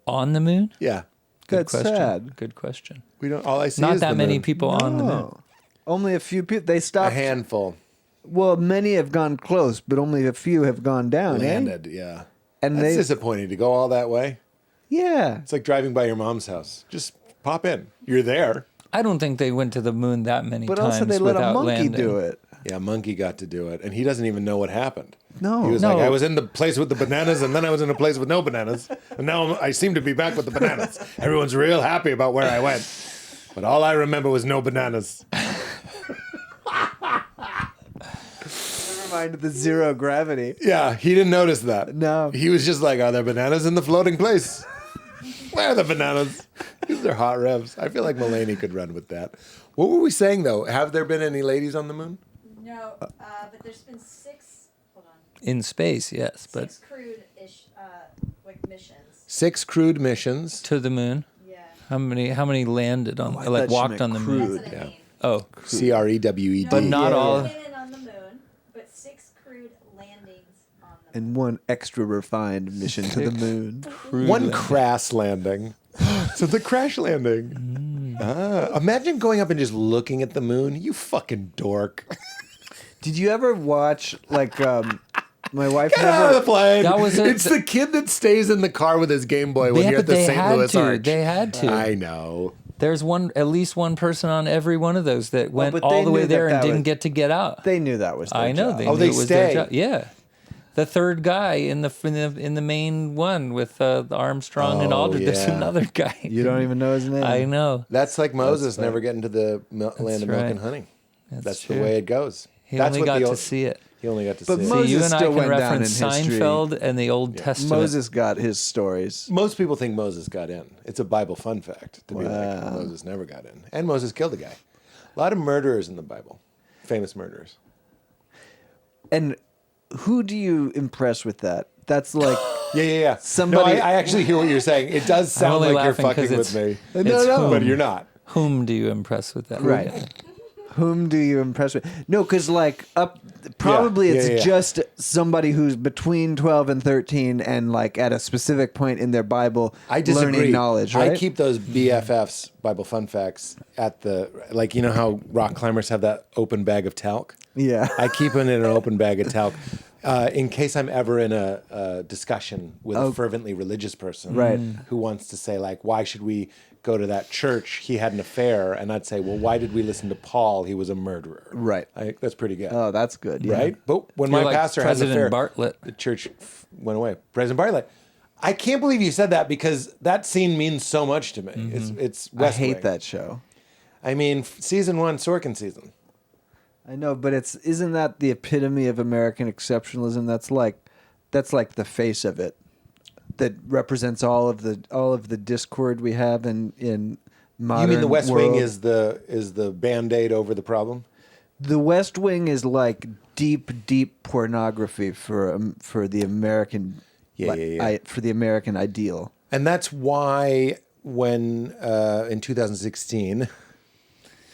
[SPEAKER 2] On the moon?
[SPEAKER 1] Yeah.
[SPEAKER 2] Good
[SPEAKER 3] That's
[SPEAKER 2] question.
[SPEAKER 3] sad.
[SPEAKER 2] Good question.
[SPEAKER 1] We don't. All I see
[SPEAKER 2] Not
[SPEAKER 1] is
[SPEAKER 2] that
[SPEAKER 1] the
[SPEAKER 2] many
[SPEAKER 1] moon.
[SPEAKER 2] people on the moon.
[SPEAKER 3] Only a few people. They
[SPEAKER 1] A
[SPEAKER 3] stopped.
[SPEAKER 1] handful
[SPEAKER 3] Well, many have gone close, but only a few have gone down.
[SPEAKER 1] landed. Yeah.
[SPEAKER 3] And
[SPEAKER 1] That's
[SPEAKER 3] they,
[SPEAKER 1] disappointing to go all that way.
[SPEAKER 3] yeah.
[SPEAKER 1] It's like driving by your mom's house. Just pop in. You're there.
[SPEAKER 2] I don't think they went to the moon that many
[SPEAKER 3] But
[SPEAKER 2] times
[SPEAKER 3] also they let a
[SPEAKER 2] without
[SPEAKER 3] monkey
[SPEAKER 2] landing.
[SPEAKER 3] do it.
[SPEAKER 1] Yeah, Monkey got to do it, and he doesn't even know what happened.
[SPEAKER 3] No.
[SPEAKER 1] He was
[SPEAKER 2] No.
[SPEAKER 1] like, I was in the place with the bananas, and then I was in a place with no bananas, and now I seem to be back with the bananas. Everyone's real happy about where I went, but all I remember was no bananas.
[SPEAKER 3] Never mind the zero gravity.
[SPEAKER 1] Yeah, he didn't notice that.
[SPEAKER 3] No.
[SPEAKER 1] He was just like, are there bananas in the floating place? Where are the bananas? These are hot revs. I feel like Mulaney could run with that. What were we saying, though? Have there been any ladies on the moon?
[SPEAKER 4] No, but there's been 6. Hold on.
[SPEAKER 2] In space, yes, but
[SPEAKER 4] 6 crude-ish like missions.
[SPEAKER 1] 6 crewed missions.
[SPEAKER 2] to the moon.
[SPEAKER 4] Yeah.
[SPEAKER 2] How many landed on,
[SPEAKER 3] I
[SPEAKER 2] like
[SPEAKER 3] thought you
[SPEAKER 2] walked
[SPEAKER 3] meant
[SPEAKER 2] on the moon?
[SPEAKER 3] crude.
[SPEAKER 4] That's what I mean.
[SPEAKER 2] Oh,
[SPEAKER 1] CREWED.
[SPEAKER 2] But not
[SPEAKER 3] Yeah.
[SPEAKER 2] all.
[SPEAKER 4] Women on the moon, but 6 crude landings on the moon.
[SPEAKER 3] And one extra refined mission to the moon.
[SPEAKER 2] crude
[SPEAKER 1] One
[SPEAKER 2] landing.
[SPEAKER 1] crash landing. So the crash landing. Imagine going up and just looking at the moon. You fucking dork.
[SPEAKER 3] Did you ever watch, like, my wife
[SPEAKER 1] Get out of the
[SPEAKER 3] never...
[SPEAKER 1] plane.
[SPEAKER 2] That was it.
[SPEAKER 1] It's the kid that stays in the car with his Game Boy when
[SPEAKER 2] Yeah,
[SPEAKER 1] you're at
[SPEAKER 2] but
[SPEAKER 1] the
[SPEAKER 2] they
[SPEAKER 1] St.
[SPEAKER 2] had
[SPEAKER 1] Louis
[SPEAKER 2] to.
[SPEAKER 1] Arch.
[SPEAKER 2] They had to.
[SPEAKER 1] I know.
[SPEAKER 2] There's at least one person on every one of those that went
[SPEAKER 3] but
[SPEAKER 2] all
[SPEAKER 3] they
[SPEAKER 2] the way
[SPEAKER 3] knew
[SPEAKER 2] there
[SPEAKER 3] that
[SPEAKER 2] and
[SPEAKER 3] that
[SPEAKER 2] didn't
[SPEAKER 3] was-
[SPEAKER 2] get out.
[SPEAKER 3] They knew that was their
[SPEAKER 2] I know
[SPEAKER 3] job.
[SPEAKER 2] they
[SPEAKER 1] Oh,
[SPEAKER 2] knew
[SPEAKER 1] they
[SPEAKER 2] it was their
[SPEAKER 1] stay.
[SPEAKER 2] job. Yeah, the third guy in the main one with Armstrong and
[SPEAKER 1] Oh,
[SPEAKER 2] Aldrin. There's
[SPEAKER 1] yeah.
[SPEAKER 2] another guy.
[SPEAKER 3] You don't even know his name.
[SPEAKER 2] I know.
[SPEAKER 1] That's like Moses
[SPEAKER 3] funny.
[SPEAKER 1] never getting to the land of milk
[SPEAKER 2] right.
[SPEAKER 1] and honey. That's the
[SPEAKER 2] true.
[SPEAKER 1] way it goes.
[SPEAKER 2] He
[SPEAKER 1] That's
[SPEAKER 2] only
[SPEAKER 1] what
[SPEAKER 2] got
[SPEAKER 1] the
[SPEAKER 2] to
[SPEAKER 1] old-
[SPEAKER 2] see it.
[SPEAKER 1] He only got to
[SPEAKER 3] But
[SPEAKER 1] see it.
[SPEAKER 3] Moses
[SPEAKER 2] See, you and I
[SPEAKER 3] still
[SPEAKER 2] can
[SPEAKER 3] went down
[SPEAKER 2] reference
[SPEAKER 3] in history.
[SPEAKER 2] Seinfeld and the Old Testament.
[SPEAKER 3] Moses got his stories.
[SPEAKER 1] Most people think Moses got in. It's a Bible fun fact to be like,
[SPEAKER 3] Wow.
[SPEAKER 1] Moses never got in. And Moses killed a guy. A lot of murderers in the Bible. Famous murderers.
[SPEAKER 3] And who do you impress with that? That's like...
[SPEAKER 1] Yeah.
[SPEAKER 3] Somebody-
[SPEAKER 1] No, I actually hear what you're saying. It does sound
[SPEAKER 2] only
[SPEAKER 1] like you're
[SPEAKER 2] laughing 'cause
[SPEAKER 1] fucking with
[SPEAKER 2] it's-
[SPEAKER 1] me.
[SPEAKER 2] it's whom.
[SPEAKER 1] But you're not.
[SPEAKER 2] Whom do you impress with that?
[SPEAKER 3] Right.
[SPEAKER 2] Yeah.
[SPEAKER 3] Whom do you impress with? No, because like probably
[SPEAKER 1] Yeah,
[SPEAKER 3] it's
[SPEAKER 1] yeah.
[SPEAKER 3] just somebody who's between 12 and 13 and like at a specific point in their Bible
[SPEAKER 1] I disagree.
[SPEAKER 3] learning knowledge, right?
[SPEAKER 1] I keep those BFFs, Bible fun facts, at the, like, you know how rock climbers have that open bag of talc?
[SPEAKER 3] Yeah.
[SPEAKER 1] I keep it in an open bag of talc in case I'm ever in a discussion with a fervently religious person
[SPEAKER 3] Right.
[SPEAKER 1] who wants to say, like, why should we go to that church? He had an affair. And I'd say, well, why did we listen to Paul? He was a murderer.
[SPEAKER 3] Right.
[SPEAKER 1] That's pretty good.
[SPEAKER 3] Oh, that's good. Yeah.
[SPEAKER 1] Right? But when
[SPEAKER 2] You're
[SPEAKER 1] my
[SPEAKER 2] like
[SPEAKER 1] pastor had an
[SPEAKER 2] President
[SPEAKER 1] affair,
[SPEAKER 2] Bartlett.
[SPEAKER 1] the church went away. President Bartlett. I can't believe you said that because that scene means so much to me. It's
[SPEAKER 3] I
[SPEAKER 1] West
[SPEAKER 3] hate
[SPEAKER 1] Wing.
[SPEAKER 3] that show.
[SPEAKER 1] I mean, season 1, Sorkin season.
[SPEAKER 3] I know, but isn't that the epitome of American exceptionalism? That's like the face of it. That represents all of the discord we have in modern
[SPEAKER 1] You mean the West
[SPEAKER 3] world.
[SPEAKER 1] Wing is the Band-Aid over the problem?
[SPEAKER 3] The West Wing is like deep pornography for the American for the American ideal.
[SPEAKER 1] And that's why when in 2016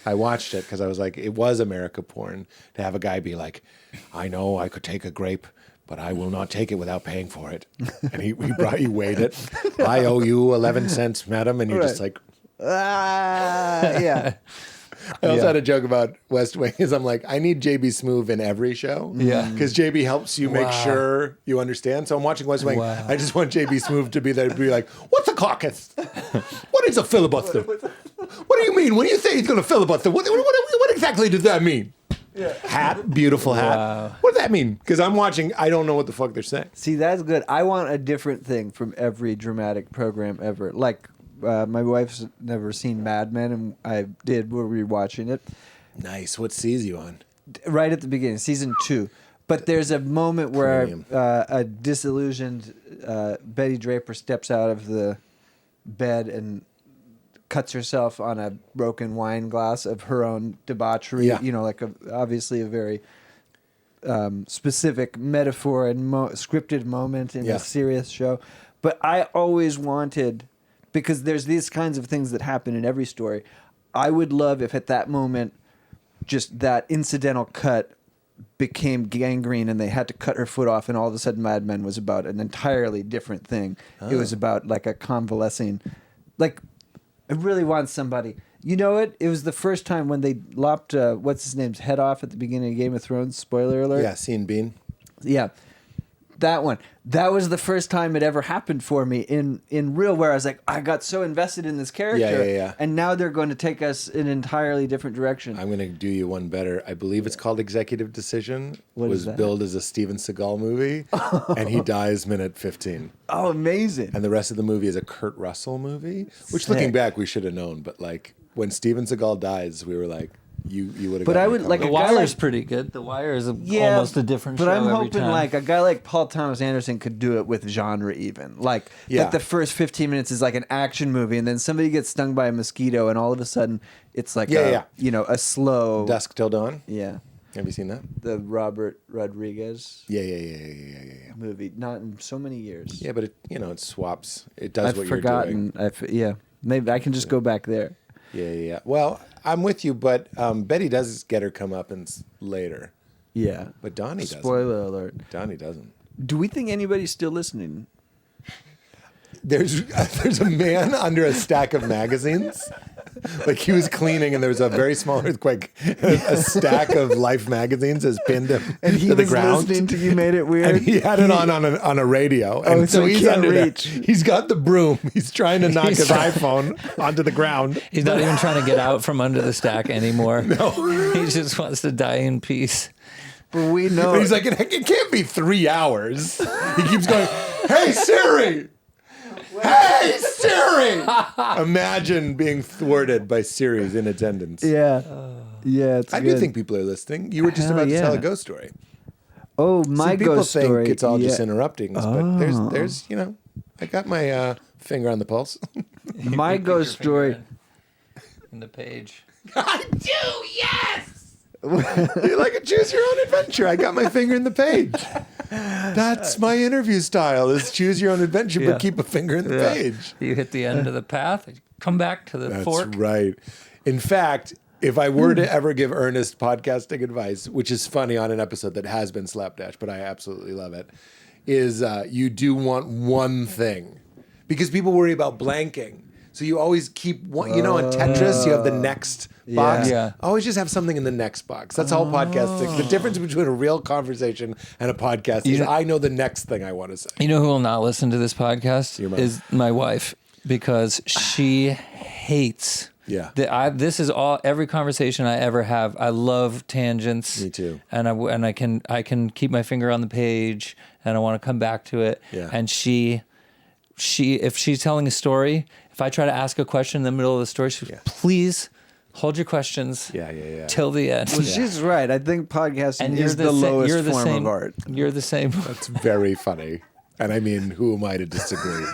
[SPEAKER 1] I watched it because I was like, it was America porn to have a guy be like, I know I could take a grape, but I will not take it without paying for it. And he weighed it. I owe you 11 cents, madam. And you're just like,
[SPEAKER 3] Yeah.
[SPEAKER 1] I also had a joke about West Wing is I'm like, I need JB Smoove in every show.
[SPEAKER 2] Yeah.
[SPEAKER 1] Because JB helps you make sure you understand. So I'm watching West Wing.
[SPEAKER 2] Wow.
[SPEAKER 1] I just want JB Smoove to be there to be like, what's a caucus? What is a filibuster? What do you mean? When you say he's going to filibuster, what exactly does that mean? Hat, beautiful hat.
[SPEAKER 2] Wow.
[SPEAKER 1] What does that mean? Because I'm watching, I don't know what the fuck they're saying.
[SPEAKER 3] See, that's good. I want a different thing from every dramatic program ever. Like, my wife's never seen Mad Men, and I did. We're rewatching it
[SPEAKER 1] Nice. What sees you on?
[SPEAKER 3] right at the beginning, season 2. But there's a moment where
[SPEAKER 1] Premium.
[SPEAKER 3] a disillusioned Betty Draper steps out of the bed and cuts herself on a broken wine glass of her own debauchery.
[SPEAKER 1] Yeah.
[SPEAKER 3] You know, like obviously a very specific metaphor and scripted moment in
[SPEAKER 1] Yeah.
[SPEAKER 3] a serious show. But I always wanted, because there's these kinds of things that happen in every story, I would love if at that moment, just that incidental cut became gangrene and they had to cut her foot off, and all of a sudden Mad Men was about an entirely different thing. It was about like a convalescing, like I really want somebody. You know it? It was the first time when they lopped what's his name's head off at the beginning of Game of Thrones. Spoiler alert.
[SPEAKER 1] Yeah, Sean Bean.
[SPEAKER 3] Yeah. That one. That was the first time it ever happened for me in real, where I was like, I got so invested in this character.
[SPEAKER 1] Yeah.
[SPEAKER 3] And now they're going to take us in an entirely different direction.
[SPEAKER 1] I'm going to do you one better. I believe it's called Executive Decision.
[SPEAKER 3] What
[SPEAKER 1] was
[SPEAKER 3] is that?
[SPEAKER 1] billed as a Steven Seagal movie, and he dies minute 15.
[SPEAKER 3] Oh, amazing.
[SPEAKER 1] And the rest of the movie is a Kurt Russell movie, which
[SPEAKER 3] Sick.
[SPEAKER 1] looking back, we should have known. But like when Steven Seagal dies, we were like, you would have.
[SPEAKER 3] But I would like
[SPEAKER 2] The
[SPEAKER 3] a guy
[SPEAKER 2] Wire's
[SPEAKER 3] like,
[SPEAKER 2] pretty good. The Wire is almost a different
[SPEAKER 3] but
[SPEAKER 2] show
[SPEAKER 3] I'm
[SPEAKER 2] every
[SPEAKER 3] hoping
[SPEAKER 2] time.
[SPEAKER 3] like a guy like Paul Thomas Anderson could do it with genre even. Like
[SPEAKER 1] Yeah.
[SPEAKER 3] that the first 15 minutes is like an action movie, and then somebody gets stung by a mosquito, and all of a sudden it's like a slow
[SPEAKER 1] Dusk Till Dawn.
[SPEAKER 3] Yeah.
[SPEAKER 1] Have you seen that?
[SPEAKER 3] The Robert Rodriguez
[SPEAKER 1] Yeah.
[SPEAKER 3] movie. Not in so many years.
[SPEAKER 1] Yeah, but it swaps. It does
[SPEAKER 3] I've
[SPEAKER 1] what
[SPEAKER 3] forgotten.
[SPEAKER 1] you're doing.
[SPEAKER 3] Yeah. Maybe I can just go back there.
[SPEAKER 1] Yeah. Well, I'm with you, but Betty does get her comeuppance later.
[SPEAKER 3] Yeah.
[SPEAKER 1] But Donnie doesn't.
[SPEAKER 3] Spoiler alert.
[SPEAKER 1] Donnie doesn't.
[SPEAKER 3] Do we think anybody's still listening?
[SPEAKER 1] There's a man under a stack of magazines. Like he was cleaning and there was a very small earthquake. A stack of Life magazines has pinned him
[SPEAKER 3] And he
[SPEAKER 1] to the
[SPEAKER 3] was
[SPEAKER 1] ground.
[SPEAKER 3] listening to You Made It Weird?
[SPEAKER 1] And he had it on a radio. And
[SPEAKER 3] so he can't
[SPEAKER 1] under
[SPEAKER 3] reach.
[SPEAKER 1] there. He's got the broom. He's trying to knock his iPhone onto the ground.
[SPEAKER 2] He's not even trying to get out from under the stack anymore. No. He just wants to die in peace.
[SPEAKER 3] But we know.
[SPEAKER 1] But he's like, it can't be 3 hours. He keeps going, hey, Siri. Hey, Siri! Imagine being thwarted by Siri's in attendance.
[SPEAKER 3] Yeah. Yeah, it's
[SPEAKER 1] I
[SPEAKER 3] good.
[SPEAKER 1] do think people are listening. You were just
[SPEAKER 3] Hell
[SPEAKER 1] about to tell
[SPEAKER 3] yeah.
[SPEAKER 1] a ghost story.
[SPEAKER 3] Oh, my
[SPEAKER 1] See, people
[SPEAKER 3] ghost
[SPEAKER 1] think
[SPEAKER 3] story.
[SPEAKER 1] it's all just
[SPEAKER 3] yeah.
[SPEAKER 1] interrupting, but there's I got my finger on the pulse.
[SPEAKER 3] My ghost story.
[SPEAKER 2] In the page.
[SPEAKER 1] I do, yes! You're like a choose your own adventure. I got my finger in the page. That's my interview style, is choose your own adventure, but keep a finger in the page.
[SPEAKER 2] You hit the end of the path, come back to the fork.
[SPEAKER 1] That's right. In fact, if I were to ever give earnest podcasting advice, which is funny on an episode that has been slapdash, but I absolutely love it, is you do want one thing. Because people worry about blanking. So you always keep one, on Tetris, you have the next box.
[SPEAKER 2] Yeah.
[SPEAKER 1] Always just have something in the next box. That's all podcasting. The difference between a real conversation and a podcast is I know the next thing I want to say.
[SPEAKER 2] You know who will not listen to this podcast?
[SPEAKER 1] Your mom.
[SPEAKER 2] Is my wife, because she hates.
[SPEAKER 1] Yeah.
[SPEAKER 2] This is every conversation I ever have. I love tangents.
[SPEAKER 1] Me too.
[SPEAKER 2] And I can keep my finger on the page, and I want to come back to it.
[SPEAKER 1] Yeah.
[SPEAKER 2] And she if she's telling a story, if I try to ask a question in the middle of the story, she please hold your questions. Till the end.
[SPEAKER 3] Well, she's right. I think podcasting
[SPEAKER 2] And
[SPEAKER 3] is the lowest form of art.
[SPEAKER 2] You're the same.
[SPEAKER 1] That's very funny. And I mean, who am I to disagree?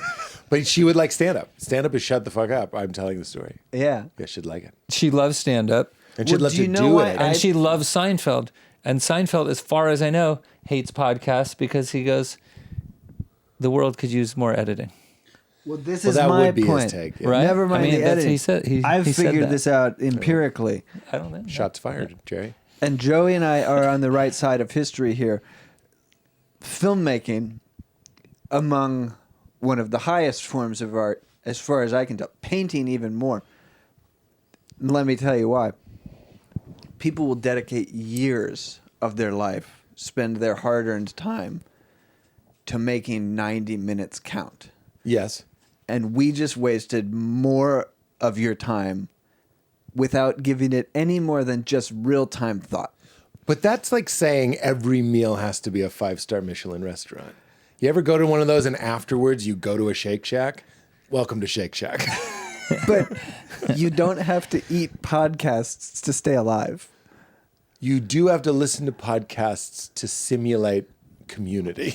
[SPEAKER 1] But she would like stand up. Stand up is shut the fuck up. I'm telling the story.
[SPEAKER 3] Yeah.
[SPEAKER 1] Yeah, she'd like it.
[SPEAKER 2] She loves stand up.
[SPEAKER 1] And she'd love
[SPEAKER 3] do
[SPEAKER 1] to
[SPEAKER 3] you know
[SPEAKER 1] do
[SPEAKER 3] what?
[SPEAKER 1] it.
[SPEAKER 2] And she loves Seinfeld. And Seinfeld, as far as I know, hates podcasts because he goes, the world could use more editing.
[SPEAKER 3] Well, this is
[SPEAKER 1] that
[SPEAKER 3] my
[SPEAKER 1] would be his
[SPEAKER 3] point.
[SPEAKER 1] take, yeah.
[SPEAKER 2] Right?
[SPEAKER 3] Never mind the
[SPEAKER 2] that's
[SPEAKER 3] editing.
[SPEAKER 2] he said.
[SPEAKER 3] I've
[SPEAKER 2] he said
[SPEAKER 3] figured
[SPEAKER 2] that.
[SPEAKER 3] this out empirically.
[SPEAKER 2] I don't know.
[SPEAKER 1] Shots fired, Jerry.
[SPEAKER 3] And Joey and I are on the right side of history here. Filmmaking, among one of the highest forms of art, as far as I can tell. Painting, even more. Let me tell you why. People will dedicate years of their life, spend their hard-earned time to making 90 minutes count.
[SPEAKER 1] Yes.
[SPEAKER 3] And we just wasted more of your time without giving it any more than just real-time thought.
[SPEAKER 1] But that's like saying every meal has to be a 5-star Michelin restaurant. You ever go to one of those and afterwards you go to a Shake Shack? Welcome to Shake Shack.
[SPEAKER 3] But you don't have to eat podcasts to stay alive.
[SPEAKER 1] You do have to listen to podcasts to simulate community.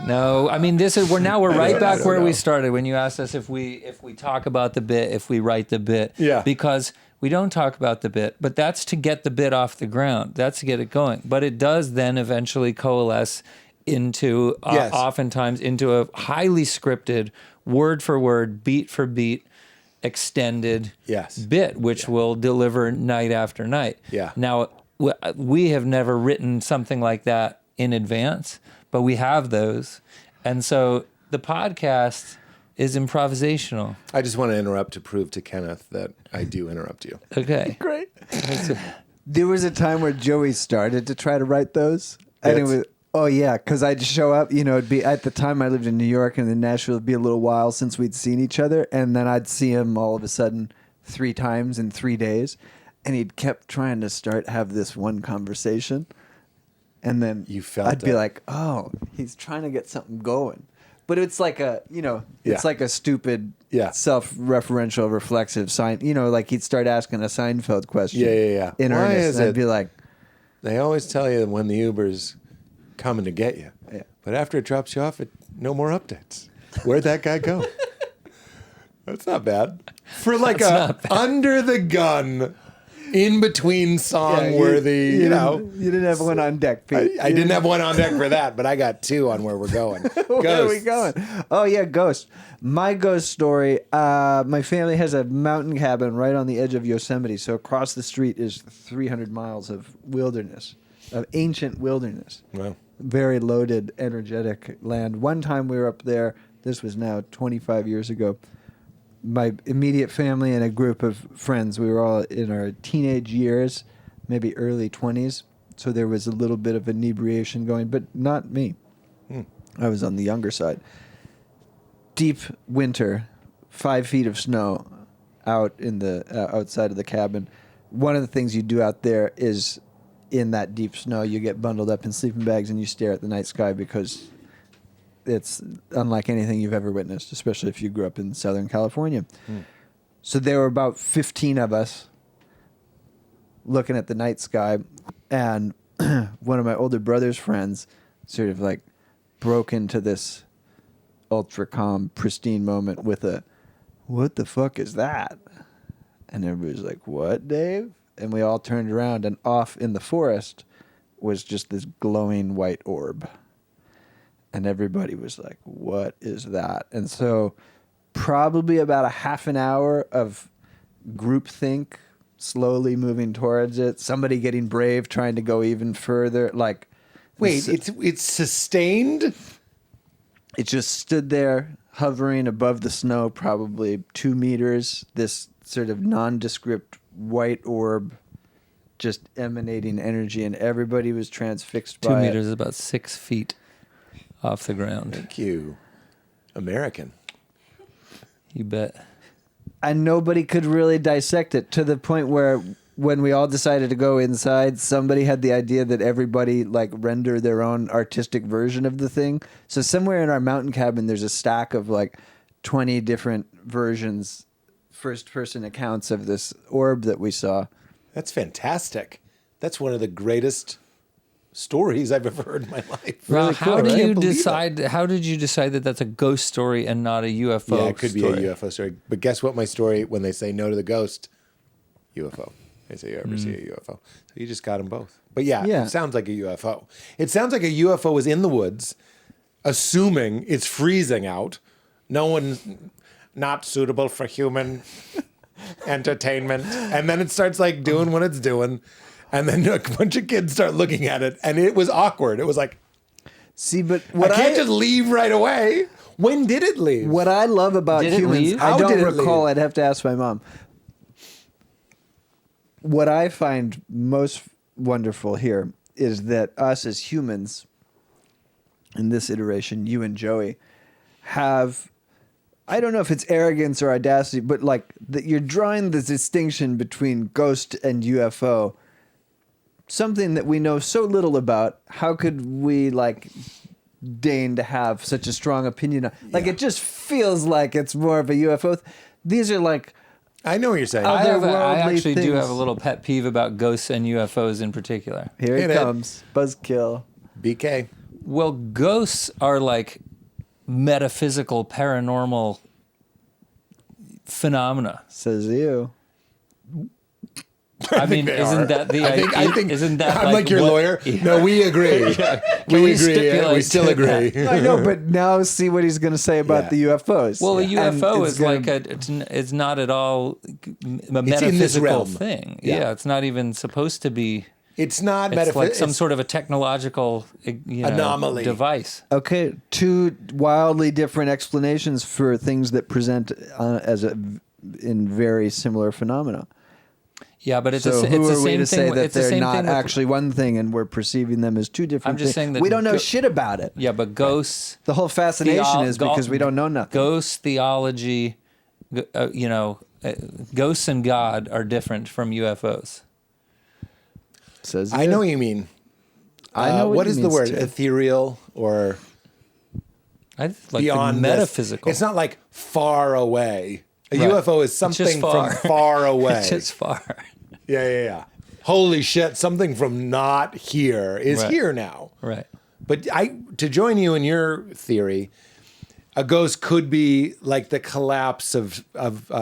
[SPEAKER 2] No, I mean we're right back where we started when you asked us if we talk about the bit, if we write the bit.
[SPEAKER 1] Yeah.
[SPEAKER 2] Because we don't talk about the bit, but that's to get the bit off the ground. That's to get it going. But it does then eventually coalesce into
[SPEAKER 1] Yes.
[SPEAKER 2] oftentimes into a highly scripted, word for word, beat for beat, extended bit, which will deliver night after night.
[SPEAKER 1] Yeah.
[SPEAKER 2] Now, we have never written something like that in advance, but we have those. And so the podcast is improvisational.
[SPEAKER 1] I just want to interrupt to prove to Kenneth that I do interrupt you.
[SPEAKER 2] Okay.
[SPEAKER 3] Great. There was a time where Joey started to try to write those. And it was, because I'd show up, it'd be, at the time I lived in New York and in Nashville, it'd be a little while since we'd seen each other. And then I'd see him all of a sudden 3 times in 3 days. And he'd kept trying to have this one conversation. And then I'd be like, oh, he's trying to get something going. But it's like it's like a stupid self-referential reflexive sign. Like he'd start asking a Seinfeld question.
[SPEAKER 1] Yeah.
[SPEAKER 3] In
[SPEAKER 1] Why
[SPEAKER 3] earnest.
[SPEAKER 1] is
[SPEAKER 3] And
[SPEAKER 1] it
[SPEAKER 3] I'd be like,
[SPEAKER 1] they always tell you when the Uber's coming to get you.
[SPEAKER 3] Yeah.
[SPEAKER 1] But after it drops you off, no more updates. Where'd that guy go? That's not bad. For like under the gun, in between song worthy,
[SPEAKER 3] you didn't have one on deck, Pete.
[SPEAKER 1] I didn't have one on deck for that, but I got 2 on where we're going.
[SPEAKER 3] Where are we going? Oh, yeah, ghost. My ghost story, my family has a mountain cabin right on the edge of Yosemite. So across the street is 300 miles of wilderness, of ancient wilderness.
[SPEAKER 1] Wow.
[SPEAKER 3] Very loaded, energetic land. One time we were up there, this was now 25 years ago. My immediate family and a group of friends, we were all in our teenage years, maybe early 20s. So there was a little bit of inebriation going, but not me. I was on the younger side. Deep winter, 5 feet of snow out in the outside of the cabin. One of the things you do out there is in that deep snow, you get bundled up in sleeping bags and you stare at the night sky because it's unlike anything you've ever witnessed, especially if you grew up in Southern California. So there were about 15 of us looking at the night sky, and one of my older brother's friends sort of like broke into this ultra calm, pristine moment with a, "What the fuck is that?" And everybody's like, "What, Dave?" And we all turned around, and off in the forest was just this glowing white orb. And everybody was like, "What is that?" And so probably about a half an hour of groupthink, slowly moving towards it, somebody getting brave, trying to go even further. Like,
[SPEAKER 1] wait, it's sustained?
[SPEAKER 3] It just stood there, hovering above the snow, probably 2 meters, this sort of nondescript white orb just emanating energy, and everybody was transfixed by
[SPEAKER 2] 2
[SPEAKER 3] it.
[SPEAKER 2] meters is about 6 feet off the ground.
[SPEAKER 1] Thank you. American.
[SPEAKER 2] You bet.
[SPEAKER 3] And nobody could really dissect it, to the point where when we all decided to go inside, somebody had the idea that everybody like render their own artistic version of the thing. So somewhere in our mountain cabin, there's a stack of like 20 different versions, first-person accounts of this orb that we saw.
[SPEAKER 1] That's fantastic. That's one of the greatest stories I've ever heard in my life.
[SPEAKER 2] Well, how do
[SPEAKER 1] I
[SPEAKER 2] you
[SPEAKER 1] can't believe
[SPEAKER 2] decide? How did you decide that that's a ghost story and not a UFO?
[SPEAKER 1] Yeah, it could
[SPEAKER 2] story?
[SPEAKER 1] be a UFO story. But guess what? My story, when they say no to the ghost, UFO. They say, "You ever see a UFO?" So you just got them both. But yeah, it sounds like a UFO. It sounds like a UFO was in the woods, assuming it's freezing out. No one's not suitable for human entertainment, and then it starts like doing what it's doing. And then a bunch of kids start looking at it, and it was awkward. It was like,
[SPEAKER 3] see, but what
[SPEAKER 1] I can't just leave right away. When did it leave?
[SPEAKER 3] What I love about
[SPEAKER 2] Did it
[SPEAKER 3] humans,
[SPEAKER 2] leave?
[SPEAKER 3] I
[SPEAKER 1] How
[SPEAKER 3] don't
[SPEAKER 1] did it
[SPEAKER 3] recall.
[SPEAKER 1] leave?
[SPEAKER 3] I'd have to ask my mom. What I find most wonderful here is that us as humans, in this iteration, you and Joey, have, I don't know if it's arrogance or audacity, but like that you're drawing the distinction between ghost and UFO. Something that we know so little about. How could we like deign to have such a strong opinion on? Like it just feels like it's more of a UFO. These are like,
[SPEAKER 1] I know what you're saying.
[SPEAKER 2] I
[SPEAKER 3] otherworldly
[SPEAKER 2] actually do
[SPEAKER 3] things.
[SPEAKER 2] have a little pet peeve about ghosts and UFOs in particular.
[SPEAKER 3] Here
[SPEAKER 1] Hit
[SPEAKER 3] it
[SPEAKER 1] it.
[SPEAKER 3] comes. Buzzkill.
[SPEAKER 1] BK.
[SPEAKER 2] Well, ghosts are like metaphysical, paranormal phenomena.
[SPEAKER 3] Says you.
[SPEAKER 2] I mean, isn't that the
[SPEAKER 1] I think
[SPEAKER 2] isn't that
[SPEAKER 1] I'm like your lawyer. No, we agree. we agree.
[SPEAKER 2] stipulate
[SPEAKER 1] We still agree.
[SPEAKER 3] I know, but now see what he's going to say about the UFOs.
[SPEAKER 2] Well, a
[SPEAKER 3] And
[SPEAKER 2] UFO
[SPEAKER 3] it's
[SPEAKER 2] is
[SPEAKER 3] gonna-
[SPEAKER 2] like it's not at all a
[SPEAKER 1] in this
[SPEAKER 2] metaphysical
[SPEAKER 1] realm.
[SPEAKER 2] thing.
[SPEAKER 1] Yeah.
[SPEAKER 2] Yeah, it's not even supposed to be.
[SPEAKER 1] It's not
[SPEAKER 2] It's
[SPEAKER 1] metaphysical.
[SPEAKER 2] like some sort of a technological
[SPEAKER 1] Anomaly.
[SPEAKER 2] device.
[SPEAKER 3] Okay, two wildly different explanations for things that present in very similar phenomena.
[SPEAKER 2] Yeah, but it's
[SPEAKER 3] So
[SPEAKER 2] it's
[SPEAKER 3] who
[SPEAKER 2] the
[SPEAKER 3] are we
[SPEAKER 2] same
[SPEAKER 3] to
[SPEAKER 2] thing.
[SPEAKER 3] say
[SPEAKER 2] with-
[SPEAKER 3] that
[SPEAKER 2] it's the
[SPEAKER 3] they're
[SPEAKER 2] same
[SPEAKER 3] not
[SPEAKER 2] thing with-
[SPEAKER 3] actually one thing and we're perceiving them as two different
[SPEAKER 2] I'm just
[SPEAKER 3] things?
[SPEAKER 2] saying that
[SPEAKER 3] we don't know shit about it.
[SPEAKER 2] Yeah, but ghosts.
[SPEAKER 3] The whole fascination
[SPEAKER 2] Theo-
[SPEAKER 3] is because we don't know nothing.
[SPEAKER 2] Ghost theology, ghosts and God are different from UFOs.
[SPEAKER 3] Says
[SPEAKER 1] I know what you mean.
[SPEAKER 3] I know
[SPEAKER 1] what
[SPEAKER 3] he
[SPEAKER 1] is the
[SPEAKER 3] means
[SPEAKER 1] word?
[SPEAKER 3] too.
[SPEAKER 1] Ethereal or
[SPEAKER 2] I like
[SPEAKER 1] beyond
[SPEAKER 2] the
[SPEAKER 1] this?
[SPEAKER 2] metaphysical.
[SPEAKER 1] It's not like far away. A
[SPEAKER 2] Right.
[SPEAKER 1] UFO is
[SPEAKER 2] It's
[SPEAKER 1] something
[SPEAKER 2] just far.
[SPEAKER 1] from far away.
[SPEAKER 2] It's just far.
[SPEAKER 1] Yeah. Holy shit! Something from not here is
[SPEAKER 2] Right.
[SPEAKER 1] here now.
[SPEAKER 2] Right.
[SPEAKER 1] But to join you in your theory, a ghost could be like the collapse of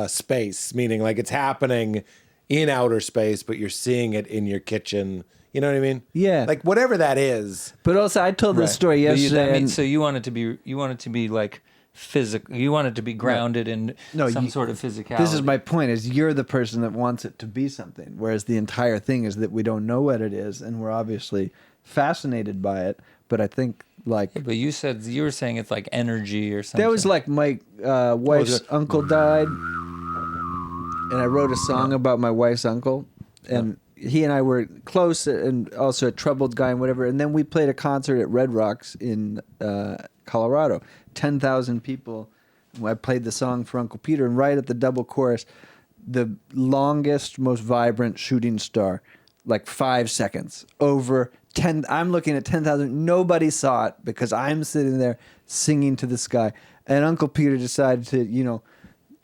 [SPEAKER 1] space, meaning like it's happening in outer space, but you're seeing it in your kitchen. You know what I mean?
[SPEAKER 3] Yeah.
[SPEAKER 1] Like whatever that is.
[SPEAKER 3] But also, I told this story
[SPEAKER 2] But
[SPEAKER 3] yesterday.
[SPEAKER 2] that means,
[SPEAKER 3] and-
[SPEAKER 2] so you want it to be like physical. You want it to be grounded in some sort of physicality.
[SPEAKER 3] This is my point: is you're the person that wants it to be something, whereas the entire thing is that we don't know what it is, and we're obviously fascinated by it. But I think like
[SPEAKER 2] But you were saying it's like energy or something.
[SPEAKER 3] that was like my wife's uncle died, and I wrote a song about my wife's uncle, and he and I were close, and also a troubled guy and whatever. And then we played a concert at Red Rocks in Colorado, 10,000 people. I played the song for Uncle Peter, and right at the double chorus, the longest, most vibrant shooting star, like 5 seconds over 10. I'm looking at 10,000. Nobody saw it because I'm sitting there singing to the sky. And Uncle Peter decided to,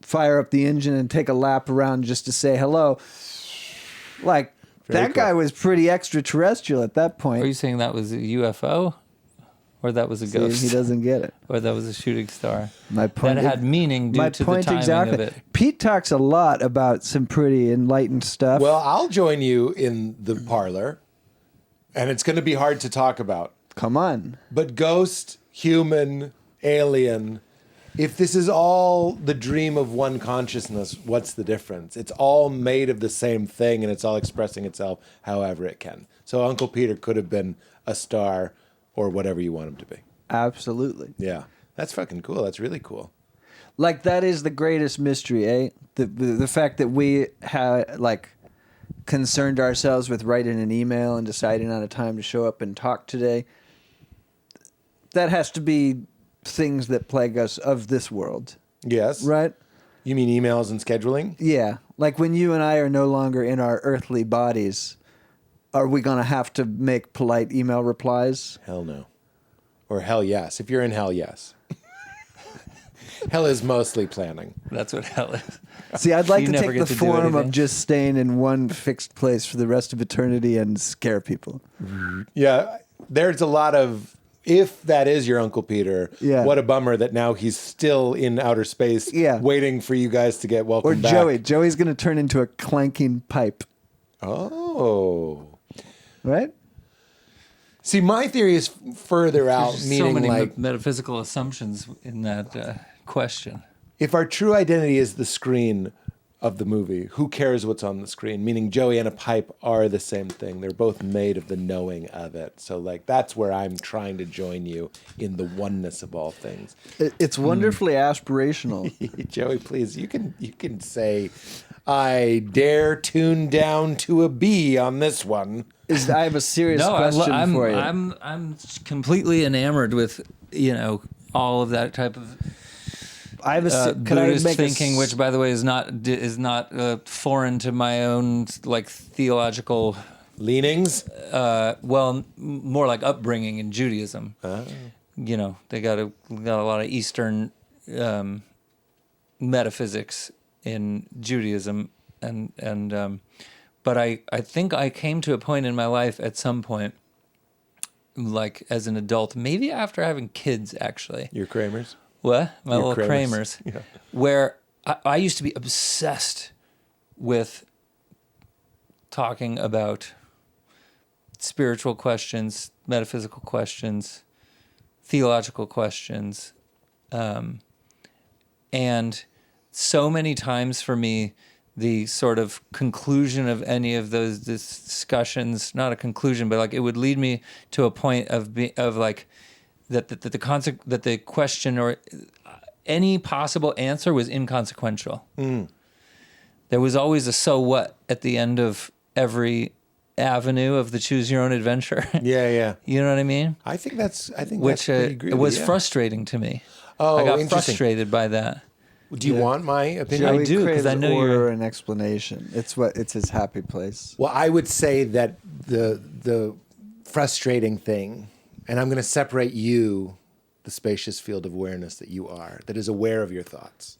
[SPEAKER 3] fire up the engine and take a lap around just to say hello. Like,
[SPEAKER 1] Very
[SPEAKER 3] that guy
[SPEAKER 1] cool.
[SPEAKER 3] was pretty extraterrestrial at that point.
[SPEAKER 2] Are you saying that was a UFO, or that was a
[SPEAKER 3] See,
[SPEAKER 2] ghost,
[SPEAKER 3] he doesn't get it.
[SPEAKER 2] or that was a shooting star?
[SPEAKER 3] My point.
[SPEAKER 2] That had meaning due
[SPEAKER 3] my
[SPEAKER 2] to
[SPEAKER 3] point
[SPEAKER 2] the timing
[SPEAKER 3] exactly.
[SPEAKER 2] of it.
[SPEAKER 3] Pete talks a lot about some pretty enlightened stuff.
[SPEAKER 1] Well, I'll join you in the parlor, and it's going to be hard to talk about.
[SPEAKER 3] Come on.
[SPEAKER 1] But ghost, human, alien, if this is all the dream of one consciousness, what's the difference? It's all made of the same thing, and it's all expressing itself however it can. So Uncle Peter could have been a star or whatever you want him to be.
[SPEAKER 3] Absolutely.
[SPEAKER 1] Yeah. That's fucking cool. That's really cool.
[SPEAKER 3] Like, that is the greatest mystery, eh? The fact that we had, concerned ourselves with writing an email and deciding on a time to show up and talk today. That has to be things that plague us of this world,
[SPEAKER 1] Yes.
[SPEAKER 3] right?
[SPEAKER 1] You mean emails and scheduling?
[SPEAKER 3] Yeah. Like, when you and I are no longer in our earthly bodies, are we going to have to make polite email replies?
[SPEAKER 1] Hell no. Or hell yes. If you're in hell, yes. Hell is mostly planning.
[SPEAKER 2] That's what hell is.
[SPEAKER 3] See, I'd like
[SPEAKER 2] You
[SPEAKER 3] to
[SPEAKER 2] never
[SPEAKER 3] take
[SPEAKER 2] get
[SPEAKER 3] the
[SPEAKER 2] to do
[SPEAKER 3] form of
[SPEAKER 2] anything.
[SPEAKER 3] just staying in one fixed place for the rest of eternity and scare people.
[SPEAKER 1] Yeah. There's a lot of, if that is your Uncle Peter,
[SPEAKER 3] Yeah.
[SPEAKER 1] what a bummer that now he's still in outer space
[SPEAKER 3] Yeah.
[SPEAKER 1] waiting for you guys to get welcome
[SPEAKER 3] Or
[SPEAKER 1] back.
[SPEAKER 3] Joey. Joey's going to turn into a clanking pipe,
[SPEAKER 1] Oh.
[SPEAKER 3] right?
[SPEAKER 1] See, my theory is further out,
[SPEAKER 2] There's
[SPEAKER 1] meaning
[SPEAKER 2] so many
[SPEAKER 1] like
[SPEAKER 2] metaphysical assumptions in that question.
[SPEAKER 1] if our true identity is the screen of the movie, who cares what's on the screen? Meaning Joey and a pipe are the same thing. They're both made of the knowing of it. So like that's where I'm trying to join you in the oneness of all things.
[SPEAKER 3] It's wonderfully aspirational.
[SPEAKER 1] Joey, please, you can say I dare tune down to a B on this one.
[SPEAKER 3] I have a serious question
[SPEAKER 2] I'm
[SPEAKER 3] for you.
[SPEAKER 2] I'm completely enamored with all of that type of
[SPEAKER 3] I have a can I
[SPEAKER 2] Buddhist
[SPEAKER 3] make
[SPEAKER 2] thinking, which by the way is not foreign to my own theological
[SPEAKER 1] Leanings?
[SPEAKER 2] more like upbringing in Judaism. They got a lot of Eastern metaphysics in Judaism, but I think I came to a point in my life at some point, like as an adult, maybe after having kids, actually.
[SPEAKER 1] Your Kramers?
[SPEAKER 2] What? My
[SPEAKER 1] Your
[SPEAKER 2] little Kramers.
[SPEAKER 1] Yeah.
[SPEAKER 2] Where I used to be obsessed with talking about spiritual questions, metaphysical questions, theological questions. And so many times for me, the sort of conclusion of any of those discussions, not a conclusion, but like it would lead me to a point of like that the question or any possible answer was inconsequential. There was always a so what at the end of every avenue of the choose your own adventure.
[SPEAKER 1] Yeah.
[SPEAKER 2] You know what I mean?
[SPEAKER 1] I think that's pretty groovy,
[SPEAKER 2] it was
[SPEAKER 1] yeah.
[SPEAKER 2] frustrating to me.
[SPEAKER 1] Oh,
[SPEAKER 2] I got
[SPEAKER 1] interesting.
[SPEAKER 2] frustrated by that.
[SPEAKER 1] Do you want my opinion?
[SPEAKER 3] Joey
[SPEAKER 2] I do, 'cause
[SPEAKER 3] craves
[SPEAKER 2] I know
[SPEAKER 3] order
[SPEAKER 2] you're-
[SPEAKER 3] and explanation. It's his happy place.
[SPEAKER 1] Well, I would say that the frustrating thing, and I'm going to separate you, the spacious field of awareness that you are, that is aware of your thoughts,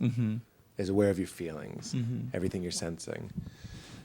[SPEAKER 1] is aware of your feelings, everything you're sensing.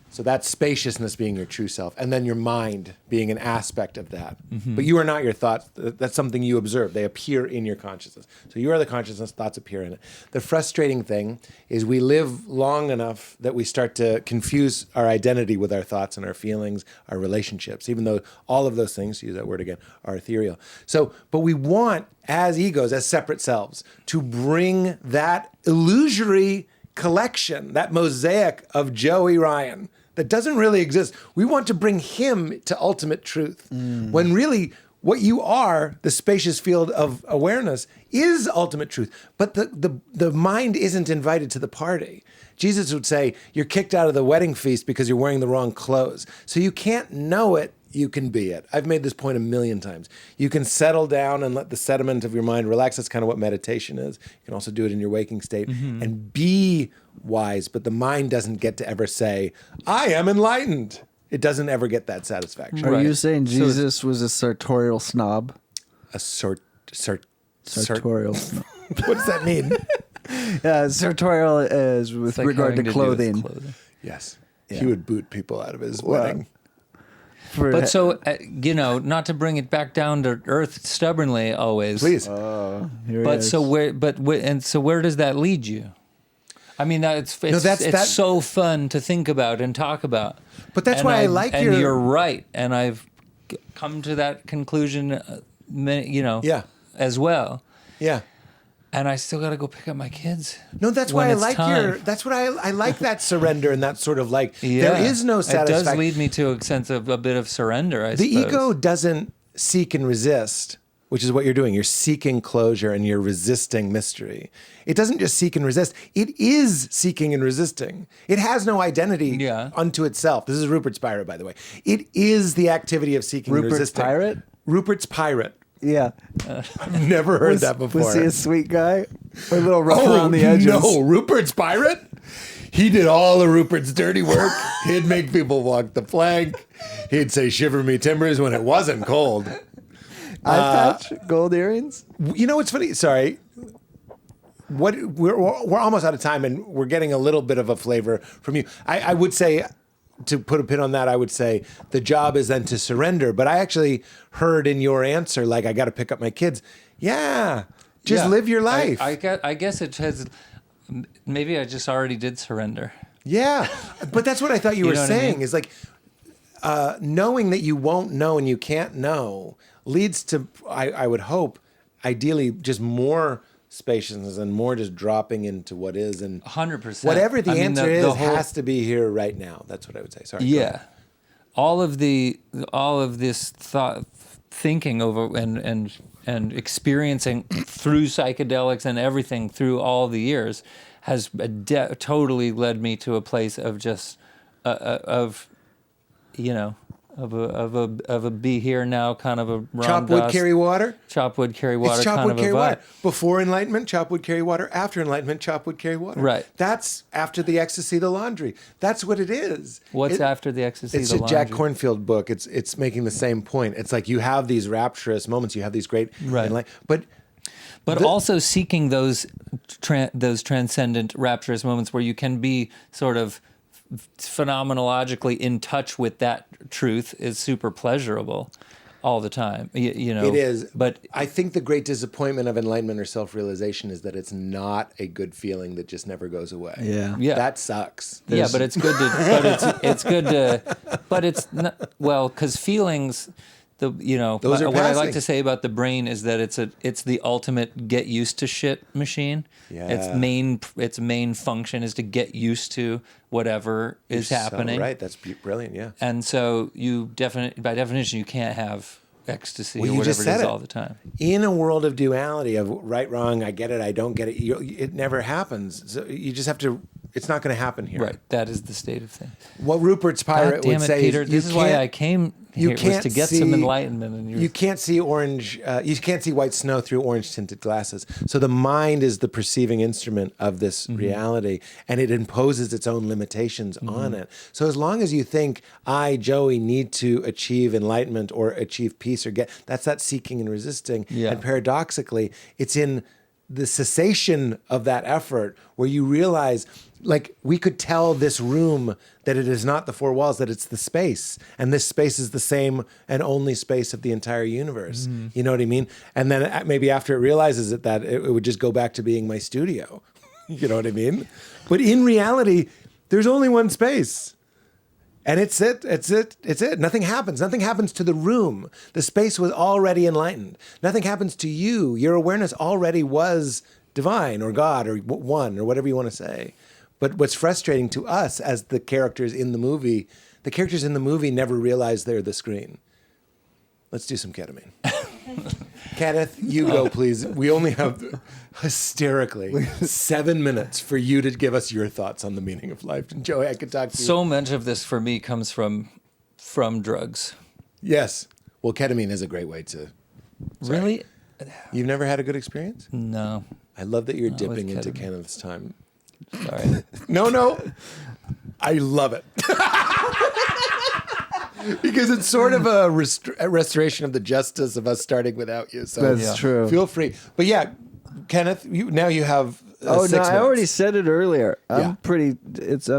[SPEAKER 1] So that's spaciousness being your true self, and then your mind being an aspect of that. But you are not your thoughts. That's something you observe. They appear in your consciousness. So you are the consciousness, thoughts appear in it. The frustrating thing is we live long enough that we start to confuse our identity with our thoughts and our feelings, our relationships, even though all of those things, to use that word again, are ethereal. So, but we want, as egos, as separate selves, to bring that illusory collection, that mosaic of Joey Ryan that doesn't really exist. We want to bring him to ultimate truth. When really what you are, the spacious field of awareness, is ultimate truth. But the mind isn't invited to the party. Jesus would say, you're kicked out of the wedding feast because you're wearing the wrong clothes. So you can't know it, you can be it. I've made this point a million times. You can settle down and let the sediment of your mind relax. That's kind of what meditation is. You can also do it in your waking state and be wise, but the mind doesn't get to ever say, I am enlightened. It doesn't ever get that satisfaction.
[SPEAKER 3] Are
[SPEAKER 2] Right.
[SPEAKER 3] you saying Jesus was a sartorial snob?
[SPEAKER 1] A
[SPEAKER 3] Sartorial snob.
[SPEAKER 1] what does that mean?
[SPEAKER 3] Yeah, sartorial is with
[SPEAKER 2] It's like
[SPEAKER 3] regard to
[SPEAKER 2] having do with
[SPEAKER 3] clothing.
[SPEAKER 1] Yes.
[SPEAKER 3] Yeah.
[SPEAKER 1] He would boot people out of his
[SPEAKER 3] Well,
[SPEAKER 1] wedding.
[SPEAKER 2] But so, not to bring it back down to earth stubbornly always.
[SPEAKER 1] Please.
[SPEAKER 3] here he
[SPEAKER 2] But
[SPEAKER 3] is.
[SPEAKER 2] so where does that lead you? I mean, it's so fun to think about and talk about.
[SPEAKER 1] But that's
[SPEAKER 2] And
[SPEAKER 1] why I like
[SPEAKER 2] and
[SPEAKER 1] your...
[SPEAKER 2] you're right, and I've come to that conclusion,
[SPEAKER 1] Yeah.
[SPEAKER 2] as well.
[SPEAKER 1] Yeah.
[SPEAKER 2] And I still got to go pick up my kids.
[SPEAKER 1] No, that's
[SPEAKER 2] when
[SPEAKER 1] why I
[SPEAKER 2] it's
[SPEAKER 1] like
[SPEAKER 2] time.
[SPEAKER 1] that's what I like that surrender and that sort of like,
[SPEAKER 2] Yeah.
[SPEAKER 1] there is no
[SPEAKER 2] It
[SPEAKER 1] satisfaction.
[SPEAKER 2] does lead me to a sense of a bit of surrender, I
[SPEAKER 1] The
[SPEAKER 2] suppose.
[SPEAKER 1] ego doesn't seek and resist, which is what you're doing. You're seeking closure and you're resisting mystery. It doesn't just seek and resist. It is seeking and resisting. It has no identity unto itself. This is Rupert's Pirate, by the way. It is the activity of seeking and
[SPEAKER 3] Rupert's
[SPEAKER 1] resisting.
[SPEAKER 3] Pirate?
[SPEAKER 1] Rupert's Pirate.
[SPEAKER 3] Yeah.
[SPEAKER 1] I've never heard that before.
[SPEAKER 3] Was he a sweet guy? Or a little rough around the edges?
[SPEAKER 1] No, Rupert's Pirate? He did all of Rupert's dirty work. He'd make people walk the plank. He'd say, shiver me timbers when it wasn't cold.
[SPEAKER 3] Eye patch? Gold earrings?
[SPEAKER 1] You know what's funny? Sorry. We're almost out of time, and we're getting a little bit of a flavor from you. I would say, to put a pin on that, I would say the job is then to surrender. But I actually heard in your answer, like, I got to pick up my kids. Yeah. Just live your life.
[SPEAKER 2] I guess it has. Maybe I just already did surrender.
[SPEAKER 1] Yeah. But that's what I thought you were
[SPEAKER 2] know what I
[SPEAKER 1] saying
[SPEAKER 2] mean?
[SPEAKER 1] is like, knowing that you won't know and you can't know leads to, I would hope, ideally, just more spaciousness and more just dropping into what is, and
[SPEAKER 2] 100%.
[SPEAKER 1] whatever the answer
[SPEAKER 2] the whole,
[SPEAKER 1] has to be here right now. That's what I would say. Sorry.
[SPEAKER 2] Yeah, all of this thinking over and experiencing through psychedelics and everything through all the years has totally led me to a place of just of a be here now kind of a
[SPEAKER 1] Chop wood, carry water.
[SPEAKER 2] Chop wood, carry water.
[SPEAKER 1] It's chop
[SPEAKER 2] kind
[SPEAKER 1] wood,
[SPEAKER 2] of a
[SPEAKER 1] carry
[SPEAKER 2] vibe.
[SPEAKER 1] water. Before enlightenment, chop wood, carry water. After enlightenment, chop wood, carry water.
[SPEAKER 2] Right.
[SPEAKER 1] That's after the ecstasy, the laundry. That's what it is.
[SPEAKER 2] What's after the ecstasy?
[SPEAKER 1] It's
[SPEAKER 2] the
[SPEAKER 1] a Jack
[SPEAKER 2] laundry?
[SPEAKER 1] Cornfield book. It's making the same point. It's like you have these rapturous moments. You have these great,
[SPEAKER 2] Right.
[SPEAKER 1] But
[SPEAKER 2] also seeking those transcendent, rapturous moments where you can be sort of phenomenologically in touch with that truth is super pleasurable. all the time. You know,
[SPEAKER 1] It is.
[SPEAKER 2] But
[SPEAKER 1] I think the great disappointment of enlightenment or self-realization is that it's not a good feeling that just never goes away.
[SPEAKER 2] Yeah.
[SPEAKER 1] That sucks.
[SPEAKER 2] yeah, but it's good to. But it's good to. But it's not, well, because feelings.
[SPEAKER 1] Those are
[SPEAKER 2] what I like
[SPEAKER 1] passing.
[SPEAKER 2] to say about the brain is that it's the ultimate get used to shit machine.
[SPEAKER 1] Yeah.
[SPEAKER 2] Its main function is to get used to whatever is happening.
[SPEAKER 1] So right, that's brilliant. Yeah.
[SPEAKER 2] And so by definition, you can't have ecstasy
[SPEAKER 1] Well,
[SPEAKER 2] or
[SPEAKER 1] you
[SPEAKER 2] whatever
[SPEAKER 1] just
[SPEAKER 2] it
[SPEAKER 1] said
[SPEAKER 2] is
[SPEAKER 1] it.
[SPEAKER 2] all the time.
[SPEAKER 1] In a world of duality, of right, wrong, I get it, I don't get it, it never happens. So you just have to. It's not going to happen here.
[SPEAKER 2] Right. That is the state of things.
[SPEAKER 1] What Rupert's pirate
[SPEAKER 2] God damn
[SPEAKER 1] would
[SPEAKER 2] it,
[SPEAKER 1] say
[SPEAKER 2] Peter.
[SPEAKER 1] is,
[SPEAKER 2] This is why I came here, was
[SPEAKER 1] can't
[SPEAKER 2] to get
[SPEAKER 1] see-
[SPEAKER 2] some enlightenment. And
[SPEAKER 1] You can't see orange. You can't see white snow through orange tinted glasses. So the mind is the perceiving instrument of this reality, and it imposes its own limitations on it. So as long as you think I, Joey, need to achieve enlightenment or achieve peace or that's that seeking and resisting.
[SPEAKER 2] Yeah.
[SPEAKER 1] And paradoxically, it's in the cessation of that effort where you realize, like, we could tell this room that it is not the four walls, that it's the space, and this space is the same and only space of the entire universe. You know what I mean? And then maybe after it realizes it, that it would just go back to being my studio. You know what I mean? But in reality, there's only one space. And it's it. Nothing happens. Nothing happens to the room. The space was already enlightened. Nothing happens to you. Your awareness already was divine or God or one or whatever you want to say. But what's frustrating to us as the characters in the movie never realize they're the screen. Let's do some ketamine. Kenneth, you go, please. We only have hysterically 7 minutes for you to give us your thoughts on the meaning of life. And Joey, I could talk to you.
[SPEAKER 2] So much of this for me comes from drugs.
[SPEAKER 1] Yes. Well, ketamine is a great way to...
[SPEAKER 2] Really?
[SPEAKER 1] You've never had a good experience?
[SPEAKER 2] No.
[SPEAKER 1] I love that you're
[SPEAKER 2] Not
[SPEAKER 1] dipping
[SPEAKER 2] with
[SPEAKER 1] into
[SPEAKER 2] ketamine.
[SPEAKER 1] Kenneth's time.
[SPEAKER 2] Sorry.
[SPEAKER 1] No. I love it. Because it's sort of a restoration of the justice of us starting without you. So
[SPEAKER 3] That's true.
[SPEAKER 1] Feel free. But yeah, Kenneth, now you have 6 minutes.
[SPEAKER 3] I already said it earlier.
[SPEAKER 1] Yeah.
[SPEAKER 3] I'm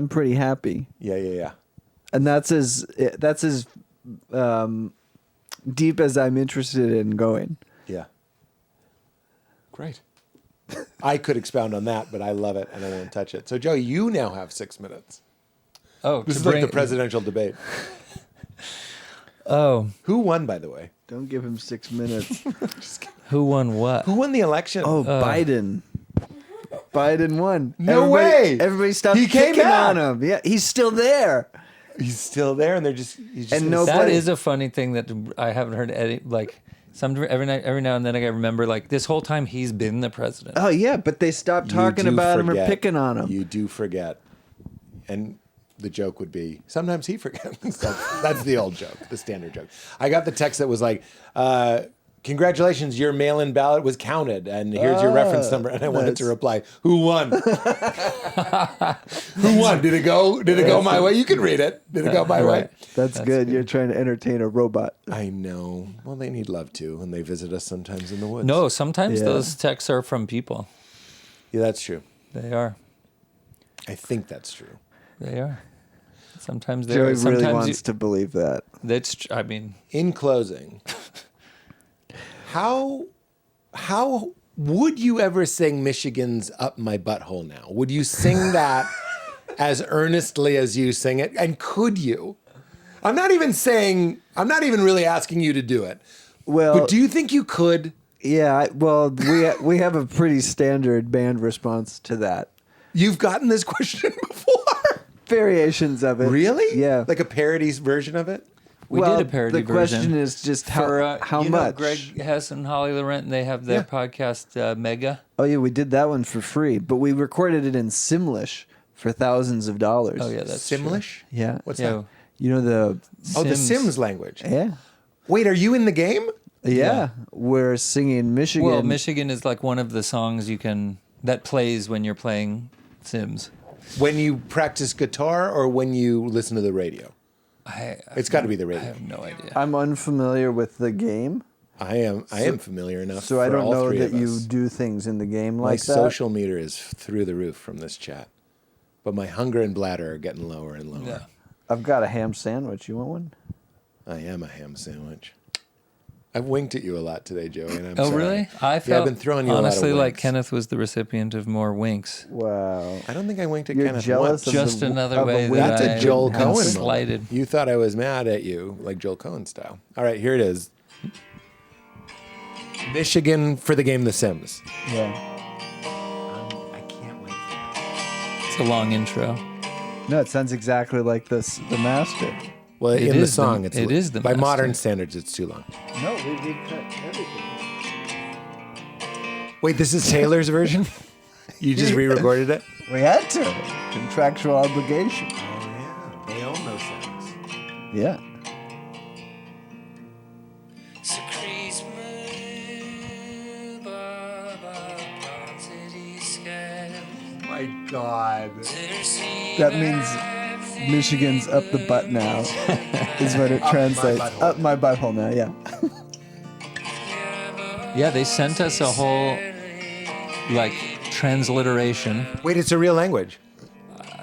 [SPEAKER 3] pretty happy,
[SPEAKER 1] Yeah.
[SPEAKER 3] and that's as deep as I'm interested in going.
[SPEAKER 1] Yeah. Great. I could expound on that, but I love it and I won't touch it. So, Joey, you now have 6 minutes.
[SPEAKER 2] Oh,
[SPEAKER 1] This is like the presidential debate.
[SPEAKER 2] Oh,
[SPEAKER 1] Who won, by the way?
[SPEAKER 3] Don't give him 6 minutes.
[SPEAKER 2] who won what?
[SPEAKER 1] Who won the election?
[SPEAKER 3] Oh, Biden. Biden won.
[SPEAKER 1] No way!
[SPEAKER 3] Everybody stopped
[SPEAKER 1] He came
[SPEAKER 3] picking
[SPEAKER 1] back.
[SPEAKER 3] on him. Yeah, he's still there.
[SPEAKER 1] He's still there, and he's just
[SPEAKER 3] And
[SPEAKER 1] gonna
[SPEAKER 3] nobody-
[SPEAKER 2] That is a funny thing that I haven't heard any, like every now and then I remember, like, this whole time he's been the president.
[SPEAKER 3] Oh yeah, but they stopped talking
[SPEAKER 1] You do
[SPEAKER 3] about him or
[SPEAKER 1] forget.
[SPEAKER 3] picking on him.
[SPEAKER 1] You do forget. And the joke would be, sometimes he forgets. That's the old joke, the standard joke. I got the text that was like, congratulations, your mail-in ballot was counted, and here's your reference number. And I wanted to reply, who won? Who won? Did it go my way? You can read it. Did it go my way?
[SPEAKER 3] That's good. You're trying to entertain a robot.
[SPEAKER 1] I know. Well, they need love too, and they visit us sometimes in the woods.
[SPEAKER 2] No, sometimes
[SPEAKER 3] Yeah.
[SPEAKER 2] those texts are from people.
[SPEAKER 1] Yeah, that's true.
[SPEAKER 2] They are.
[SPEAKER 1] I think that's true.
[SPEAKER 2] They are. Sometimes
[SPEAKER 3] Joey
[SPEAKER 2] they're.
[SPEAKER 3] really
[SPEAKER 2] Sometimes
[SPEAKER 3] wants to believe that.
[SPEAKER 2] I mean,
[SPEAKER 1] In closing, how would you ever sing Michigan's Up My Butthole Now? Would you sing that as earnestly as you sing it? And could you? I'm not even really asking you to do it.
[SPEAKER 3] Well,
[SPEAKER 1] But do you think you could?
[SPEAKER 3] yeah. We have a pretty standard band response to that.
[SPEAKER 1] You've gotten this question before.
[SPEAKER 3] Variations of it.
[SPEAKER 1] Really?
[SPEAKER 3] Yeah.
[SPEAKER 1] Like a parody version of it?
[SPEAKER 2] we
[SPEAKER 3] Well,
[SPEAKER 2] did a parody
[SPEAKER 3] the question
[SPEAKER 2] version.
[SPEAKER 3] is just
[SPEAKER 2] For,
[SPEAKER 3] how
[SPEAKER 2] you know
[SPEAKER 3] much.
[SPEAKER 2] Greg Hess and Holly Laurent, they have their podcast Mega.
[SPEAKER 3] Oh yeah, we did that one for free, but we recorded it in Simlish for thousands of dollars.
[SPEAKER 2] Oh yeah, that's true.
[SPEAKER 1] Simlish?
[SPEAKER 3] Yeah.
[SPEAKER 1] What's
[SPEAKER 2] Yeah.
[SPEAKER 1] that?
[SPEAKER 3] You know the
[SPEAKER 1] Oh, the Sims language.
[SPEAKER 3] yeah.
[SPEAKER 1] Wait, are you in the game?
[SPEAKER 3] Yeah, we're singing Michigan.
[SPEAKER 2] Well, Michigan is like one of the songs that plays when you're playing Sims.
[SPEAKER 1] When you practice guitar or when you listen to the radio? It's got to be the
[SPEAKER 2] I
[SPEAKER 1] radio.
[SPEAKER 2] have no idea.
[SPEAKER 3] I'm unfamiliar with the game,
[SPEAKER 1] I am familiar enough.
[SPEAKER 3] so I
[SPEAKER 1] for
[SPEAKER 3] don't
[SPEAKER 1] all
[SPEAKER 3] know
[SPEAKER 1] three
[SPEAKER 3] that
[SPEAKER 1] of
[SPEAKER 3] you
[SPEAKER 1] us.
[SPEAKER 3] do things in the game
[SPEAKER 1] My
[SPEAKER 3] like that.
[SPEAKER 1] social meter is through the roof from this chat, but my hunger and bladder are getting lower and lower.
[SPEAKER 2] Yeah.
[SPEAKER 3] I've got a ham sandwich. You want one?
[SPEAKER 1] I am a ham sandwich. I've winked at you a lot today, Joey, and I'm
[SPEAKER 2] Oh,
[SPEAKER 1] sorry.
[SPEAKER 2] really? I felt
[SPEAKER 1] Yeah, I've been throwing you
[SPEAKER 2] honestly
[SPEAKER 1] a lot of
[SPEAKER 2] like
[SPEAKER 1] winks.
[SPEAKER 2] Kenneth was the recipient of more winks.
[SPEAKER 3] Wow.
[SPEAKER 1] I don't think I winked at
[SPEAKER 3] You're
[SPEAKER 1] Kenneth
[SPEAKER 3] jealous
[SPEAKER 1] once.
[SPEAKER 3] of
[SPEAKER 2] Just
[SPEAKER 3] the-
[SPEAKER 2] another
[SPEAKER 3] of a
[SPEAKER 2] way
[SPEAKER 3] wink
[SPEAKER 2] that
[SPEAKER 1] That's
[SPEAKER 2] I
[SPEAKER 1] a Joel
[SPEAKER 2] have been
[SPEAKER 1] Cohen
[SPEAKER 2] slighted.
[SPEAKER 1] moment. You thought I was mad at you, like Joel Cohen style. All right, here it is. Michigan for the game The Sims.
[SPEAKER 3] Yeah.
[SPEAKER 1] I can't wait for that.
[SPEAKER 2] It's a long intro.
[SPEAKER 3] No, it sounds exactly like the master.
[SPEAKER 1] Well,
[SPEAKER 2] It
[SPEAKER 1] in the
[SPEAKER 2] is the-
[SPEAKER 1] song,
[SPEAKER 2] it is the
[SPEAKER 1] by
[SPEAKER 2] master.
[SPEAKER 1] modern standards, it's too long.
[SPEAKER 3] No, we cut everything.
[SPEAKER 1] Wait, this is Taylor's version? You just re-recorded it?
[SPEAKER 3] We had to. Contractual obligation.
[SPEAKER 1] Oh, yeah. They own those sounds.
[SPEAKER 3] Yeah.
[SPEAKER 1] My God.
[SPEAKER 3] That means Michigan's up the butt now, is what it translates.
[SPEAKER 1] butthole.
[SPEAKER 3] Up my butthole now, yeah.
[SPEAKER 2] Yeah, they sent us a whole like transliteration.
[SPEAKER 1] Wait, it's a real language.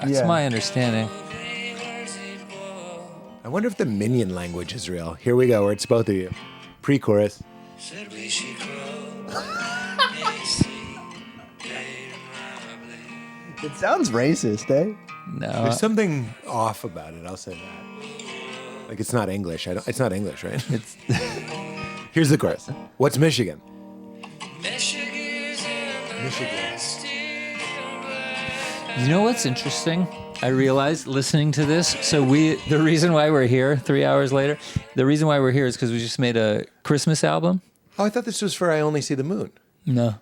[SPEAKER 2] That's
[SPEAKER 3] Yeah.
[SPEAKER 2] my understanding.
[SPEAKER 1] I wonder if the Minion language is real. Here we go, where it's both of you. Pre-chorus.
[SPEAKER 3] It sounds racist, eh?
[SPEAKER 2] No,
[SPEAKER 1] There's something off about it, I'll say that. Like, it's not English. It's not English, right?
[SPEAKER 2] it's
[SPEAKER 1] Here's the chorus. What's Michigan?
[SPEAKER 2] You know what's interesting? I realized listening to this. So the reason why we're here 3 hours later, the reason why we're here is because we just made a Christmas album.
[SPEAKER 1] Oh, I thought this was for I Only See the Moon.
[SPEAKER 2] No,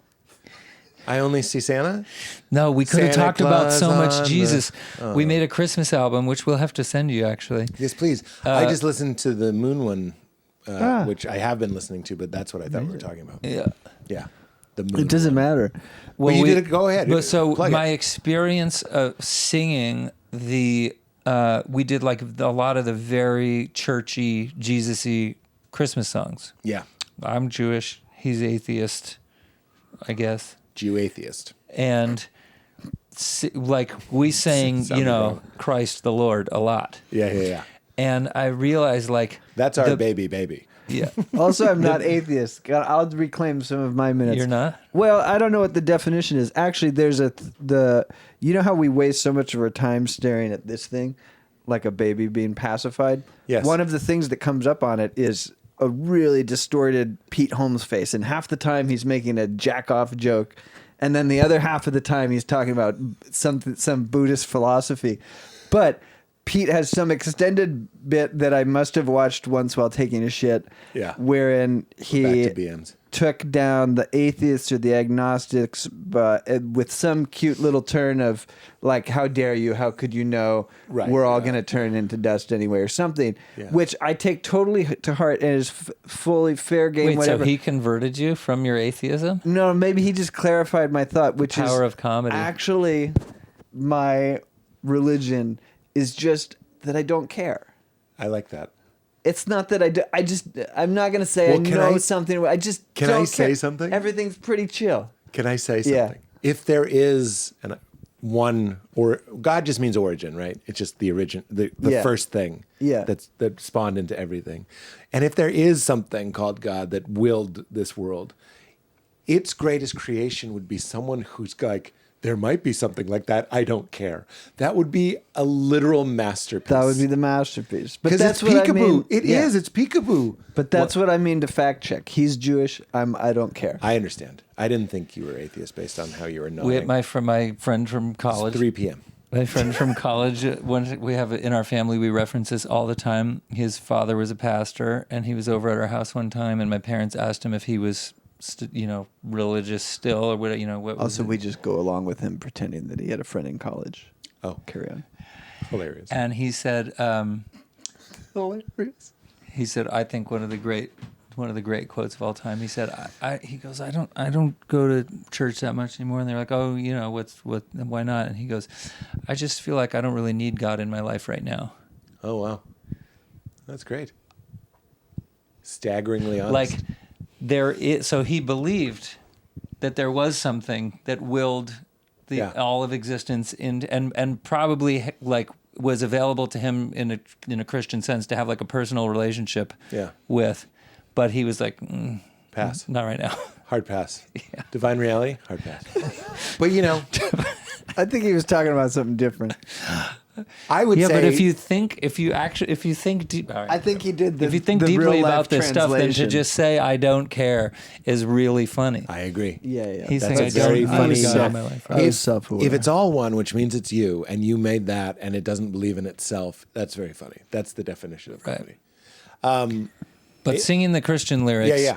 [SPEAKER 1] I Only See Santa?
[SPEAKER 2] we could have
[SPEAKER 1] Santa
[SPEAKER 2] talked about
[SPEAKER 1] Claus
[SPEAKER 2] so
[SPEAKER 1] on
[SPEAKER 2] much
[SPEAKER 1] the-
[SPEAKER 2] Jesus. We made a Christmas album, which we'll have to send you actually.
[SPEAKER 1] Yes, please. I just listened to the Moon one, which I have been listening to, but that's what I thought we were talking about.
[SPEAKER 2] Yeah.
[SPEAKER 1] Yeah. The Moon
[SPEAKER 3] It doesn't
[SPEAKER 1] one.
[SPEAKER 3] matter.
[SPEAKER 1] Well, you did it. Go ahead.
[SPEAKER 2] But so
[SPEAKER 1] Plug
[SPEAKER 2] my
[SPEAKER 1] it.
[SPEAKER 2] experience of singing we did like a lot of the very churchy, Jesus-y Christmas songs.
[SPEAKER 1] Yeah.
[SPEAKER 2] I'm Jewish. He's atheist, I guess.
[SPEAKER 1] Jew atheist.
[SPEAKER 2] And like we sang,
[SPEAKER 1] Sounded wrong.
[SPEAKER 2] Christ the Lord a lot.
[SPEAKER 1] Yeah.
[SPEAKER 2] And I realized like
[SPEAKER 1] That's our
[SPEAKER 2] the-
[SPEAKER 1] baby.
[SPEAKER 2] Yeah.
[SPEAKER 3] Also, I'm not atheist. God, I'll reclaim some of my minutes.
[SPEAKER 2] You're not?
[SPEAKER 3] Well, I don't know what the definition is. Actually, there's you know how we waste so much of our time staring at this thing, like a baby being pacified?
[SPEAKER 1] Yes.
[SPEAKER 3] One of the things that comes up on it is a really distorted Pete Holmes face, and half the time he's making a jack-off joke, and then the other half of the time he's talking about some Buddhist philosophy. But Pete has some extended bit that I must have watched once while taking a shit.
[SPEAKER 1] Yeah.
[SPEAKER 3] Wherein he
[SPEAKER 1] Back to BMs.
[SPEAKER 3] took down the atheists or the agnostics, but with some cute little turn of like, "How dare you? How could you know?
[SPEAKER 1] Right,
[SPEAKER 3] We're all
[SPEAKER 1] yeah.
[SPEAKER 3] going to turn into dust anyway," or something.
[SPEAKER 1] Yeah.
[SPEAKER 3] Which I take totally to heart and is fully fair game.
[SPEAKER 2] Wait,
[SPEAKER 3] whatever.
[SPEAKER 2] so he converted you from your atheism?
[SPEAKER 3] No, maybe he just clarified my thought, which is
[SPEAKER 2] Power of comedy.
[SPEAKER 3] actually my religion is just that I don't care.
[SPEAKER 1] I like that.
[SPEAKER 3] It's not that I'm not going to say
[SPEAKER 1] Well,
[SPEAKER 3] I
[SPEAKER 1] can
[SPEAKER 3] know
[SPEAKER 1] I-
[SPEAKER 3] something. I just
[SPEAKER 1] can I
[SPEAKER 3] don't
[SPEAKER 1] say
[SPEAKER 3] care.
[SPEAKER 1] something?
[SPEAKER 3] Everything's pretty chill.
[SPEAKER 1] Can I say
[SPEAKER 3] Yeah.
[SPEAKER 1] something? If there is one, or God just means origin, right? It's just the origin, the
[SPEAKER 3] Yeah.
[SPEAKER 1] first thing
[SPEAKER 3] Yeah.
[SPEAKER 1] that spawned into everything. And if there is something called God that willed this world, its greatest creation would be someone who's like, there might be something like that. I don't care. That would be a literal masterpiece.
[SPEAKER 3] That would be the masterpiece. But
[SPEAKER 1] because
[SPEAKER 3] that's
[SPEAKER 1] it's
[SPEAKER 3] what
[SPEAKER 1] peekaboo.
[SPEAKER 3] I mean.
[SPEAKER 1] It
[SPEAKER 3] Yeah.
[SPEAKER 1] is. It's peekaboo.
[SPEAKER 3] But that's what I mean to fact check. He's Jewish. I don't care.
[SPEAKER 1] I understand. I didn't think you were atheist based on how you were nodding.
[SPEAKER 2] My friend from college.
[SPEAKER 1] It's 3 p.m.
[SPEAKER 2] My friend from college, when we have in our family, we reference this all the time. His father was a pastor, and he was over at our house one time, and my parents asked him if he was, religious still, or what. What was
[SPEAKER 3] Also,
[SPEAKER 2] it?
[SPEAKER 3] we just go along with him pretending that he had a friend in college.
[SPEAKER 1] Oh,
[SPEAKER 3] Carry on.
[SPEAKER 1] hilarious.
[SPEAKER 2] And he said,
[SPEAKER 1] Hilarious.
[SPEAKER 2] he said, I think one of the great quotes of all time. He said, he goes, I don't go to church that much anymore. And they're like, oh, why not? And he goes, I just feel like I don't really need God in my life right now.
[SPEAKER 1] Oh, wow. That's great. Staggeringly honest.
[SPEAKER 2] Like so he believed that there was something that willed all of existence and probably like was available to him in a Christian sense to have like a personal relationship with, but he was like,
[SPEAKER 1] Pass.
[SPEAKER 2] not right now.
[SPEAKER 1] Hard pass. Yeah. Divine reality. Hard pass. But
[SPEAKER 3] I think he was talking about something different.
[SPEAKER 1] I would say.
[SPEAKER 2] But if you think deep, all right.
[SPEAKER 3] I think he did.
[SPEAKER 2] If you think deeply about this stuff, then to just say "I don't care" is really funny.
[SPEAKER 1] I agree.
[SPEAKER 3] Yeah.
[SPEAKER 2] He's
[SPEAKER 1] That's
[SPEAKER 2] saying,
[SPEAKER 1] a very funny.
[SPEAKER 3] If
[SPEAKER 1] it's all one, which means it's you, and you made that, and it doesn't believe in itself, that's very funny. That's the definition of comedy.
[SPEAKER 2] But singing the Christian lyrics,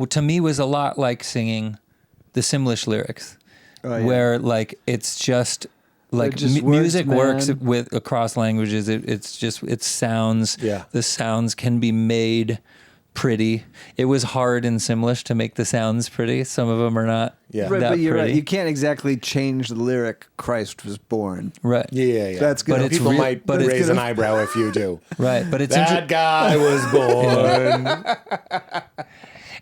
[SPEAKER 2] to me, was a lot like singing the Simlish lyrics, where like it's just like music works with across languages. It sounds.
[SPEAKER 1] Yeah.
[SPEAKER 2] The sounds can be made pretty. It was hard in Simlish to make the sounds pretty. Some of them are not.
[SPEAKER 1] Yeah.
[SPEAKER 3] Right,
[SPEAKER 2] that
[SPEAKER 3] but you're
[SPEAKER 2] pretty.
[SPEAKER 3] right. You can't exactly change the lyric "Christ was born."
[SPEAKER 2] Right.
[SPEAKER 1] Yeah.
[SPEAKER 3] That's good.
[SPEAKER 2] But it's
[SPEAKER 1] People might
[SPEAKER 2] but it's
[SPEAKER 1] raise an eyebrow if you do.
[SPEAKER 2] Right. But it's
[SPEAKER 1] That guy was born.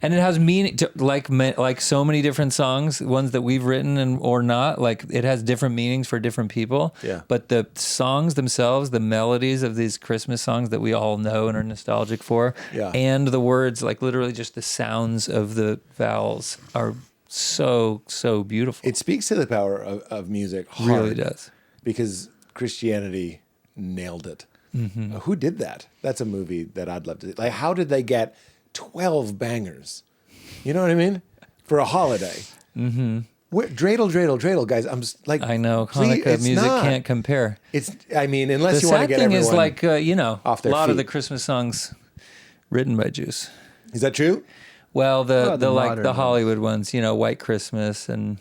[SPEAKER 2] and it has meaning to, like so many different songs, ones that we've written and or not, like it has different meanings for different people.
[SPEAKER 1] Yeah.
[SPEAKER 2] But the songs themselves, the melodies of these Christmas songs that we all know and are nostalgic for, and the words, like literally just the sounds of the vowels are so beautiful.
[SPEAKER 1] It speaks to the power of music.
[SPEAKER 2] It really does.
[SPEAKER 1] Because Christianity nailed it.
[SPEAKER 2] Mm-hmm.
[SPEAKER 1] Who did that? That's a movie that I'd love to see. Like, how did they get 12 bangers? You know what I mean? For a holiday. Mm-hmm. Dreidel, dreidel, dreidel, guys. I'm just like,
[SPEAKER 2] I know Hanukkah music can't compare.
[SPEAKER 1] It's. I mean, unless
[SPEAKER 2] The
[SPEAKER 1] you want to
[SPEAKER 2] sad
[SPEAKER 1] get
[SPEAKER 2] thing
[SPEAKER 1] everyone
[SPEAKER 2] is like
[SPEAKER 1] off
[SPEAKER 2] a
[SPEAKER 1] their
[SPEAKER 2] lot of
[SPEAKER 1] feet.
[SPEAKER 2] the Christmas songs written by Jews.
[SPEAKER 1] Is that true?
[SPEAKER 2] Well, the like
[SPEAKER 3] modern
[SPEAKER 2] the Hollywood ones, White Christmas and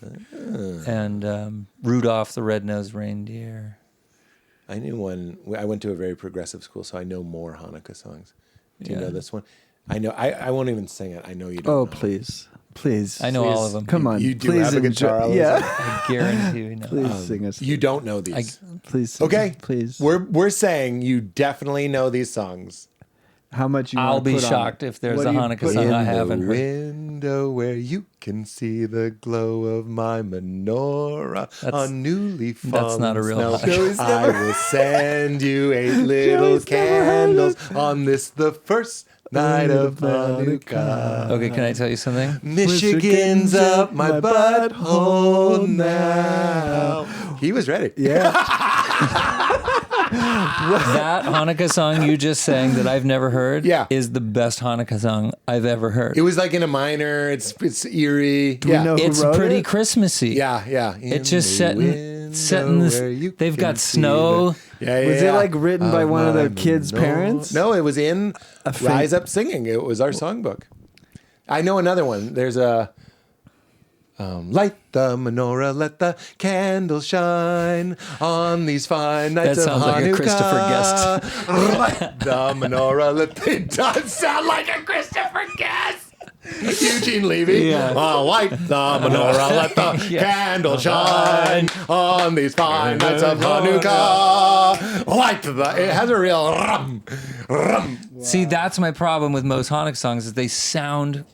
[SPEAKER 2] Rudolph the Red-Nosed Reindeer.
[SPEAKER 1] I knew one. I went to a very progressive school, so I know more Hanukkah songs. Do you know this one? I know. I won't even sing it. I know you don't.
[SPEAKER 3] Oh,
[SPEAKER 1] know.
[SPEAKER 3] please.
[SPEAKER 2] I know all of them.
[SPEAKER 3] Come on.
[SPEAKER 1] You do
[SPEAKER 3] please
[SPEAKER 1] have a guitar,
[SPEAKER 3] enjoy.
[SPEAKER 1] Alyssa?
[SPEAKER 3] Yeah.
[SPEAKER 2] I guarantee you know.
[SPEAKER 3] Please sing us.
[SPEAKER 1] You don't know these.
[SPEAKER 3] Please. Sing
[SPEAKER 1] Okay.
[SPEAKER 3] Please.
[SPEAKER 1] We're saying you definitely know these songs.
[SPEAKER 3] How much you
[SPEAKER 2] I'll
[SPEAKER 3] want to
[SPEAKER 2] be
[SPEAKER 3] put on
[SPEAKER 2] shocked
[SPEAKER 3] it?
[SPEAKER 2] if there's
[SPEAKER 3] What
[SPEAKER 2] a
[SPEAKER 3] do you
[SPEAKER 2] Hanukkah
[SPEAKER 3] put
[SPEAKER 2] song
[SPEAKER 3] in
[SPEAKER 2] I
[SPEAKER 3] the
[SPEAKER 2] haven't heard.
[SPEAKER 1] Window where you can see the glow of my menorah on newly fallen
[SPEAKER 2] that's not a real
[SPEAKER 1] snow.
[SPEAKER 2] Hanukkah.
[SPEAKER 1] I will send you 8 little candles on this the first night of Hanukkah.
[SPEAKER 2] Okay, can I tell you something?
[SPEAKER 1] Michigan's up my butthole now. He was ready.
[SPEAKER 3] Yeah.
[SPEAKER 2] That Hanukkah song you just sang that I've never heard is the best Hanukkah song I've ever heard.
[SPEAKER 1] It was like in a minor. It's eerie.
[SPEAKER 3] Do we know who
[SPEAKER 2] It's
[SPEAKER 3] wrote
[SPEAKER 2] pretty
[SPEAKER 3] it?
[SPEAKER 2] Christmassy.
[SPEAKER 1] Yeah.
[SPEAKER 2] It's just set in this. They've got snow.
[SPEAKER 3] Was it like written by one of the kids' parents?
[SPEAKER 1] No, it was in Rise Up Singing. It was our songbook. I know another one. There's a light the menorah, let the candles shine on these fine nights
[SPEAKER 2] That
[SPEAKER 1] of
[SPEAKER 2] sounds like a
[SPEAKER 1] Hanukkah.
[SPEAKER 2] Christopher Guest.
[SPEAKER 1] Light the menorah, it does sound like a Christopher Guest. Eugene Levy.
[SPEAKER 2] Yeah.
[SPEAKER 1] Light the menorah, let the candles shine on these fine nights of Hanukkah. Light the. It has a real rum.
[SPEAKER 2] See, that's my problem with most Hanukkah songs is they sound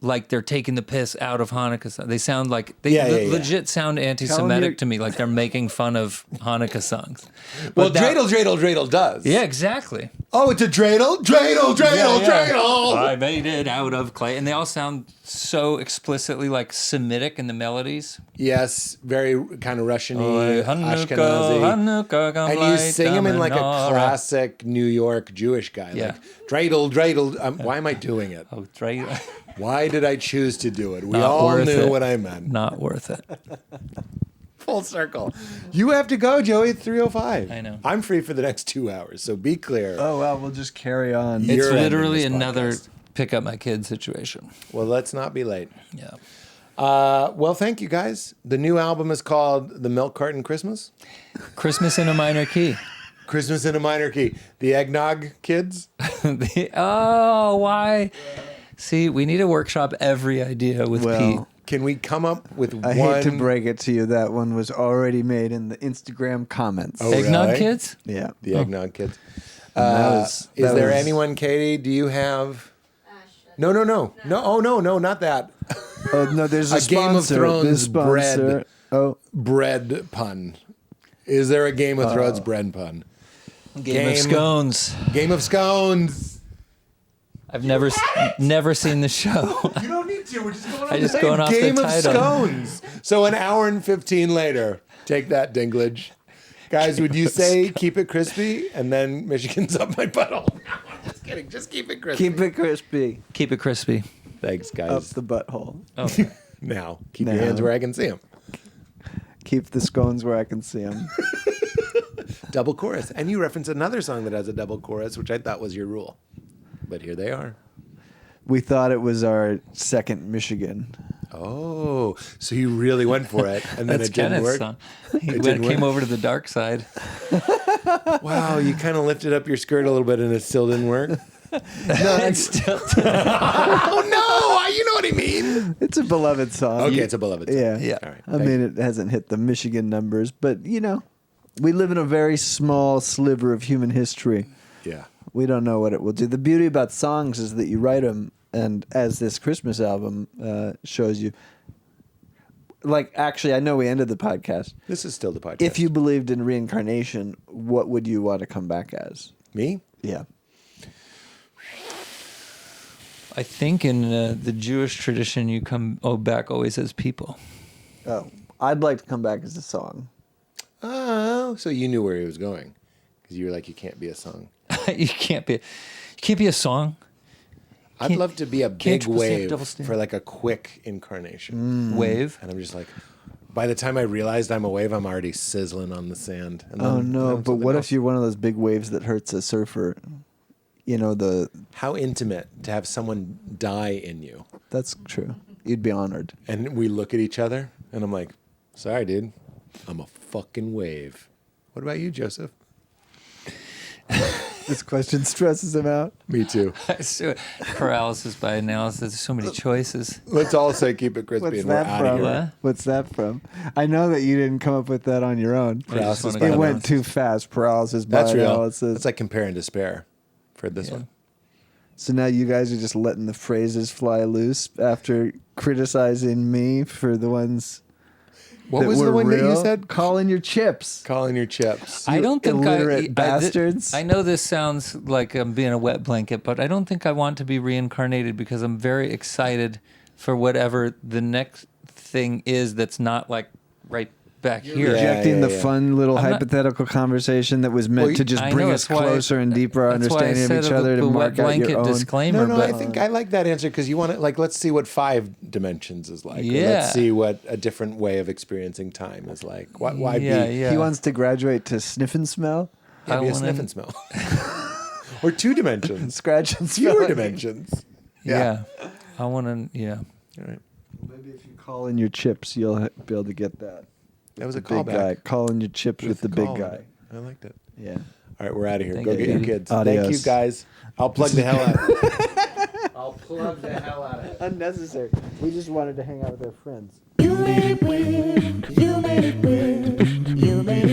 [SPEAKER 2] like they're taking the piss out of Hanukkah songs. They sound like they legit sound anti-Semitic to me, like they're making fun of Hanukkah songs.
[SPEAKER 1] Well, dreidel does.
[SPEAKER 2] Yeah, exactly.
[SPEAKER 1] Oh, it's a dreidel? Dreidel.
[SPEAKER 2] I made it out of clay. And they all sound so explicitly like Semitic in the melodies.
[SPEAKER 1] Yes, very kind of Russian-y,
[SPEAKER 2] Hanukkah,
[SPEAKER 1] Ashkenazi.
[SPEAKER 2] come
[SPEAKER 1] And you
[SPEAKER 2] light
[SPEAKER 1] sing them
[SPEAKER 2] the
[SPEAKER 1] in like a
[SPEAKER 2] menorah.
[SPEAKER 1] classic New York Jewish guy.
[SPEAKER 2] Yeah.
[SPEAKER 1] Like, dreidel. Why am I doing it?
[SPEAKER 2] Oh, dreidel.
[SPEAKER 1] Why did I choose to do it? We
[SPEAKER 2] Not
[SPEAKER 1] all
[SPEAKER 2] worth
[SPEAKER 1] knew
[SPEAKER 2] it.
[SPEAKER 1] what I meant.
[SPEAKER 2] Not worth it.
[SPEAKER 1] Full circle. You have to go, Joey, at 3:05.
[SPEAKER 2] I know.
[SPEAKER 1] I'm free for the next 2 hours, so be clear.
[SPEAKER 3] Oh, well, we'll just carry on.
[SPEAKER 1] You're
[SPEAKER 2] It's
[SPEAKER 1] ending
[SPEAKER 2] literally
[SPEAKER 1] this
[SPEAKER 2] another
[SPEAKER 1] podcast.
[SPEAKER 2] pick up my kid situation.
[SPEAKER 1] Well, let's not be late.
[SPEAKER 2] Yeah.
[SPEAKER 1] Well, thank you, guys. The new album is called The Milk Carton Christmas.
[SPEAKER 2] Christmas in a minor key.
[SPEAKER 1] Christmas in a minor key. The Eggnog Kids.
[SPEAKER 2] Oh, why? See, we need to workshop every idea with Pete.
[SPEAKER 1] Can we come up with
[SPEAKER 3] I
[SPEAKER 1] one?
[SPEAKER 3] hate to break it to you, that one was already made in the Instagram comments.
[SPEAKER 1] Oh,
[SPEAKER 2] Eggnog
[SPEAKER 1] really?
[SPEAKER 2] Kids?
[SPEAKER 3] Yeah.
[SPEAKER 1] The Eggnog Kids.
[SPEAKER 3] That
[SPEAKER 1] Is there
[SPEAKER 3] was-
[SPEAKER 1] anyone, Katie? Do you have? No. Oh, no, not that.
[SPEAKER 3] Oh, no, there's a,
[SPEAKER 1] A Game of
[SPEAKER 3] sponsor.
[SPEAKER 1] Thrones
[SPEAKER 3] There's sponsor.
[SPEAKER 1] bread.
[SPEAKER 3] Oh,
[SPEAKER 1] Bread pun. Is there a Game of Thrones bread pun?
[SPEAKER 2] Game of Scones.
[SPEAKER 1] Game of Scones.
[SPEAKER 2] I've never seen the show.
[SPEAKER 1] You don't need to. We're just going
[SPEAKER 2] I just going off the
[SPEAKER 1] Game of
[SPEAKER 2] title.
[SPEAKER 1] Scones. So an hour and 15 later. Take that, Dinklage. Guys, would you say keep it crispy? And then Michigan's up my butthole. No, I'm just kidding. Just keep it crispy.
[SPEAKER 3] Keep it crispy.
[SPEAKER 2] Keep it crispy.
[SPEAKER 1] Thanks,
[SPEAKER 3] Up
[SPEAKER 1] guys.
[SPEAKER 3] the butthole.
[SPEAKER 2] Okay.
[SPEAKER 1] Now, keep your hands where I can see them.
[SPEAKER 3] Keep the scones where I can see them.
[SPEAKER 1] Double chorus. And you reference another song that has a double chorus, which I thought was your rule. But here they are.
[SPEAKER 3] We thought it was our second Michigan.
[SPEAKER 1] Oh, so you really went for it, and then
[SPEAKER 2] That's
[SPEAKER 1] it didn't
[SPEAKER 2] Kenneth's
[SPEAKER 1] work.
[SPEAKER 2] song. He
[SPEAKER 1] It didn't
[SPEAKER 2] came
[SPEAKER 1] work?
[SPEAKER 2] over to the dark side.
[SPEAKER 1] Wow, you kind of lifted up your skirt a little bit, and it still didn't work.
[SPEAKER 3] No,
[SPEAKER 2] It's still
[SPEAKER 1] Oh no, you know what I mean.
[SPEAKER 3] it's a beloved song.
[SPEAKER 1] Okay, it's a beloved song.
[SPEAKER 3] Yeah.
[SPEAKER 2] Yeah.
[SPEAKER 1] All right.
[SPEAKER 3] I mean, it hasn't hit the Michigan numbers, but you know, we live in a very small sliver of human history.
[SPEAKER 1] Yeah.
[SPEAKER 3] We don't know what it will do. The beauty about songs is that you write them, and as this Christmas album shows you, like, actually, I know we ended the podcast.
[SPEAKER 1] This is still the podcast.
[SPEAKER 3] If you believed in reincarnation, what would you want to come back as?
[SPEAKER 1] Me?
[SPEAKER 3] Yeah.
[SPEAKER 2] I think in the Jewish tradition, you come back always as people.
[SPEAKER 3] Oh, I'd like to come back as a song.
[SPEAKER 1] Oh, so you knew where he was going, because you were like, you can't be a song.
[SPEAKER 2] You can't be a song.
[SPEAKER 1] I'd
[SPEAKER 2] Can't-
[SPEAKER 1] love to be a
[SPEAKER 2] can't
[SPEAKER 1] big
[SPEAKER 2] you say
[SPEAKER 1] wave
[SPEAKER 2] double standard?
[SPEAKER 1] for like a quick incarnation.
[SPEAKER 2] Wave.
[SPEAKER 1] And I'm just like, by the time I realized I'm a wave, I'm already sizzling on the sand. And
[SPEAKER 3] Oh
[SPEAKER 1] then-
[SPEAKER 3] no!
[SPEAKER 1] then
[SPEAKER 3] But
[SPEAKER 1] something
[SPEAKER 3] what
[SPEAKER 1] else.
[SPEAKER 3] if you're one of those big waves that hurts a surfer? You know
[SPEAKER 1] How intimate to have someone die in you.
[SPEAKER 3] that's true. You'd be honored.
[SPEAKER 1] And we look at each other, and I'm like, sorry, dude. I'm a fucking wave. What about you, Joseph?
[SPEAKER 3] This question stresses him out.
[SPEAKER 1] Me too.
[SPEAKER 2] Paralysis by analysis. There's so many choices.
[SPEAKER 1] Let's all say keep it crispy,
[SPEAKER 3] What's
[SPEAKER 1] and we're
[SPEAKER 3] that
[SPEAKER 1] out of
[SPEAKER 3] from?
[SPEAKER 1] here.
[SPEAKER 2] What?
[SPEAKER 3] What's that from? I know that you didn't come up with that on your own.
[SPEAKER 1] Paralysis
[SPEAKER 2] wanna
[SPEAKER 1] by
[SPEAKER 3] It
[SPEAKER 2] go
[SPEAKER 3] went
[SPEAKER 2] analysis.
[SPEAKER 3] too fast. Paralysis by
[SPEAKER 1] That's real.
[SPEAKER 3] analysis.
[SPEAKER 1] That's like compare and despair for this one.
[SPEAKER 3] So now you guys are just letting the phrases fly loose after criticizing me for the ones
[SPEAKER 1] What
[SPEAKER 3] that
[SPEAKER 1] was the
[SPEAKER 3] were
[SPEAKER 1] one that
[SPEAKER 3] real.
[SPEAKER 1] you said?
[SPEAKER 3] Calling your chips.
[SPEAKER 1] Calling your chips.
[SPEAKER 2] I don't think
[SPEAKER 3] illiterate bastards.
[SPEAKER 2] I know this sounds like I'm being a wet blanket, but I don't think I want to be reincarnated because I'm very excited for whatever the next thing is that's not like right back here.
[SPEAKER 3] Rejecting the
[SPEAKER 1] yeah.
[SPEAKER 3] fun little
[SPEAKER 2] I'm not-
[SPEAKER 3] hypothetical conversation that was meant
[SPEAKER 1] Well,
[SPEAKER 3] to just
[SPEAKER 2] I
[SPEAKER 3] bring
[SPEAKER 2] know,
[SPEAKER 3] us
[SPEAKER 2] that's why-
[SPEAKER 3] closer and deeper
[SPEAKER 2] that's why I
[SPEAKER 3] understanding of
[SPEAKER 2] said
[SPEAKER 3] each other
[SPEAKER 2] the
[SPEAKER 3] to
[SPEAKER 2] wet
[SPEAKER 3] mark out
[SPEAKER 2] blanket
[SPEAKER 3] your own.
[SPEAKER 2] disclaimer.
[SPEAKER 1] No,
[SPEAKER 2] but
[SPEAKER 1] I think I like that answer because you want to, like, let's see what 5 dimensions is like. Or
[SPEAKER 2] Yeah.
[SPEAKER 1] let's see what a different way of experiencing time is like. Why
[SPEAKER 2] yeah,
[SPEAKER 1] be?
[SPEAKER 2] yeah.
[SPEAKER 3] He wants to graduate to sniff and smell,
[SPEAKER 1] Yeah, be a
[SPEAKER 2] I
[SPEAKER 1] sniff
[SPEAKER 2] wanna-
[SPEAKER 1] and smell. Or 2 dimensions.
[SPEAKER 3] scratch and smell.
[SPEAKER 1] Fewer dimensions.
[SPEAKER 2] yeah. I want to. Yeah.
[SPEAKER 1] All right.
[SPEAKER 3] Maybe if you call in your chips, you'll be able to get that.
[SPEAKER 1] That was a
[SPEAKER 3] Big guy.
[SPEAKER 1] callback.
[SPEAKER 3] Calling your chips with the big
[SPEAKER 1] call in
[SPEAKER 3] guy.
[SPEAKER 1] it. I liked it.
[SPEAKER 3] Yeah.
[SPEAKER 1] All right, we're out of here.
[SPEAKER 2] Thank
[SPEAKER 1] Go
[SPEAKER 2] you.
[SPEAKER 1] get your kids.
[SPEAKER 3] Adios.
[SPEAKER 1] Thank you, guys. I'll plug the hell out. I'll plug the hell out of it.
[SPEAKER 3] Unnecessary. We just wanted to hang out with our friends.
[SPEAKER 5] You made it weird. You made it weird. You made it